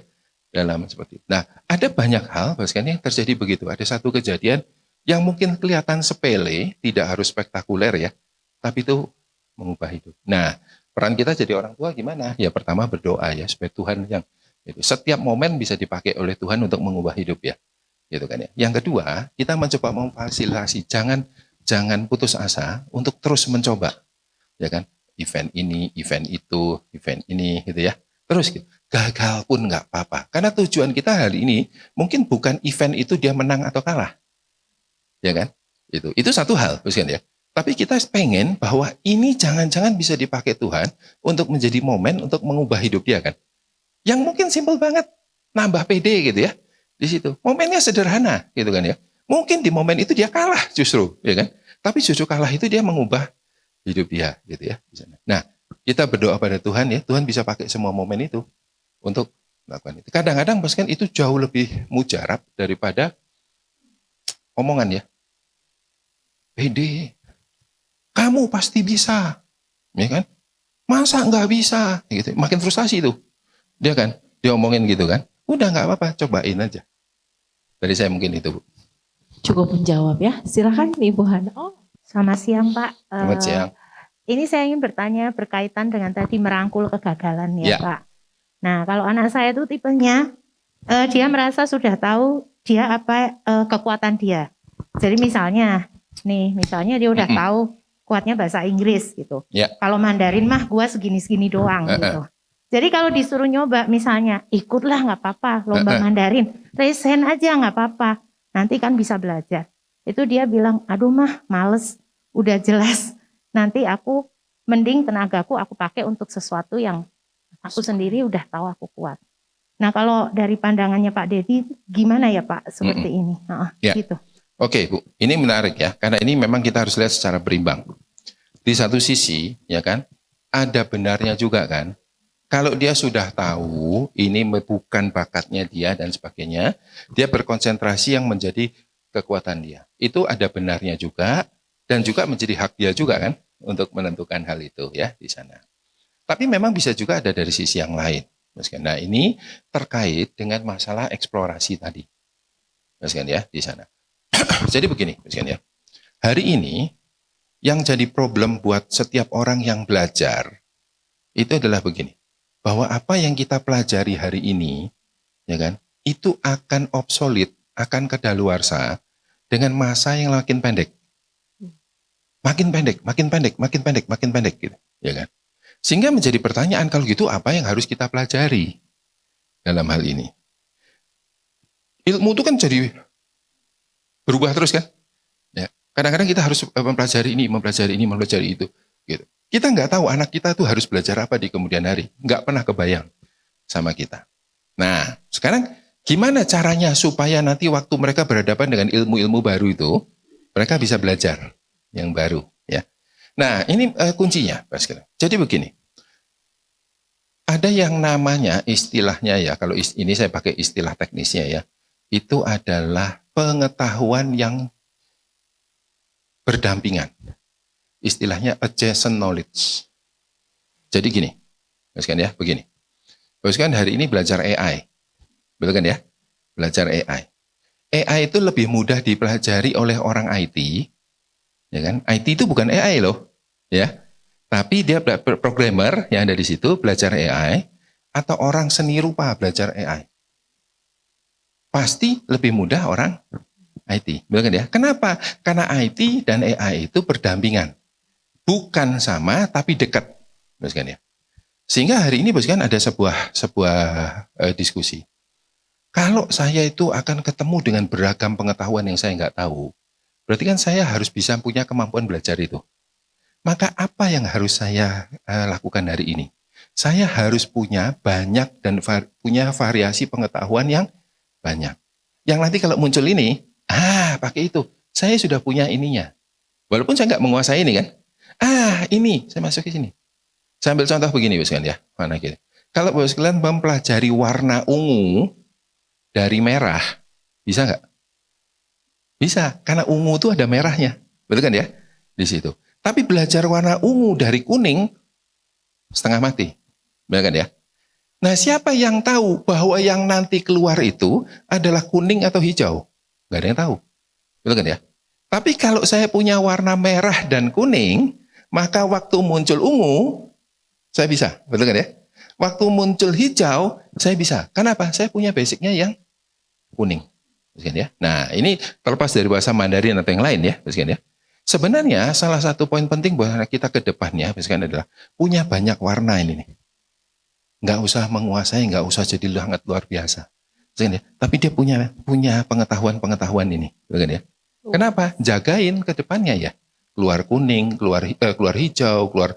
dalam seperti itu. Nah ada banyak hal, kan yang terjadi begitu. Ada satu kejadian yang mungkin kelihatan sepele, tidak harus spektakuler ya. Tapi itu mengubah hidup. Nah, peran kita jadi orang tua gimana? Ya pertama berdoa ya, supaya Tuhan yang itu setiap momen bisa dipakai oleh Tuhan untuk mengubah hidup ya. Gitu kan ya. Yang kedua, kita mencoba memfasilitasi, jangan putus asa untuk terus mencoba. Ya kan? Event ini, event itu, event ini gitu ya. Terus gitu. Gagal pun nggak apa-apa. Karena tujuan kita hari ini mungkin bukan event itu dia menang atau kalah. Ya kan? Itu satu hal, kan ya. Tapi kita pengen bahwa ini jangan-jangan bisa dipakai Tuhan untuk menjadi momen untuk mengubah hidup dia kan. Yang mungkin simpel banget, nambah PD gitu ya. Di situ. Momennya sederhana gitu kan ya. Mungkin di momen itu dia kalah justru, ya kan. Tapi justru kalah itu dia mengubah hidup dia gitu ya. Nah, kita berdoa pada Tuhan ya, Tuhan bisa pakai semua momen itu untuk melakukan itu. Kadang-kadang kan itu jauh lebih mujarab daripada omongan ya. PD, kamu pasti bisa, ya kan? Masa nggak bisa? Gitu. Makin frustasi itu, dia kan, dia omongin gitu kan? Udah nggak apa-apa, cobain aja. Dari saya mungkin itu, Bu. Cukup menjawab ya. Silakan Ibu Hana. Oh, selamat siang Pak. Selamat siang. Ini saya ingin bertanya berkaitan dengan tadi merangkul kegagalan ya, Ya. Pak. Nah kalau anak saya itu tipenya dia merasa sudah tahu dia apa kekuatan dia. Jadi misalnya dia udah tahu kuatnya bahasa Inggris gitu. Ya. Kalau Mandarin mah gua segini-segini doang gitu. Jadi kalau disuruh nyoba misalnya ikutlah nggak apa-apa lomba Mandarin, resen aja nggak apa-apa. Nanti kan bisa belajar. Itu dia bilang, aduh mah males, udah jelas. Nanti aku mending tenagaku aku pakai untuk sesuatu yang aku sendiri udah tahu aku kuat. Nah kalau dari pandangannya Pak Dedi gimana ya Pak seperti ini? Ya. Gitu. Oke Bu, ini menarik ya, karena ini memang kita harus lihat secara berimbang. Di satu sisi, ya kan, ada benarnya juga kan, kalau dia sudah tahu ini bukan bakatnya dia dan sebagainya, dia berkonsentrasi yang menjadi kekuatan dia. Itu ada benarnya juga, dan juga menjadi hak dia juga kan, untuk menentukan hal itu ya di sana. Tapi memang bisa juga ada dari sisi yang lain. Nah ini terkait dengan masalah eksplorasi tadi, ya di sana. Jadi begini, ya. Hari ini yang jadi problem buat setiap orang yang belajar itu adalah begini, bahwa apa yang kita pelajari hari ini, ya kan, itu akan obsolet, akan kadaluarsa dengan masa yang makin pendek, makin pendek, gitu, ya kan. Sehingga menjadi pertanyaan kalau gitu apa yang harus kita pelajari dalam hal ini? Ilmu itu kan jadi berubah terus kan? Ya. Kadang-kadang kita harus mempelajari ini, mempelajari itu. Gitu. Kita nggak tahu anak kita tuh harus belajar apa di kemudian hari. Nggak pernah kebayang sama kita. Nah, sekarang gimana caranya supaya nanti waktu mereka berhadapan dengan ilmu-ilmu baru itu, mereka bisa belajar yang baru. Ya. Nah, ini kuncinya. Jadi begini, ada yang namanya istilahnya ya, kalau ini saya pakai istilah teknisnya ya, itu adalah pengetahuan yang berdampingan. Istilahnya adjacent knowledge. Jadi gini, ya, begini. Kan hari ini belajar AI. Betul kan ya? Belajar AI. AI itu lebih mudah dipelajari oleh orang IT. Ya kan? IT itu bukan AI loh, ya. Tapi dia programmer yang ada di situ belajar AI atau orang seni rupa belajar AI. Pasti lebih mudah orang IT, betul kan ya? Kenapa? Karena IT dan AI itu berdampingan, bukan sama tapi dekat, betul kan ya? Sehingga hari ini bos kan ada sebuah diskusi. Kalau saya itu akan ketemu dengan beragam pengetahuan yang saya nggak tahu, berarti kan saya harus bisa punya kemampuan belajar itu. Maka apa yang harus saya lakukan hari ini? Saya harus punya banyak dan punya variasi pengetahuan yang banyak. Yang nanti kalau muncul ini, pakai itu. Saya sudah punya ininya. Walaupun saya nggak menguasai ini kan. Ini saya masuk ke sini. Saya ambil contoh begini bos kan ya. Mana gitu. Kalau bos kalian mempelajari warna ungu dari merah, bisa nggak? Bisa, karena ungu itu ada merahnya. Betul kan ya? Di situ. Tapi belajar warna ungu dari kuning, setengah mati. Betul kan ya? Nah, siapa yang tahu bahwa yang nanti keluar itu adalah kuning atau hijau? Nggak ada yang tahu. Betul kan ya? Tapi kalau saya punya warna merah dan kuning, maka waktu muncul ungu, saya bisa. Betul kan ya? Waktu muncul hijau, saya bisa. Kenapa? Saya punya basicnya yang kuning. Betul kan ya? Nah, ini terlepas dari bahasa Mandarin atau yang lain ya. Betul kan ya? Sebenarnya salah satu poin penting buat kita ke depannya betul kan adalah punya banyak warna ini nih. Nggak usah menguasai, nggak usah jadi sangat luar biasa. Tapi dia punya pengetahuan ini. Ya. Kenapa? Jagain ke depannya ya. Keluar kuning, keluar hijau, keluar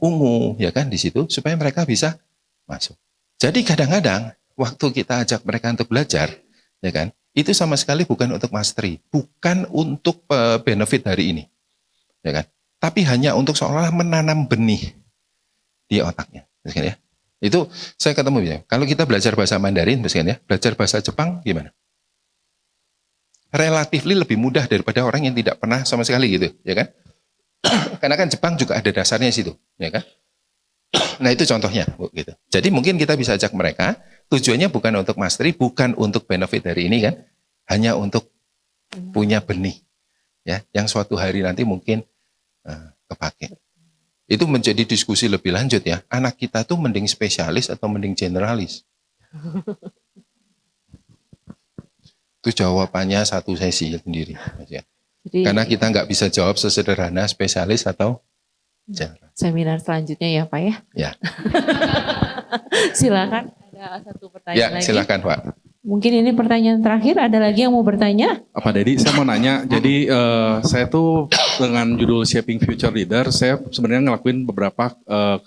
ungu, ya kan di situ supaya mereka bisa masuk. Jadi kadang-kadang waktu kita ajak mereka untuk belajar, ya kan, itu sama sekali bukan untuk mastery, bukan untuk benefit hari ini, ya kan. Tapi hanya untuk seolah-olah menanam benih di otaknya, ya kan ya. Itu saya ketemu ya. Kalau kita belajar bahasa Mandarin, misalnya ya, belajar bahasa Jepang gimana? Relatif lebih mudah daripada orang yang tidak pernah sama sekali gitu, ya kan? Karena kan Jepang juga ada dasarnya di situ, ya kan? Nah itu contohnya, gitu. Jadi mungkin kita bisa ajak mereka, tujuannya bukan untuk mastery, bukan untuk benefit dari ini kan, hanya untuk punya benih, ya, yang suatu hari nanti mungkin kepake. Itu menjadi diskusi lebih lanjut ya. Anak kita tuh mending spesialis atau mending generalis? Itu jawabannya satu sesi sendiri. Jadi, karena kita nggak bisa jawab sesederhana spesialis atau generalis. Seminar selanjutnya ya Pak ya? Ya. Silakan. Ada satu pertanyaan lagi. Ya silakan Pak. Mungkin ini pertanyaan terakhir, ada lagi yang mau bertanya? Pak Dedi, saya mau nanya, jadi saya tuh dengan judul Shaping Future Leader, saya sebenarnya ngelakuin beberapa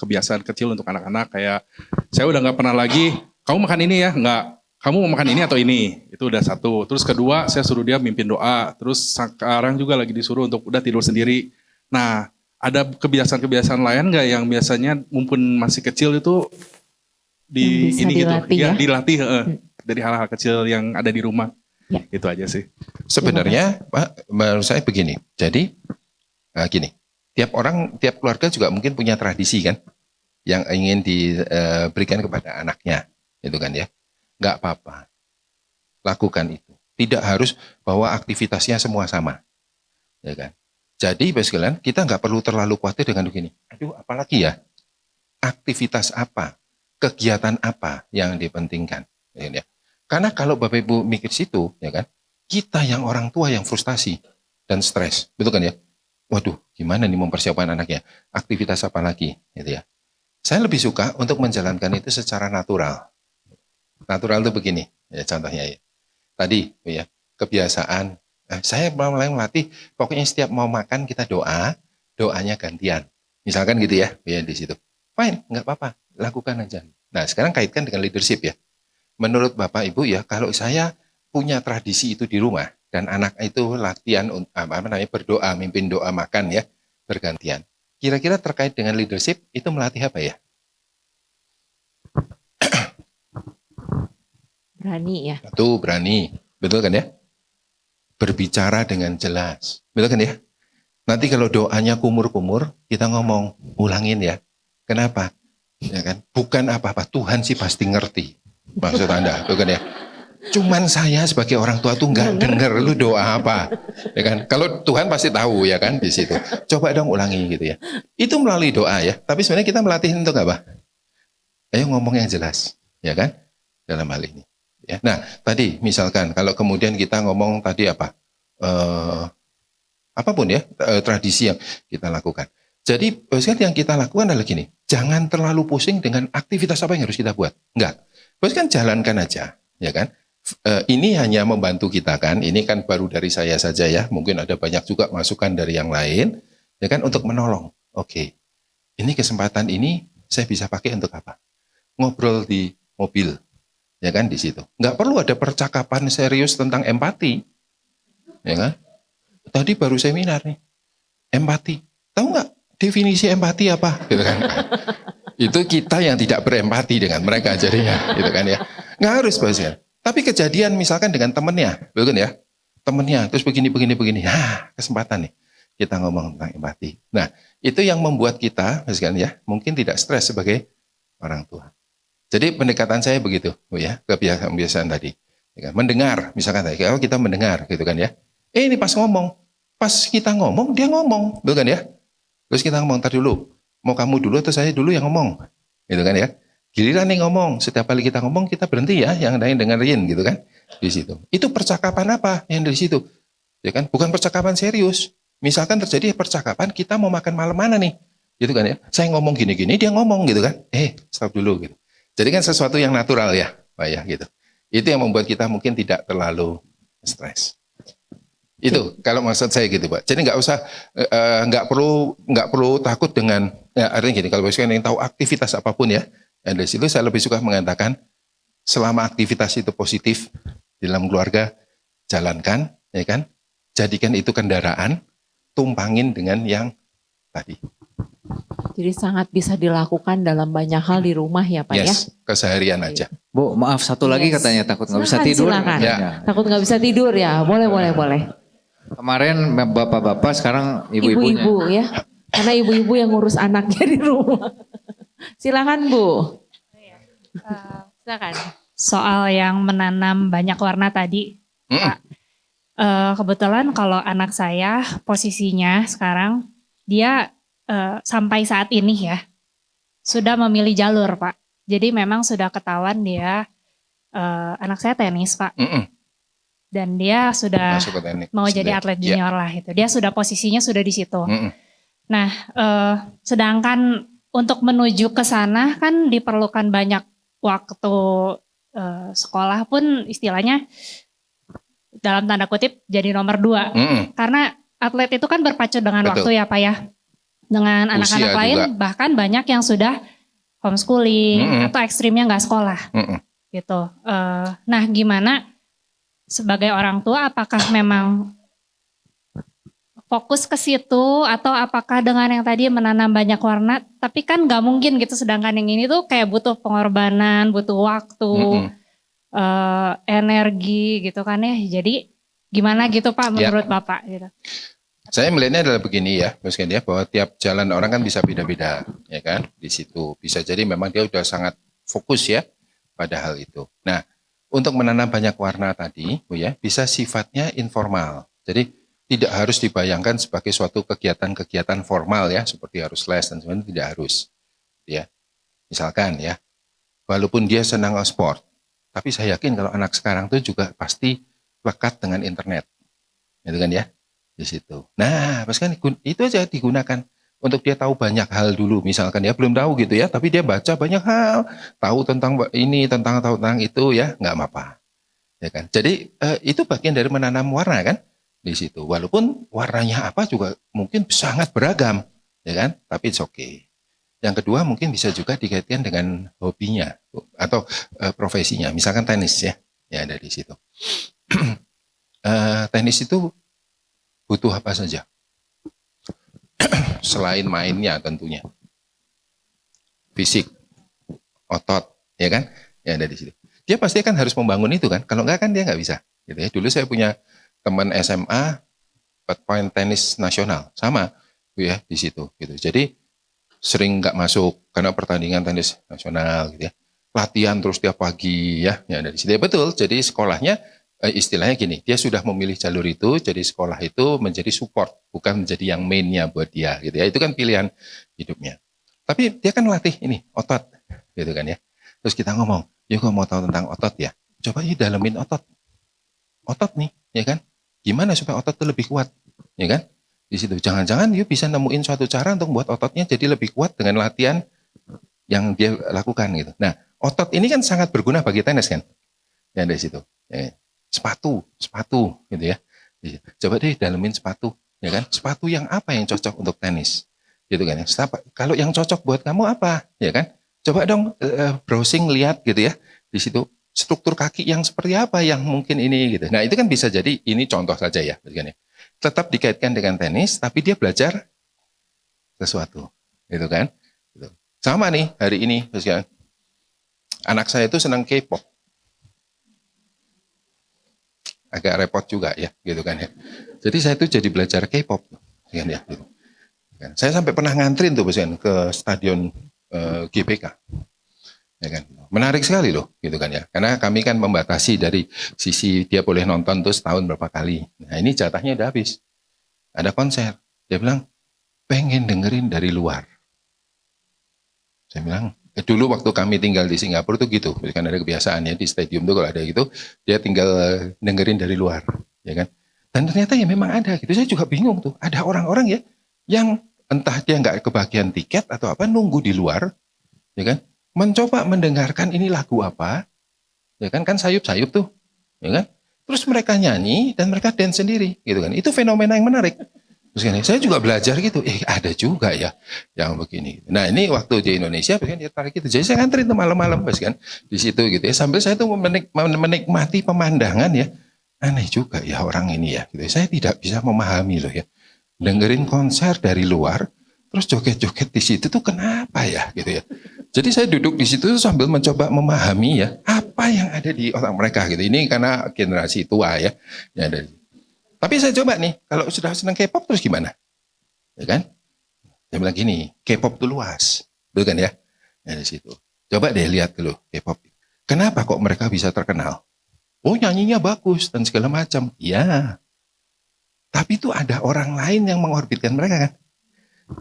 kebiasaan kecil untuk anak-anak, kayak saya udah nggak pernah lagi kamu makan ini ya, enggak. Kamu mau makan ini atau ini? Itu udah satu. Terus kedua, saya suruh dia mimpin doa. Terus sekarang juga lagi disuruh untuk udah tidur sendiri. Nah, ada kebiasaan-kebiasaan lain nggak yang biasanya mumpun masih kecil itu di Yang bisa ini gitu, dilatih ya? dilatih dari hal-hal kecil yang ada di rumah. Ya. Itu aja sih. Sebenarnya Pak, menurut saya begini. Jadi gini, tiap keluarga juga mungkin punya tradisi kan, yang ingin diberikan kepada anaknya, itu kan ya. Nggak apa-apa, lakukan itu. Tidak harus bahwa aktivitasnya semua sama, ya kan. Jadi Bapak sekalian, kita nggak perlu terlalu khawatir dengan begini. Aduh, apalagi ya, aktivitas apa, kegiatan apa yang dipentingkan, ya kan ya. Karena kalau Bapak Ibu mikir situ, ya kan, kita yang orang tua yang frustasi dan stres, betul kan ya? Waduh, gimana nih mempersiapkan anaknya? Aktivitas apa lagi, gitu ya? Saya lebih suka untuk menjalankan itu secara natural. Natural itu begini, ya contohnya ya. Tadi, ya kebiasaan. Saya mulai melatih, pokoknya setiap mau makan kita doanya gantian. Misalkan gitu ya di situ. Fine, nggak apa-apa, lakukan aja. Nah, sekarang kaitkan dengan leadership ya. Menurut Bapak Ibu ya, kalau saya punya tradisi itu di rumah dan anak itu latihan berdoa, mimpin doa makan ya, bergantian. Kira-kira terkait dengan leadership itu melatih apa ya? Berani ya. Tuh berani, betul kan ya? Berbicara dengan jelas, betul kan ya? Nanti kalau doanya kumur-kumur, kita ngomong, ulangin ya. Kenapa? Ya kan? Bukan apa-apa, Tuhan sih pasti ngerti. Maksud Anda, bukan ya? Cuman saya sebagai orang tua tuh nggak dengar lu doa apa, ya kan? Kalau Tuhan pasti tahu ya kan di situ. Coba dong ulangi gitu ya. Itu melalui doa ya. Tapi sebenarnya kita melatih untuk apa? Ayo ngomong yang jelas, ya kan? Dalam hal ini. Ya. Nah, tadi misalkan kalau kemudian kita ngomong tadi apa? Apapun ya tradisi yang kita lakukan. Jadi yang kita lakukan adalah gini. Jangan terlalu pusing dengan aktivitas apa yang harus kita buat. Enggak. Terus kan jalankan aja, ya kan? Ini hanya membantu kita kan. Ini kan baru dari saya saja ya. Mungkin ada banyak juga masukan dari yang lain, ya kan? Untuk menolong. Oke, ini kesempatan ini saya bisa pakai untuk apa? Ngobrol di mobil, ya kan di situ. Nggak perlu ada percakapan serius tentang empati, ya kan? Tadi baru seminar nih, empati. Tahu nggak definisi empati apa? Gitu kan? Itu kita yang tidak berempati dengan mereka jadinya, gitu kan ya. Nggak harus bahasnya. Tapi kejadian misalkan dengan temennya, bukan ya? Temennya terus begini, kesempatan nih kita ngomong tentang empati. Nah, itu yang membuat kita, misalkan ya, mungkin tidak stres sebagai orang tua. Jadi pendekatan saya begitu, ya, kebiasaan tadi. Ya kan? Mendengar, misalkan kalau kita mendengar, gitu kan ya. Ini pas kita ngomong, dia ngomong, bukan ya? Terus kita ngomong, ntar dulu. Mau kamu dulu atau saya dulu yang ngomong, gitu kan ya? Giliran nih ngomong, setiap kali kita ngomong kita berhenti ya, yang lain dengerin, gitu kan? Di situ. Itu percakapan apa yang dari situ? Ya kan? Bukan percakapan serius. Misalkan terjadi percakapan kita mau makan malam mana nih, gitu kan ya? Saya ngomong gini-gini, dia ngomong gitu kan? Stop dulu gitu. Jadi kan sesuatu yang natural ya, Pak ya, gitu. Itu yang membuat kita mungkin tidak terlalu stres. Itu kalau maksud saya gitu Pak. Jadi nggak usah nggak perlu takut dengan ya, artinya gini, kalau misalkan yang tahu aktivitas apapun ya, dari situ saya lebih suka mengatakan selama aktivitas itu positif di dalam keluarga, jalankan, ya kan? Jadikan itu kendaraan, tumpangin dengan yang tadi. Jadi sangat bisa dilakukan dalam banyak hal di rumah ya Pak ya. Keseharian aja. Bu, maaf satu lagi katanya takut nggak bisa tidur. Silakan. Ya. Takut nggak bisa tidur ya, boleh. Kemarin bapak-bapak, sekarang ibu-ibunya. Ibu-ibu ya, karena ibu-ibu yang ngurus anaknya di rumah. Silakan Bu. Silakan. Soal yang menanam banyak warna tadi, Pak. Kebetulan kalau anak saya posisinya sekarang dia sampai saat ini ya sudah memilih jalur Pak. Jadi memang sudah ketahuan dia anak saya tenis Pak. Dan dia sudah mau jadi atlet junior lah itu. Dia sudah posisinya sudah di situ. Nah, sedangkan untuk menuju ke sana kan diperlukan banyak waktu sekolah pun istilahnya dalam tanda kutip jadi nomor 2. Karena atlet itu kan berpacu dengan waktu ya Pak ya. Dengan anak-anak lain bahkan banyak yang sudah homeschooling atau ekstrimnya nggak sekolah. gitu. Nah, gimana sebagai orang tua, apakah memang fokus ke situ atau apakah dengan yang tadi menanam banyak warna, tapi kan nggak mungkin gitu, sedangkan yang ini tuh kayak butuh pengorbanan, butuh waktu, energi gitu kan ya. Jadi gimana gitu Pak menurut Bapak gitu? Saya melihatnya adalah begini ya, Mas Ken, ya, bahwa tiap jalan orang kan bisa beda-beda, ya kan? Di situ bisa jadi memang dia udah sangat fokus ya pada hal itu. Nah, untuk menanam banyak warna tadi, ya, bisa sifatnya informal. Jadi tidak harus dibayangkan sebagai suatu kegiatan-kegiatan formal ya, seperti harus les dan sebagainya, tidak harus. Ya, misalkan ya, walaupun dia senang sport, tapi saya yakin kalau anak sekarang itu juga pasti lekat dengan internet, gitu kan ya? Di situ. Nah, pas kan itu aja digunakan untuk dia tahu banyak hal dulu. Misalkan dia belum tahu gitu ya, tapi dia baca banyak hal, tahu tentang ini, tahu tentang itu ya, nggak apa-apa. Ya kan? Jadi itu bagian dari menanam warna kan di situ. Walaupun warnanya apa juga mungkin sangat beragam, ya kan? Tapi it's okay. Yang kedua mungkin bisa juga dikaitkan dengan hobinya atau profesinya. Misalkan tenis ya, ya dari situ. Tenis itu butuh apa saja selain mainnya tentunya, fisik, otot, ya kan, ya dari situ dia pasti kan harus membangun itu kan, kalau enggak kan dia nggak bisa gitu ya. Dulu saya punya teman SMA pemain tenis nasional sama ya di situ gitu, jadi sering nggak masuk karena pertandingan tenis nasional gitu ya, latihan terus tiap pagi ya, ya dari situ ya, betul. Jadi sekolahnya istilahnya gini, dia sudah memilih jalur itu, jadi sekolah itu menjadi support, bukan menjadi yang mainnya buat dia, gitu ya. Itu kan pilihan hidupnya. Tapi dia kan latih ini otot, gitu kan ya. Terus kita ngomong, yuk mau tahu tentang otot ya, coba yuk dalemin otot nih, ya kan? Gimana supaya otot itu lebih kuat, ya kan? Di situ, jangan-jangan yuk bisa nemuin suatu cara untuk buat ototnya jadi lebih kuat dengan latihan yang dia lakukan gitu. Nah, otot ini kan sangat berguna bagi tenis kan, ya dari situ. Ya. Sepatu gitu ya. Coba deh dalemin sepatu, ya kan? Sepatu yang apa yang cocok untuk tenis, gitu kan ya. Kalau yang cocok buat kamu apa, ya kan? Coba dong browsing lihat gitu ya. Di situ struktur kaki yang seperti apa yang mungkin ini gitu. Nah itu kan bisa jadi ini contoh saja ya, gitu kan ya. Tetap dikaitkan dengan tenis, tapi dia belajar sesuatu, gitu kan? Gitu. Sama nih hari ini, anak saya itu senang K-pop. Agak repot juga ya, gitu kan ya. Jadi saya tuh jadi belajar K-pop, kan ya. Gitu. Saya sampai pernah ngantrin tuh, ke stadion GBK, ya kan. Menarik sekali loh, gitu kan ya. Karena kami kan membatasi dari sisi dia boleh nonton tuh setahun berapa kali. Nah ini jatahnya udah habis. Ada konser, dia bilang pengen dengerin dari luar. Saya bilang. Dulu waktu kami tinggal di Singapura tuh gitu, kan ada kebiasaannya di stadium tuh kalau ada gitu, dia tinggal dengerin dari luar, ya kan. Dan ternyata ya memang ada gitu, saya juga bingung tuh, ada orang-orang ya, yang entah dia nggak kebagian tiket atau apa, nunggu di luar, ya kan, mencoba mendengarkan ini lagu apa, ya kan sayup-sayup tuh, ya kan. Terus mereka nyanyi dan mereka dance sendiri, gitu kan. Itu fenomena yang menarik. Terus kan, saya juga belajar gitu, ada juga ya yang begini. Nah ini waktu di Indonesia, kan dia tarik gitu. Jadi saya ngantri tuh malam-malam, kan di situ gitu ya. Sambil saya tuh menikmati pemandangan ya. Aneh juga ya orang ini ya. Gitu. Saya tidak bisa memahami loh ya. Dengerin konser dari luar, terus joget-joget di situ tuh kenapa ya gitu ya. Jadi saya duduk di situ sambil mencoba memahami ya apa yang ada di otak mereka gitu. Ini karena generasi tua ya. Ya dari. Tapi saya coba nih, kalau sudah senang K-pop terus gimana? Ya kan? Saya bilang gini, K-pop itu luas. Betul kan ya? Ya di situ. Coba deh lihat dulu K-pop. Kenapa kok mereka bisa terkenal? Oh nyanyinya bagus dan segala macam. Ya. Tapi itu ada orang lain yang mengorbitkan mereka kan.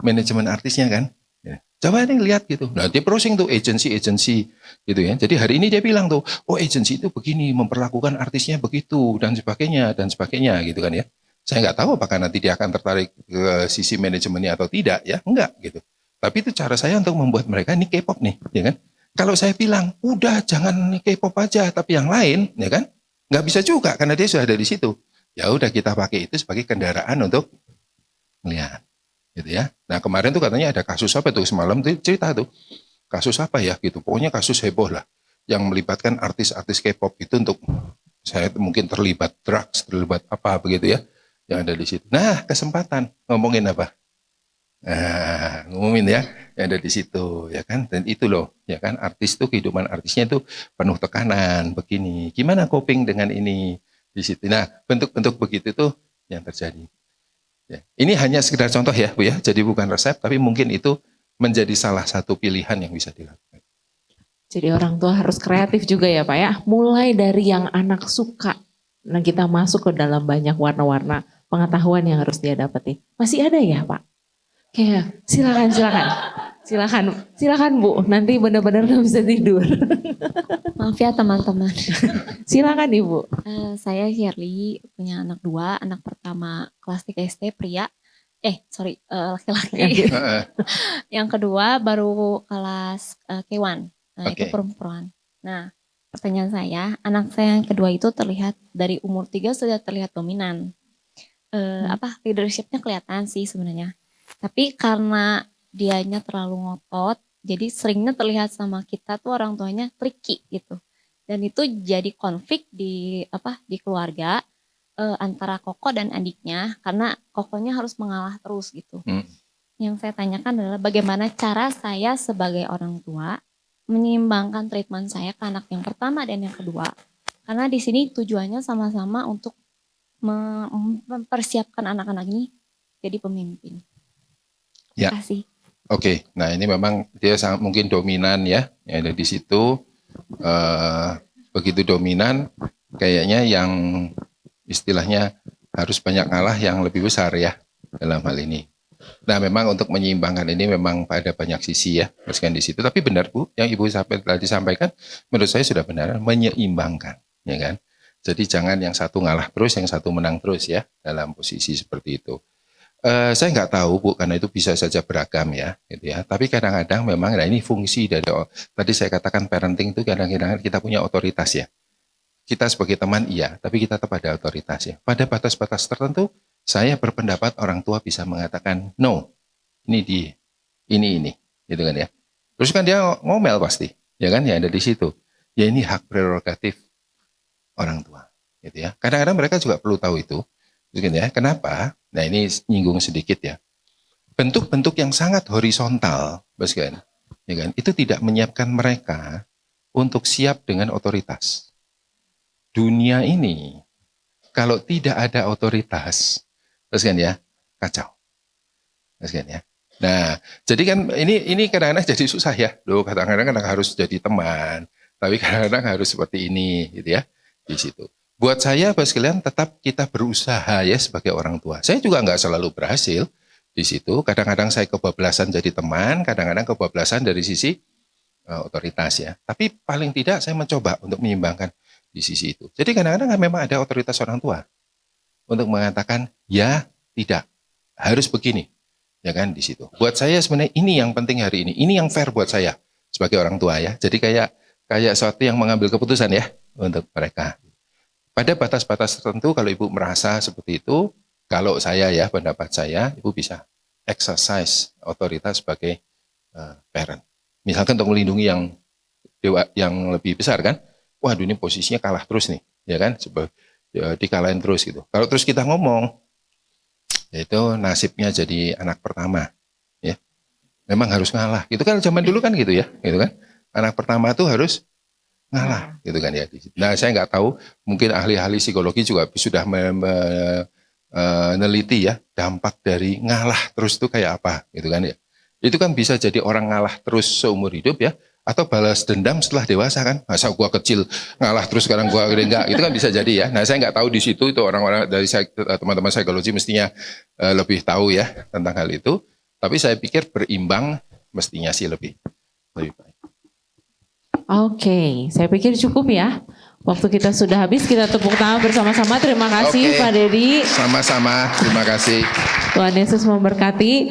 Manajemen artisnya kan. Ya. Coba nih lihat gitu. Nah dia browsing tuh agensi gitu ya. Jadi hari ini dia bilang tuh, oh agensi itu begini, memperlakukan artisnya begitu dan sebagainya gitu kan ya. Saya nggak tahu apakah nanti dia akan tertarik ke sisi manajemennya atau tidak ya, enggak gitu. Tapi itu cara saya untuk membuat mereka ini K-pop nih, ya kan. Kalau saya bilang, udah jangan K-pop aja, tapi yang lain, ya kan, nggak bisa juga karena dia sudah ada di situ. Ya udah kita pakai itu sebagai kendaraan untuk melihat. Gitu ya. Nah kemarin tuh katanya ada kasus apa tuh semalam tuh cerita tuh kasus apa ya gitu, pokoknya kasus heboh lah. yang melibatkan artis-artis K-pop itu untuk saya mungkin terlibat drugs, terlibat apa begitu ya yang ada di situ. Nah, kesempatan ngomongin apa? Nah, ngomongin ya yang ada di situ ya kan. Dan itu loh ya kan, artis itu kehidupan artisnya itu penuh tekanan begini. Gimana coping dengan ini di situ. Nah, bentuk-bentuk begitu tuh yang terjadi. Ya. Ini hanya sekedar contoh ya Bu ya. Jadi bukan resep, tapi mungkin itu menjadi salah satu pilihan yang bisa dilakukan. Jadi orang tua harus kreatif juga ya Pak ya. Mulai dari yang anak suka. Nah kita masuk ke dalam banyak warna-warna pengetahuan yang harus dia dapati. Masih ada ya Pak? Kayak silakan Bu. Nanti benar-benar gak bisa tidur. Maaf ya teman-teman. Silakan Ibu. Saya Shirley, punya anak 2. Anak pertama kelas 3 SD pria. Laki-laki. Yang kedua baru kelas K1. Nah, itu perempuan. Nah, pertanyaan saya, anak saya yang kedua itu terlihat dari umur 3 sudah terlihat dominan. Leadershipnya kelihatan sih sebenarnya. Tapi karena dianya terlalu ngotot, jadi seringnya terlihat sama kita tuh orang tuanya tricky gitu. Dan itu jadi konflik di keluarga antara Koko dan adiknya, karena Kokonya harus mengalah terus gitu. Yang saya tanyakan adalah bagaimana cara saya sebagai orang tua menyeimbangkan treatment saya ke anak yang pertama dan yang kedua. Karena di sini tujuannya sama-sama untuk mempersiapkan anak-anak ini jadi pemimpin. Ya. Terima kasih. Oke, nah ini memang dia sangat mungkin dominan ya, yang ada di situ. Begitu dominan, kayaknya yang istilahnya harus banyak ngalah yang lebih besar ya dalam hal ini. Nah, memang untuk menyeimbangkan ini memang ada banyak sisi ya, di situ. Tapi benar Bu, yang Ibu tadi sampaikan, menurut saya sudah benar, menyeimbangkan, ya kan. Jadi jangan yang satu ngalah terus, yang satu menang terus ya dalam posisi seperti itu. Saya nggak tahu Bu, karena itu bisa saja beragam ya, gitu ya. Tapi kadang-kadang memang, nah ini fungsi dari tadi saya katakan parenting itu kadang-kadang kita punya otoritas ya. Kita sebagai teman iya, tapi kita tetap ada otoritas ya. Pada batas-batas tertentu, saya berpendapat orang tua bisa mengatakan no, ini gitu kan ya. Terus kan dia ngomel pasti, ya kan, ya ada di situ. Ya ini hak prerogatif orang tua, gitu ya. Kadang-kadang mereka juga perlu tahu itu, gitu kan ya. Kenapa? Nah ini nyinggung sedikit ya. Bentuk-bentuk yang sangat horizontal, kan, ya kan, itu tidak menyiapkan mereka untuk siap dengan otoritas. Dunia ini kalau tidak ada otoritas, kan ya, kacau. Kan ya. Nah, jadi kan ini kadang-kadang jadi susah ya. Loh, kadang-kadang harus jadi teman, tapi kadang-kadang harus seperti ini gitu ya di situ. Buat saya Bapak sekalian tetap kita berusaha ya sebagai orang tua. Saya juga nggak selalu berhasil di situ. Kadang-kadang saya kebablasan jadi teman, kadang-kadang kebablasan dari sisi otoritas ya. Tapi paling tidak saya mencoba untuk menyeimbangkan di sisi itu. Jadi kadang-kadang memang ada otoritas orang tua untuk mengatakan ya, tidak, harus begini, ya kan di situ. Buat saya sebenarnya ini yang penting hari ini yang fair buat saya sebagai orang tua ya. Jadi kayak suatu yang mengambil keputusan ya untuk mereka. Pada batas-batas tertentu kalau Ibu merasa seperti itu, kalau saya ya pendapat saya, Ibu bisa exercise otoritas sebagai parent. Misalkan untuk melindungi yang lebih besar kan. Waduh ini posisinya kalah terus nih, ya kan? Dikalahin terus gitu. Kalau terus kita ngomong, itu nasibnya jadi anak pertama, ya. Memang harus ngalah. Itu kan zaman dulu kan gitu ya, gitu kan? Anak pertama tuh harus ngalah, gitu kan ya. Nah saya nggak tahu, mungkin ahli-ahli psikologi juga sudah meneliti ya dampak dari ngalah terus itu kayak apa, gitu kan ya. Itu kan bisa jadi orang ngalah terus seumur hidup ya. Atau balas dendam setelah dewasa kan, masa gua kecil ngalah terus sekarang gua gede enggak, itu kan bisa jadi ya. Nah saya nggak tahu di situ, itu orang-orang dari teman-teman psikologi mestinya lebih tahu ya tentang hal itu. Tapi saya pikir berimbang mestinya sih lebih baik. Oke, saya pikir cukup ya. Waktu kita sudah habis, kita tepuk tangan bersama-sama. Terima kasih Pak Dedi. Sama-sama, terima kasih. Tuhan Yesus memberkati.